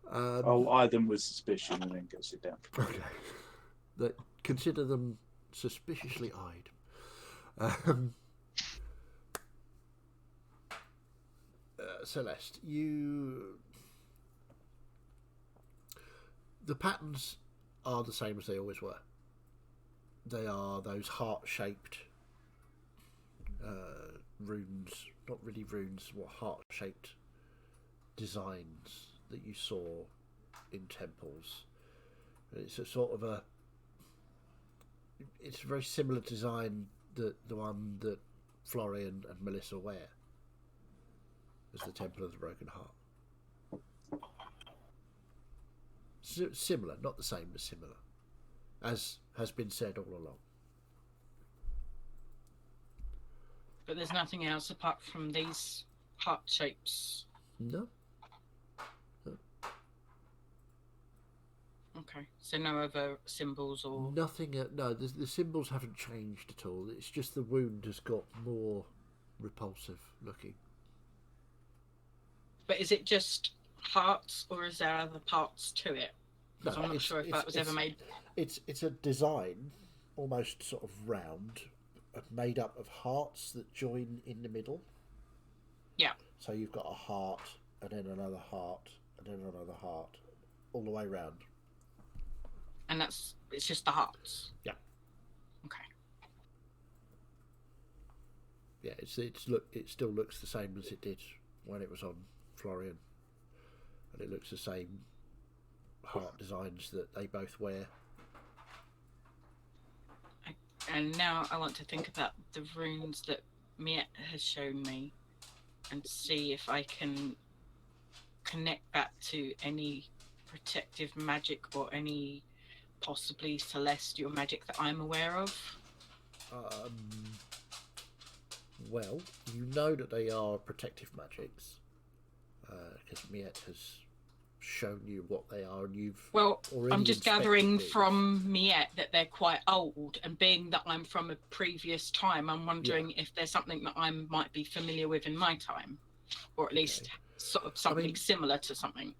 I'll eye them with suspicion and then go sit down. Okay. Consider them suspiciously eyed. Celeste, the patterns are the same as they always were. They are those heart-shaped runes, not really runes, what heart-shaped designs that you saw in temples. It's a sort of it's a very similar design that the one that Florian and Melissa wear as the Temple of the Broken Heart. Similar, not the same, but similar, as has been said all along. But there's nothing else apart from these heart shapes? No. Okay, so no other symbols or... Nothing, no, the symbols haven't changed at all. It's just the wound has got more repulsive looking. But is it just hearts, or is there other parts to it? No, I'm not sure if that was ever made. It's a design, almost sort of round, made up of hearts that join in the middle. Yeah. So you've got a heart, and then another heart, and then another heart, all the way round. And it's just the hearts? Yeah. Okay. Yeah, it still looks the same as it did when it was on Florian. And it looks the same heart designs that they both wear. And now I want to think about the runes that Miet has shown me and see if I can connect back to any protective magic or any possibly celestial magic that I'm aware of. Well, you know that they are protective magics because Miet has shown you what they are, and you've already I'm just gathering these. from Miet that they're quite old, and being that I'm from a previous time, I'm wondering if there's something that I might be familiar with in my time, or at least sort of something similar to something.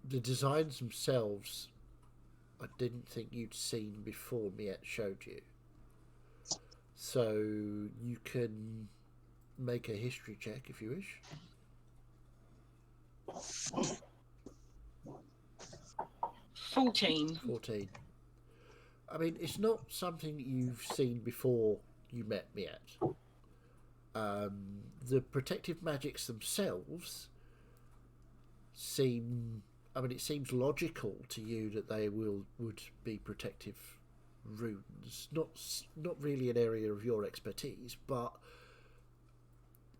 The designs themselves, I didn't think you'd seen before Miet showed you. So you can make a history check if you wish. 14. 14. I mean, it's not something you've seen before you met me at. The protective magics themselves seem... I mean, it seems logical to you that they would be protective runes. Not really an area of your expertise, but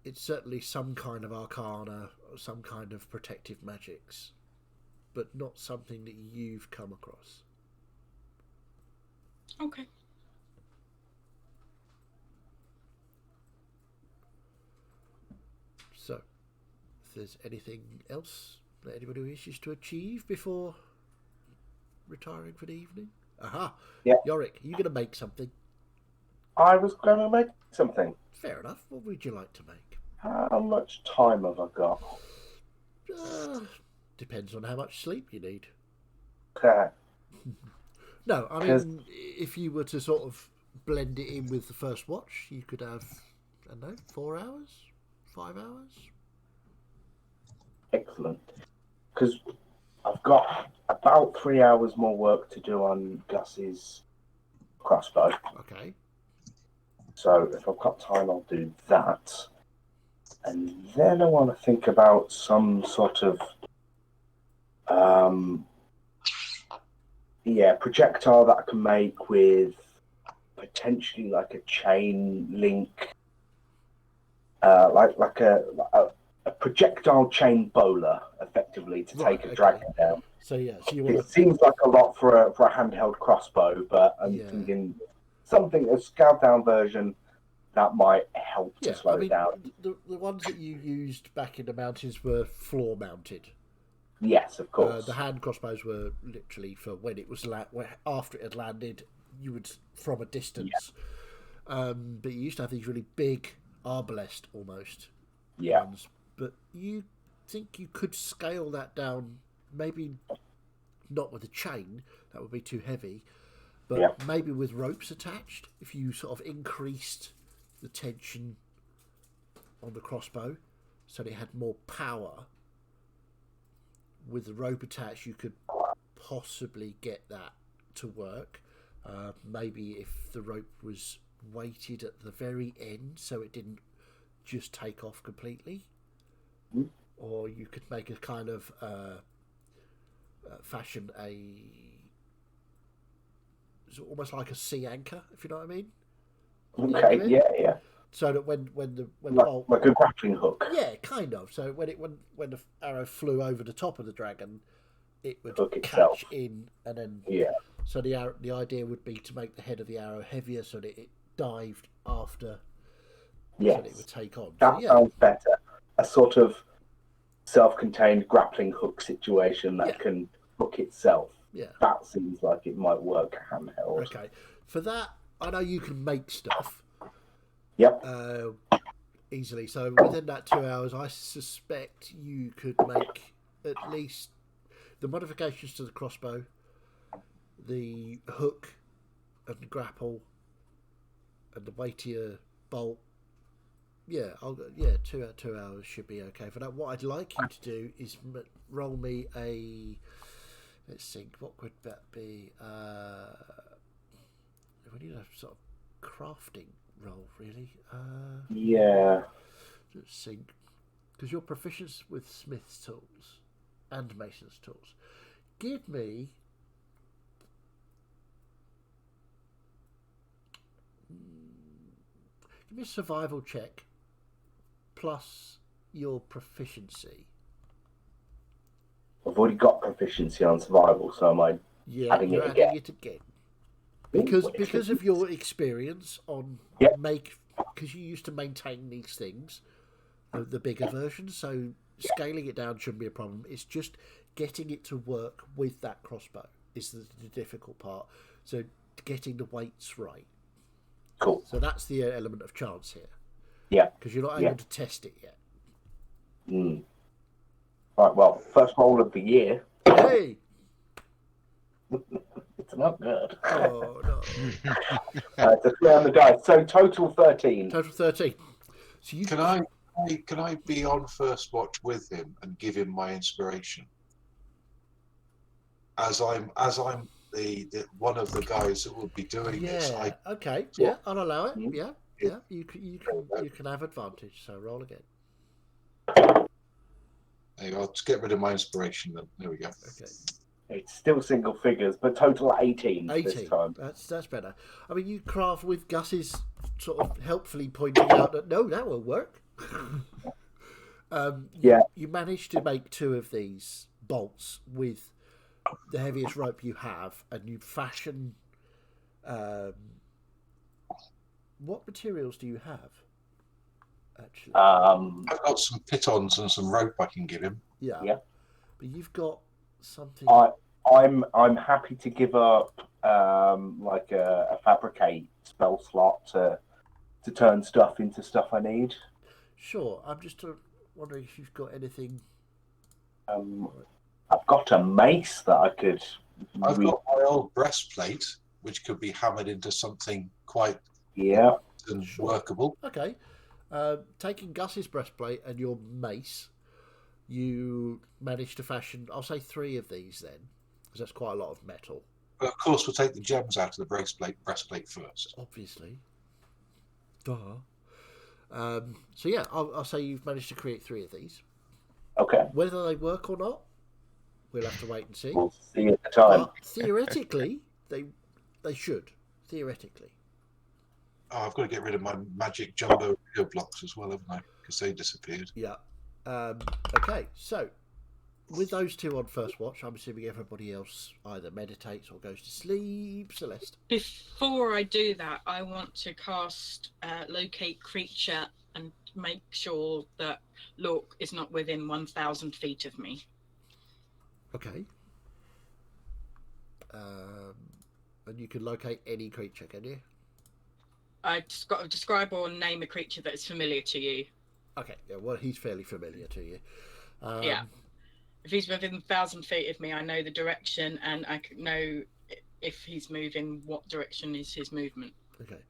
it's certainly some kind of arcana, or some kind of protective magics, but not something that you've come across. Okay. So, if there's anything else that anybody wishes to achieve before retiring for the evening? Aha! Yeah. Yorick, are you going to make something? I was going to make something. Fair enough. What would you like to make? How much time have I got? Depends on how much sleep you need. Okay. No, I mean, if you were to sort of blend it in with the first watch, you could have, I don't know, 4 hours? 5 hours? Excellent. Because I've got about 3 hours more work to do on Gus's crossbow. Okay. So if I've got time, I'll do that. And then I want to think about some sort of projectile that I can make with potentially like a chain link, like a projectile chain bowler, effectively, to take a dragon down. So yeah, so you want It seems like a lot for a handheld crossbow, but I'm thinking something, a scaled down version that might help to slow it down. The ones that you used back in the mountains were floor mounted. Yes, of course. The hand crossbows were literally for when it was after it had landed, you would from a distance. Yeah. But you used to have these really big arbalest almost ones. But you think you could scale that down? Maybe not with a chain; that would be too heavy. But maybe with ropes attached, if you sort of increased the tension on the crossbow so that it had more power. With the rope attached, you could possibly get that to work. Maybe if the rope was weighted at the very end so it didn't just take off completely. Mm. Or you could make a kind of fashion almost like a sea anchor, if you know what I mean. Okay, yeah. So that when the bolt, like a grappling hook. Yeah, kind of. So when the arrow flew over the top of the dragon, it would itself. Catch in, and then So the idea would be to make the head of the arrow heavier, so that it dived after. Yes. So that it would take on. That sounds better. A sort of self-contained grappling hook situation that can hook itself. Yeah. That seems like it might work handheld. Okay. For that, I know you can make stuff. Yep. Easily. So within that 2 hours, I suspect you could make at least the modifications to the crossbow, the hook and the grapple, and the weightier bolt. Yeah, 2 hours should be okay for that. What I'd like you to do is roll me a. Let's think. What would that be? We need a sort of crafting roll, really. Let's think. Because you're proficient with smith's tools and mason's tools. Give me. Give me a survival check plus your proficiency. I've already got proficiency on survival, so am I adding it again? Adding it again. Because of your experience on because you used to maintain these things, the bigger versions, so scaling it down shouldn't be a problem. It's just getting it to work with that crossbow is the difficult part. So getting the weights right. Cool. So that's the element of chance here. Yeah. Because you're not able to test it yet. Mm. Right, well, first roll of the year. Hey! It's not good. Oh no. It's a 3 on the dice. So total 13. Total 13. So you Can I be on first watch with him and give him my inspiration? As I'm the one of the guys that will be doing this. Yeah. Okay. So- Yeah, I'll allow it. Mhm. Yeah. Yeah. You can have advantage. So roll again. There you go. I'll just get rid of my inspiration then. There we go. Okay. It's still single figures, but total 18 this 18. time. That's better. I mean, you craft with Gus's sort of helpfully pointing out that no, that will work. Yeah. You managed to make 2 of these bolts with the heaviest rope you have, and you fashion. What materials do you have? Actually, I've got some pitons and some rope I can give him. yeah. Yeah. But you've got something. I'm happy to give up like a fabricate spell slot to turn stuff into stuff I need. Sure. I'm just wondering if you've got anything. I've got a mace that I could. I've got my old breastplate, which could be hammered into something quite Yeah. workable. Okay. Taking Gus's breastplate and your mace, you managed to fashion, I'll say 3 of these then, because that's quite a lot of metal. But of course, we'll take the gems out of the breastplate first. Obviously. Duh. So yeah, I'll say you've managed to create 3 of these. Okay. Whether they work or not, we'll have to wait and see. We'll see at the time. But theoretically, they should. Theoretically. Oh, I've got to get rid of my magic jumbo blocks as well, haven't I? Because they disappeared. Yeah. Okay, so with those 2 on first watch, I'm assuming everybody else either meditates or goes to sleep. Celeste. Before I do that, I want to cast locate creature and make sure that Lork is not within 1,000 feet of me. Okay. And you can locate any creature, can you? I just got to describe or name a creature that is familiar to you. Okay, yeah, well, he's fairly familiar to you. Yeah. If he's within 1,000 feet of me, I know the direction and I can know if he's moving, what direction is his movement. Okay.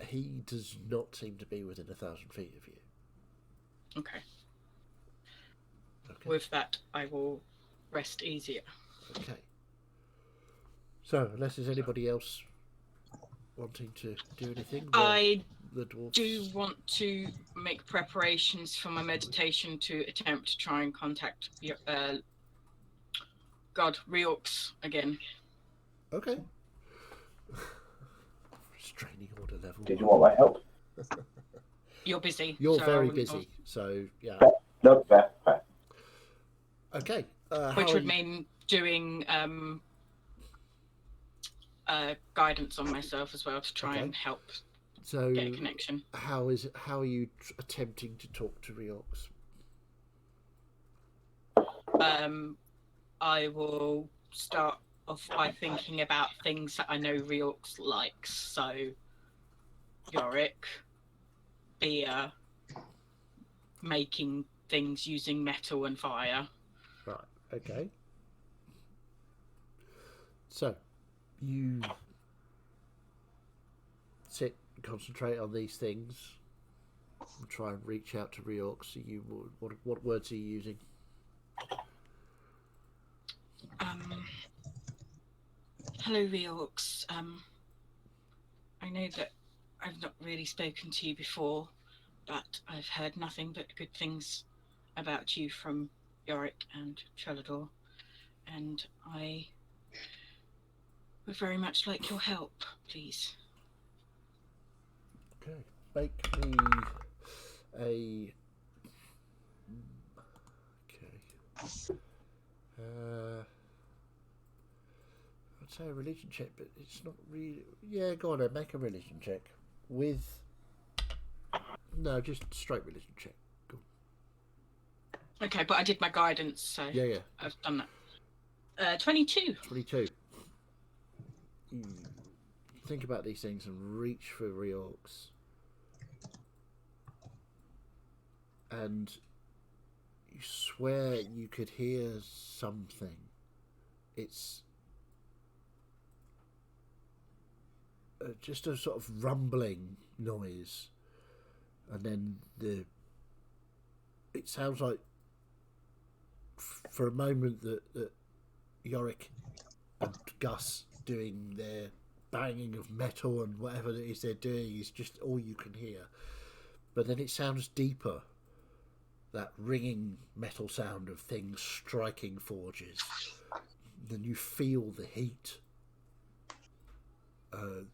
He does not seem to be within 1,000 feet of you. Okay. Okay. With that, I will rest easier. Okay. So, unless there's anybody else wanting to do anything, I the dwarves do want to make preparations for my meditation to attempt to try and contact Reorx again. Okay. Restraining order level. Did you want my help? You're busy. You're so very I'll- busy, so yeah. No, fair. Okay. Which would mean doing guidance on myself as well to try and help so get a connection. How are you attempting to talk to Reorx? I will start off by thinking about things that I know Reorx likes. So, Yorick, beer, making things using metal and fire. Right, okay. So, you sit and concentrate on these things and try and reach out to Reorx. So what words are you using? Hello, Reorx. I know that I've not really spoken to you before, but I've heard nothing but good things about you from Yorick and Trelador, and I would very much like your help, please. Okay, make me a. Okay. I'd say a religion check, but it's not really. Yeah, go on then, make a religion check with. No, just straight religion check. Go. Okay, but I did my guidance, so Yeah. I've done that. 22. 22. You think about these things and reach for Reorx. And you swear you could hear something. It's just a sort of rumbling noise, and then it sounds like for a moment that Yorick and Gus doing their banging of metal and whatever it is they're doing is just all you can hear. But then it sounds deeper, that ringing metal sound of things striking forges. Then you feel the heat, the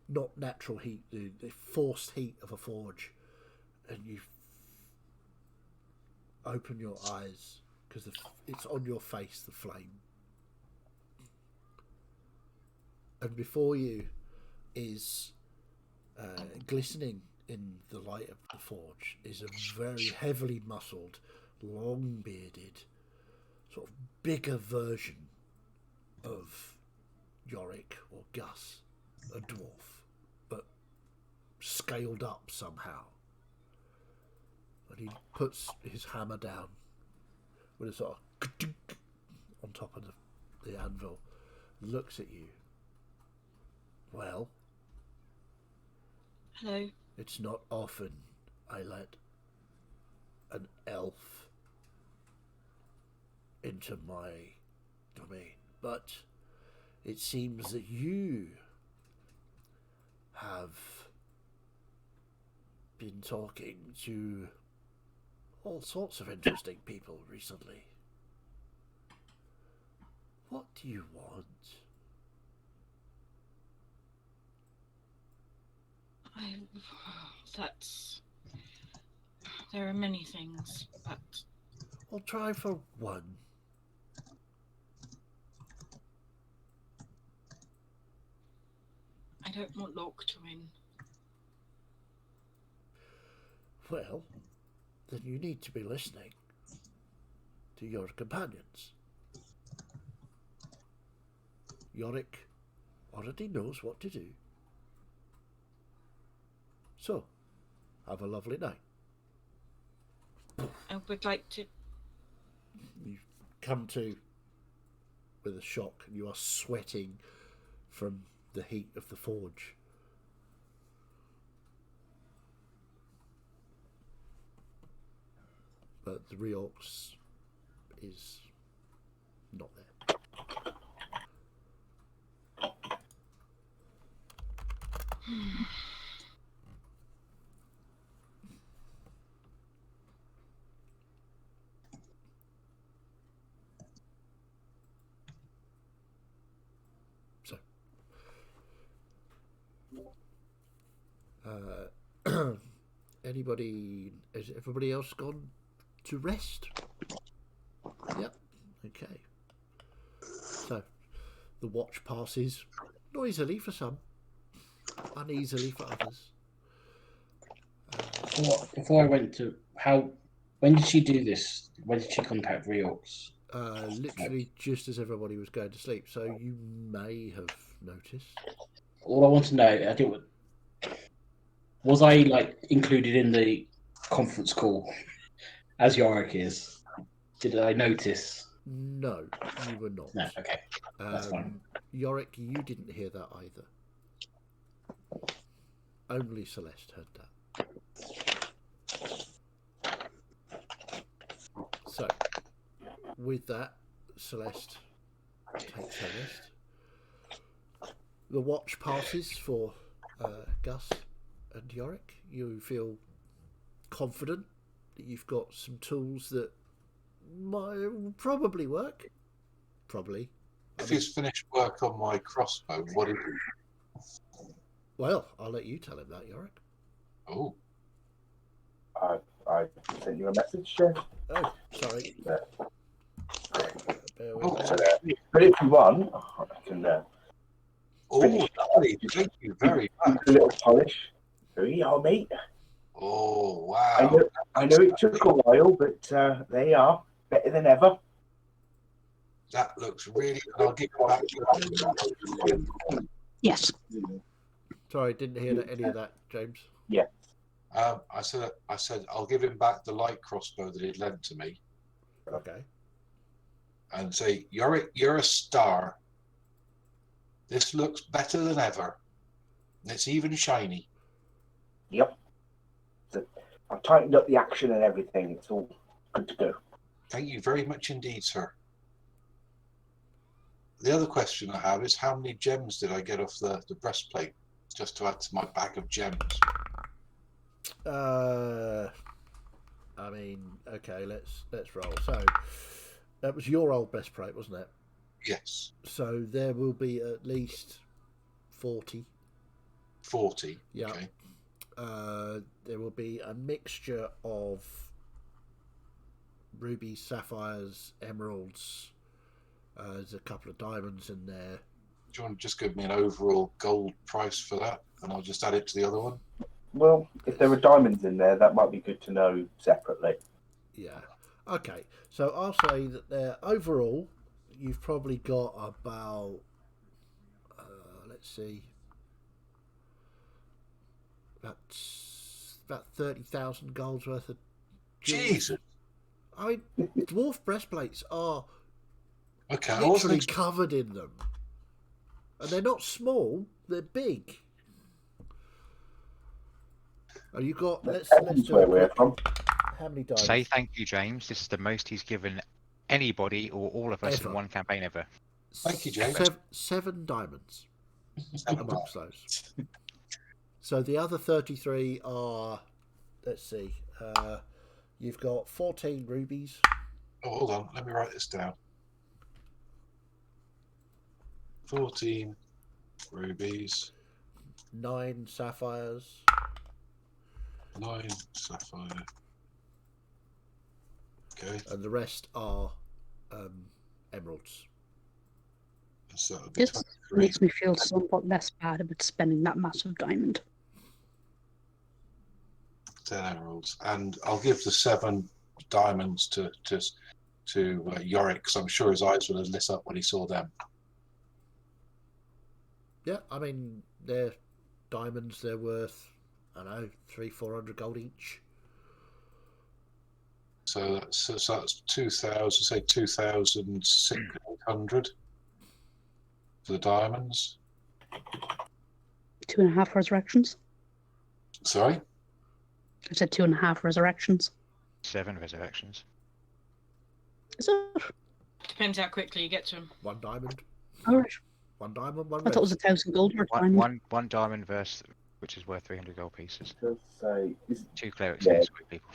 not natural heat, the forced heat of a forge, and you open your eyes because it's on your face, the flame. And before you is glistening in the light of the forge is a very heavily muscled, long bearded, sort of bigger version of Yorick or Gus, a dwarf, but scaled up somehow. And he puts his hammer down with a sort of on top of the anvil, looks at you. Well, hello. It's not often I let an elf into my domain, but it seems that you have been talking to all sorts of interesting people recently. What do you want? There are many things, but I'll try for one. I don't want Locke to win. Well, then you need to be listening to your companions. Yorick already knows what to do. So, have a lovely night. I would like to... You come to with a shock, and you are sweating from the heat of the forge. But the Reorx is not there. Has everybody else gone to rest? Yep. Okay. So, the watch passes noisily for some, uneasily for others. Before I went to when did she do this? When did she contact Reorx? Literally just as everybody was going to sleep. So you may have noticed. All I want to know, was I included in the conference call as Yorick is? Did I notice? No, you were not. No, okay. That's fine. Yorick, you didn't hear that either. Only Celeste heard that. So, with that, Celeste takes her rest. The watch passes for Gus and Yorick. You feel confident that you've got some tools that might probably work. Probably. If he's finished work on my crossbow, what is it? Well, I'll let you tell him that, Yorick. Oh. I sent you a message, Jeff. Oh, sorry. Yeah. Bear with So, me. but if you want, I can Oh, lovely. Thank you very much. a little polish. There you are, mate. Oh, wow. I know it took a while, but they are better than ever. That looks really good. I'll give it back to you. Yes. Sorry, didn't hear any of that, James. Yeah. I said I'll give him back the light crossbow that he'd lent to me Okay. and say, you're a star. This looks better than ever. And it's even shiny. Yep. So I've tightened up the action and everything. It's all good to go. Thank you very much indeed, sir. The other question I have is how many gems did I get off the breastplate? Just to add to my bag of gems. I mean, okay, let's roll. So that was your old breastplate, wasn't it? Yes. So there will be at least 40. 40. Yeah. Okay. There will be a mixture of rubies, sapphires, emeralds. There's a couple of diamonds in there. Do you want to just give me an overall gold price for that, and I'll just add it to the other one? Well, if there were diamonds in there, that might be good to know separately. Yeah. Okay. So I'll say that there overall, you've probably got about, let's see, about 30,000 gold's worth of jewels. Jesus. I mean, dwarf breastplates are Okay, I literally wasn't covered in them, and they're not small; they're big. Oh, you got. Let's do where a we're quick. from. How many diamonds? Say thank you, James. This is the most he's given anybody or all of us Ever. in one campaign ever. Thank you, James. Seven diamonds amongst those. So the other 33 are. Let's see. You've got 14 rubies. Oh, hold on. Let me write this down. 14 rubies. 9 sapphires. 9 sapphire. Okay. And the rest are emeralds. So that'll be This 23. makes me feel somewhat less bad about spending that massive diamond. 10 emeralds. And I'll give the 7 diamonds to Yorick, because I'm sure his eyes would have lit up when he saw them. Yeah, I mean, they're diamonds. They're worth, I don't know, 300-400 gold each. So that's 2,000, say 2,600 for the diamonds. 2.5 resurrections. Sorry? I said 2.5 resurrections. 7 resurrections. Is it? Depends how quickly you get to them. 1 diamond. All right. 1 diamond, 1 I thought it was 1,000 gold per diamond. One diamond verse, which is worth 300 gold pieces. Does say, 2 clerics Yeah. to escort people.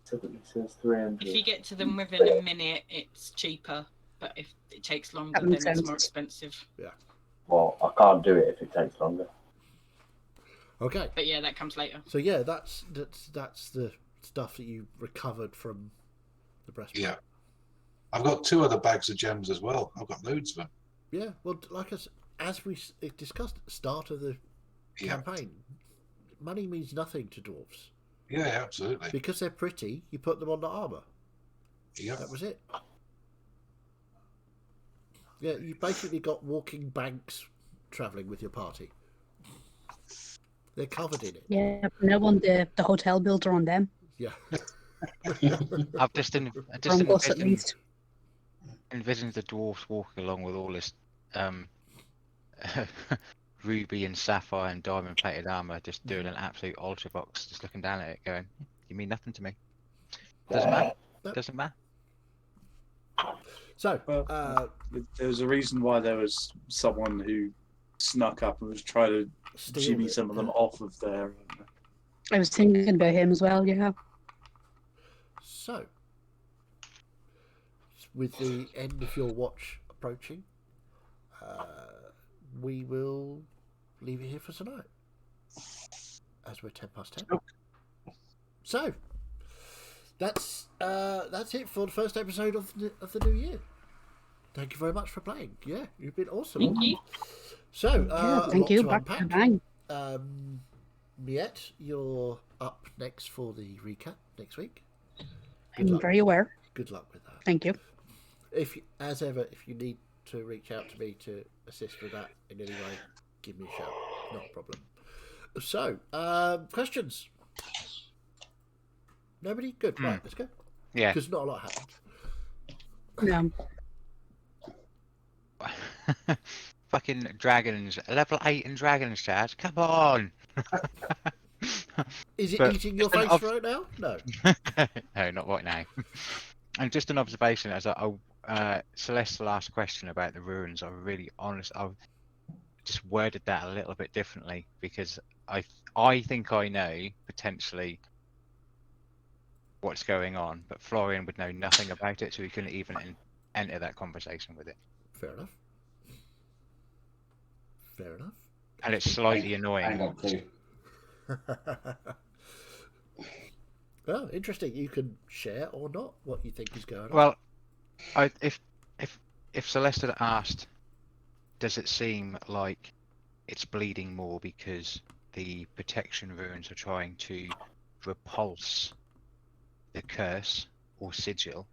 typically says 300. If you get to them within a minute, it's cheaper. But if it takes longer, That then makes it's sense. more expensive. Well, I can't do it if it takes longer. Okay. But yeah, that comes later. So yeah, that's the stuff that you recovered from the breastplate. Yeah. I've got 2 other bags of gems as well. I've got loads of them. Yeah. Well, like as we discussed at the start of the campaign, money means nothing to dwarves. Yeah, absolutely. Because they're pretty, you put them on the armour. Yeah. That was it. Yeah, you basically got walking banks travelling with your party. They're covered in it. Yeah, from now on the hotel bills are on them. Yeah. I've just From us at least. envisioned the dwarfs walking along with all this ruby and sapphire and diamond plated armor, just doing an absolute ultra box, just looking down at it, going, "You mean nothing to me? Doesn't matter. No. Doesn't matter." So, Well, there was a reason why there was someone who snuck up and was trying to steal jimmy it. some of them off of their. I was thinking about him as well, yeah. So, with the end of your watch approaching, we will leave it here for tonight, as we're 10:10. So, that's it for the first episode of the new year. Thank you very much for playing. Yeah, you've been awesome. Thank you. So, Yeah, a thank lot you. to Back to unpack. bang. Miette, you're up next for the recap next week. I'm very aware. Good luck with that. Thank you. If you need to reach out to me to assist with that in any way, give me a shout. Not a problem. So, questions? Nobody? Good. Right, let's go. Yeah. Because not a lot happened. No. Fucking dragons, level 8 in dragons, Chad. Come on. Is it But eating your just an face right now? No. No, not right now. And just an observation as Celeste's last question about the ruins, I've just worded that a little bit differently because I think I know potentially what's going on, but Florian would know nothing about it, so he couldn't even enter that conversation with it. Fair enough. Fair enough. And it's slightly Hang annoying. on, too. Well, interesting. You can share or not what you think is going on. Well, if Celeste had asked, does it seem like it's bleeding more because the protection runes are trying to repulse the curse or sigil?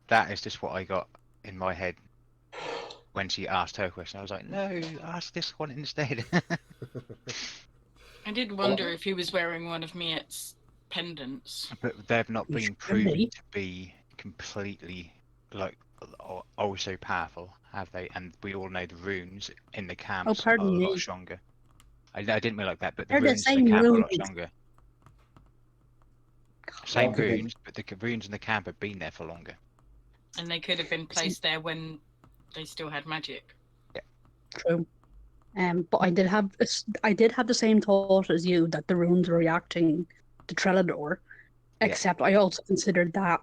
That is just what I got in my head when she asked her question. I was like, no, ask this one instead. I did wonder if he was wearing one of Miet's pendants. But they've not been Should proven be. to be completely so powerful, have they? And we all know the runes in the camps are a pardon lot me. stronger. I didn't mean like that, but the They're the runes in the same camp are a lot runes. stronger. Same could be- runes, but the runes in the camp have been there for longer. And they could have been placed there when they still had magic. True. But I did have the same thought as you that the runes were reacting to Trelador, Yeah. except I also considered that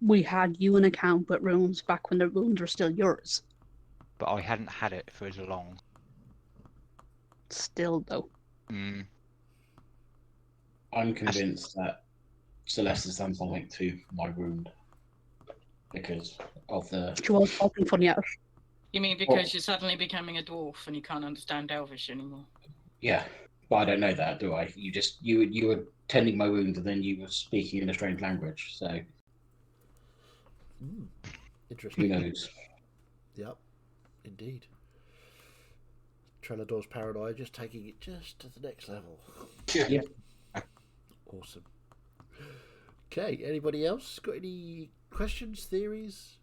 we had you an account with runes back when the runes were still yours. But I hadn't had it for as long. Still though. Mm. I'm convinced that Celeste has done something to my wound because of the. She was talking funny at it. You mean because you're suddenly becoming a dwarf and you can't understand Elvish anymore? Yeah, but I don't know that, do I? You were tending my wound and then you were speaking in a strange language. So who Interesting. knows? Yep, indeed. Trelador's paranoia just taking it just to the next level. Yeah. Awesome. Okay, anybody else got any questions, theories?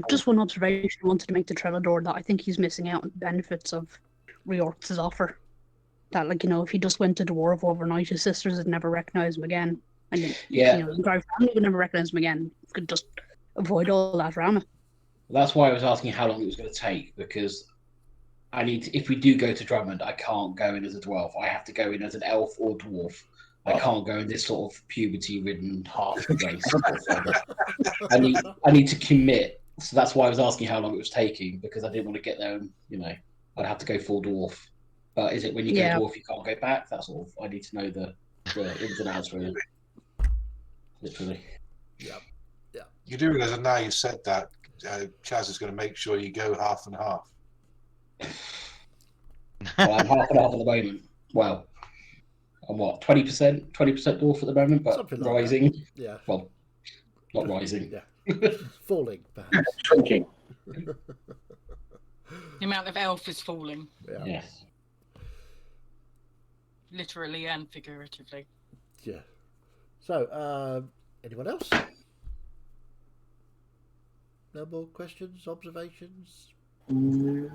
Just one observation I wanted to make to Trelador that I think he's missing out on the benefits of Reorx's offer. That, like, if he just went to Dwarf overnight, his sisters would never recognise him again. And then, Yeah. the entire family would never recognise him again. Could just avoid all that drama. That's why I was asking how long it was going to take because if we do go to Drummond, I can't go in as a dwarf. I have to go in as an elf or dwarf. I can't go in this sort of puberty-ridden half race. I need to commit. So that's why I was asking how long it was taking because I didn't want to get there and I'd have to go full dwarf. But is it when you go dwarf you can't go back? That's all. I need to know the ins and outs really. Literally. Yep. Yeah. You do realise that now you said that, Chaz is going to make sure you go half and half. Well, I'm half and half at the moment. Well, I'm what, 20%? 20% dwarf at the moment, but Something like rising. that. Yeah. Well, not rising. Yeah. Falling, perhaps. Shrinking. The amount of elf is falling, Yeah. Yes. literally and figuratively. Yeah. So, anyone else? No more questions, observations? No?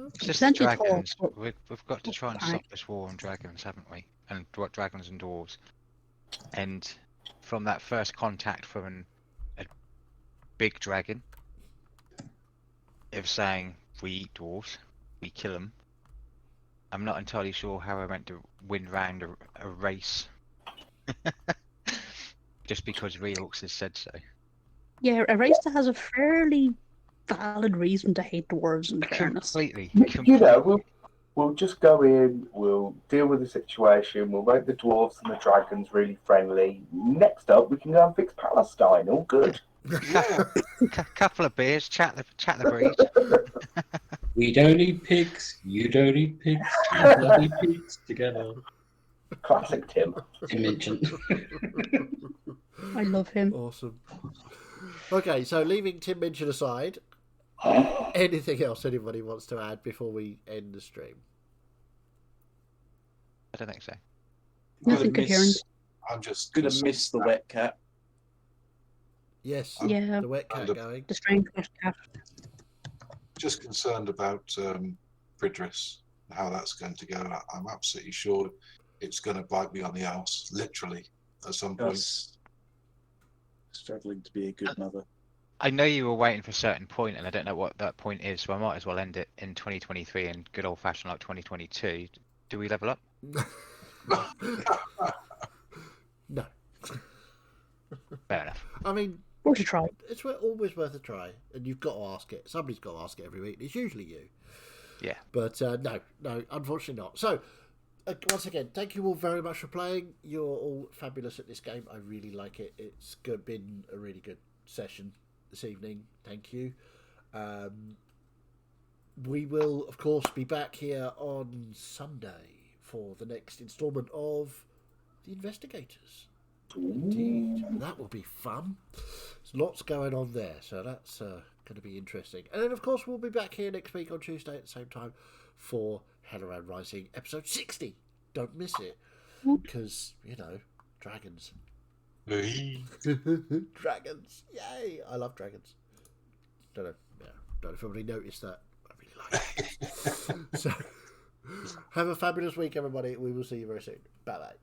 It's just Plenty dragons. talk, We've got to try and Aye. stop this war on dragons, haven't we? And what dragons and dwarves. And from that first contact from a big dragon, it was saying, we eat dwarves, we kill them. I'm not entirely sure how I meant to win round a race. Just because Reorx has said so. Yeah, a race that has a fairly valid reason to hate dwarves, in fairness. Completely. You know, we'll just go in, we'll deal with the situation, we'll make the dwarves and the dragons really friendly. Next up, we can go and fix Palestine. All good. Couple of beers, chat the breed. We don't eat pigs. You don't eat pigs. We don't eat pigs together. Classic Tim. Tim mentioned. I love him. Awesome. Okay, so leaving Tim Minchin aside, anything else anybody wants to add before we end the stream? I don't think so. Nothing coherent. I'm just Gonna miss the wet cat. Yes, Yeah. the wet cat And a- going. The strange wet cat. Just concerned about Bridris, how that's going to go. I'm absolutely sure it's going to bite me on the arse, literally, at some point. Gus struggling to be a good mother. I know you were waiting for a certain point, and I don't know what that point is, so I might as well end it in 2023 in good old fashioned like 2022. Do we level up? No. Fair enough. I mean, Worth a try. it's always worth a try, and you've got to ask it. Somebody's got to ask it every week. It's usually you. Yeah. But no, unfortunately not. So, once again, thank you all very much for playing. You're all fabulous at this game. I really like it. It's been a really good session this evening. Thank you. We will, of course, be back here on Sunday for the next instalment of The Investigators. Indeed, that will be fun. There's lots going on there, so that's going to be interesting. And then, of course, we'll be back here next week on Tuesday at the same time for Helloran Rising episode 60. Don't miss it, because, dragons. Dragons, yay! I love dragons. Don't know if everybody noticed that. I really like it. So, have a fabulous week, everybody. We will see you very soon. Bye bye.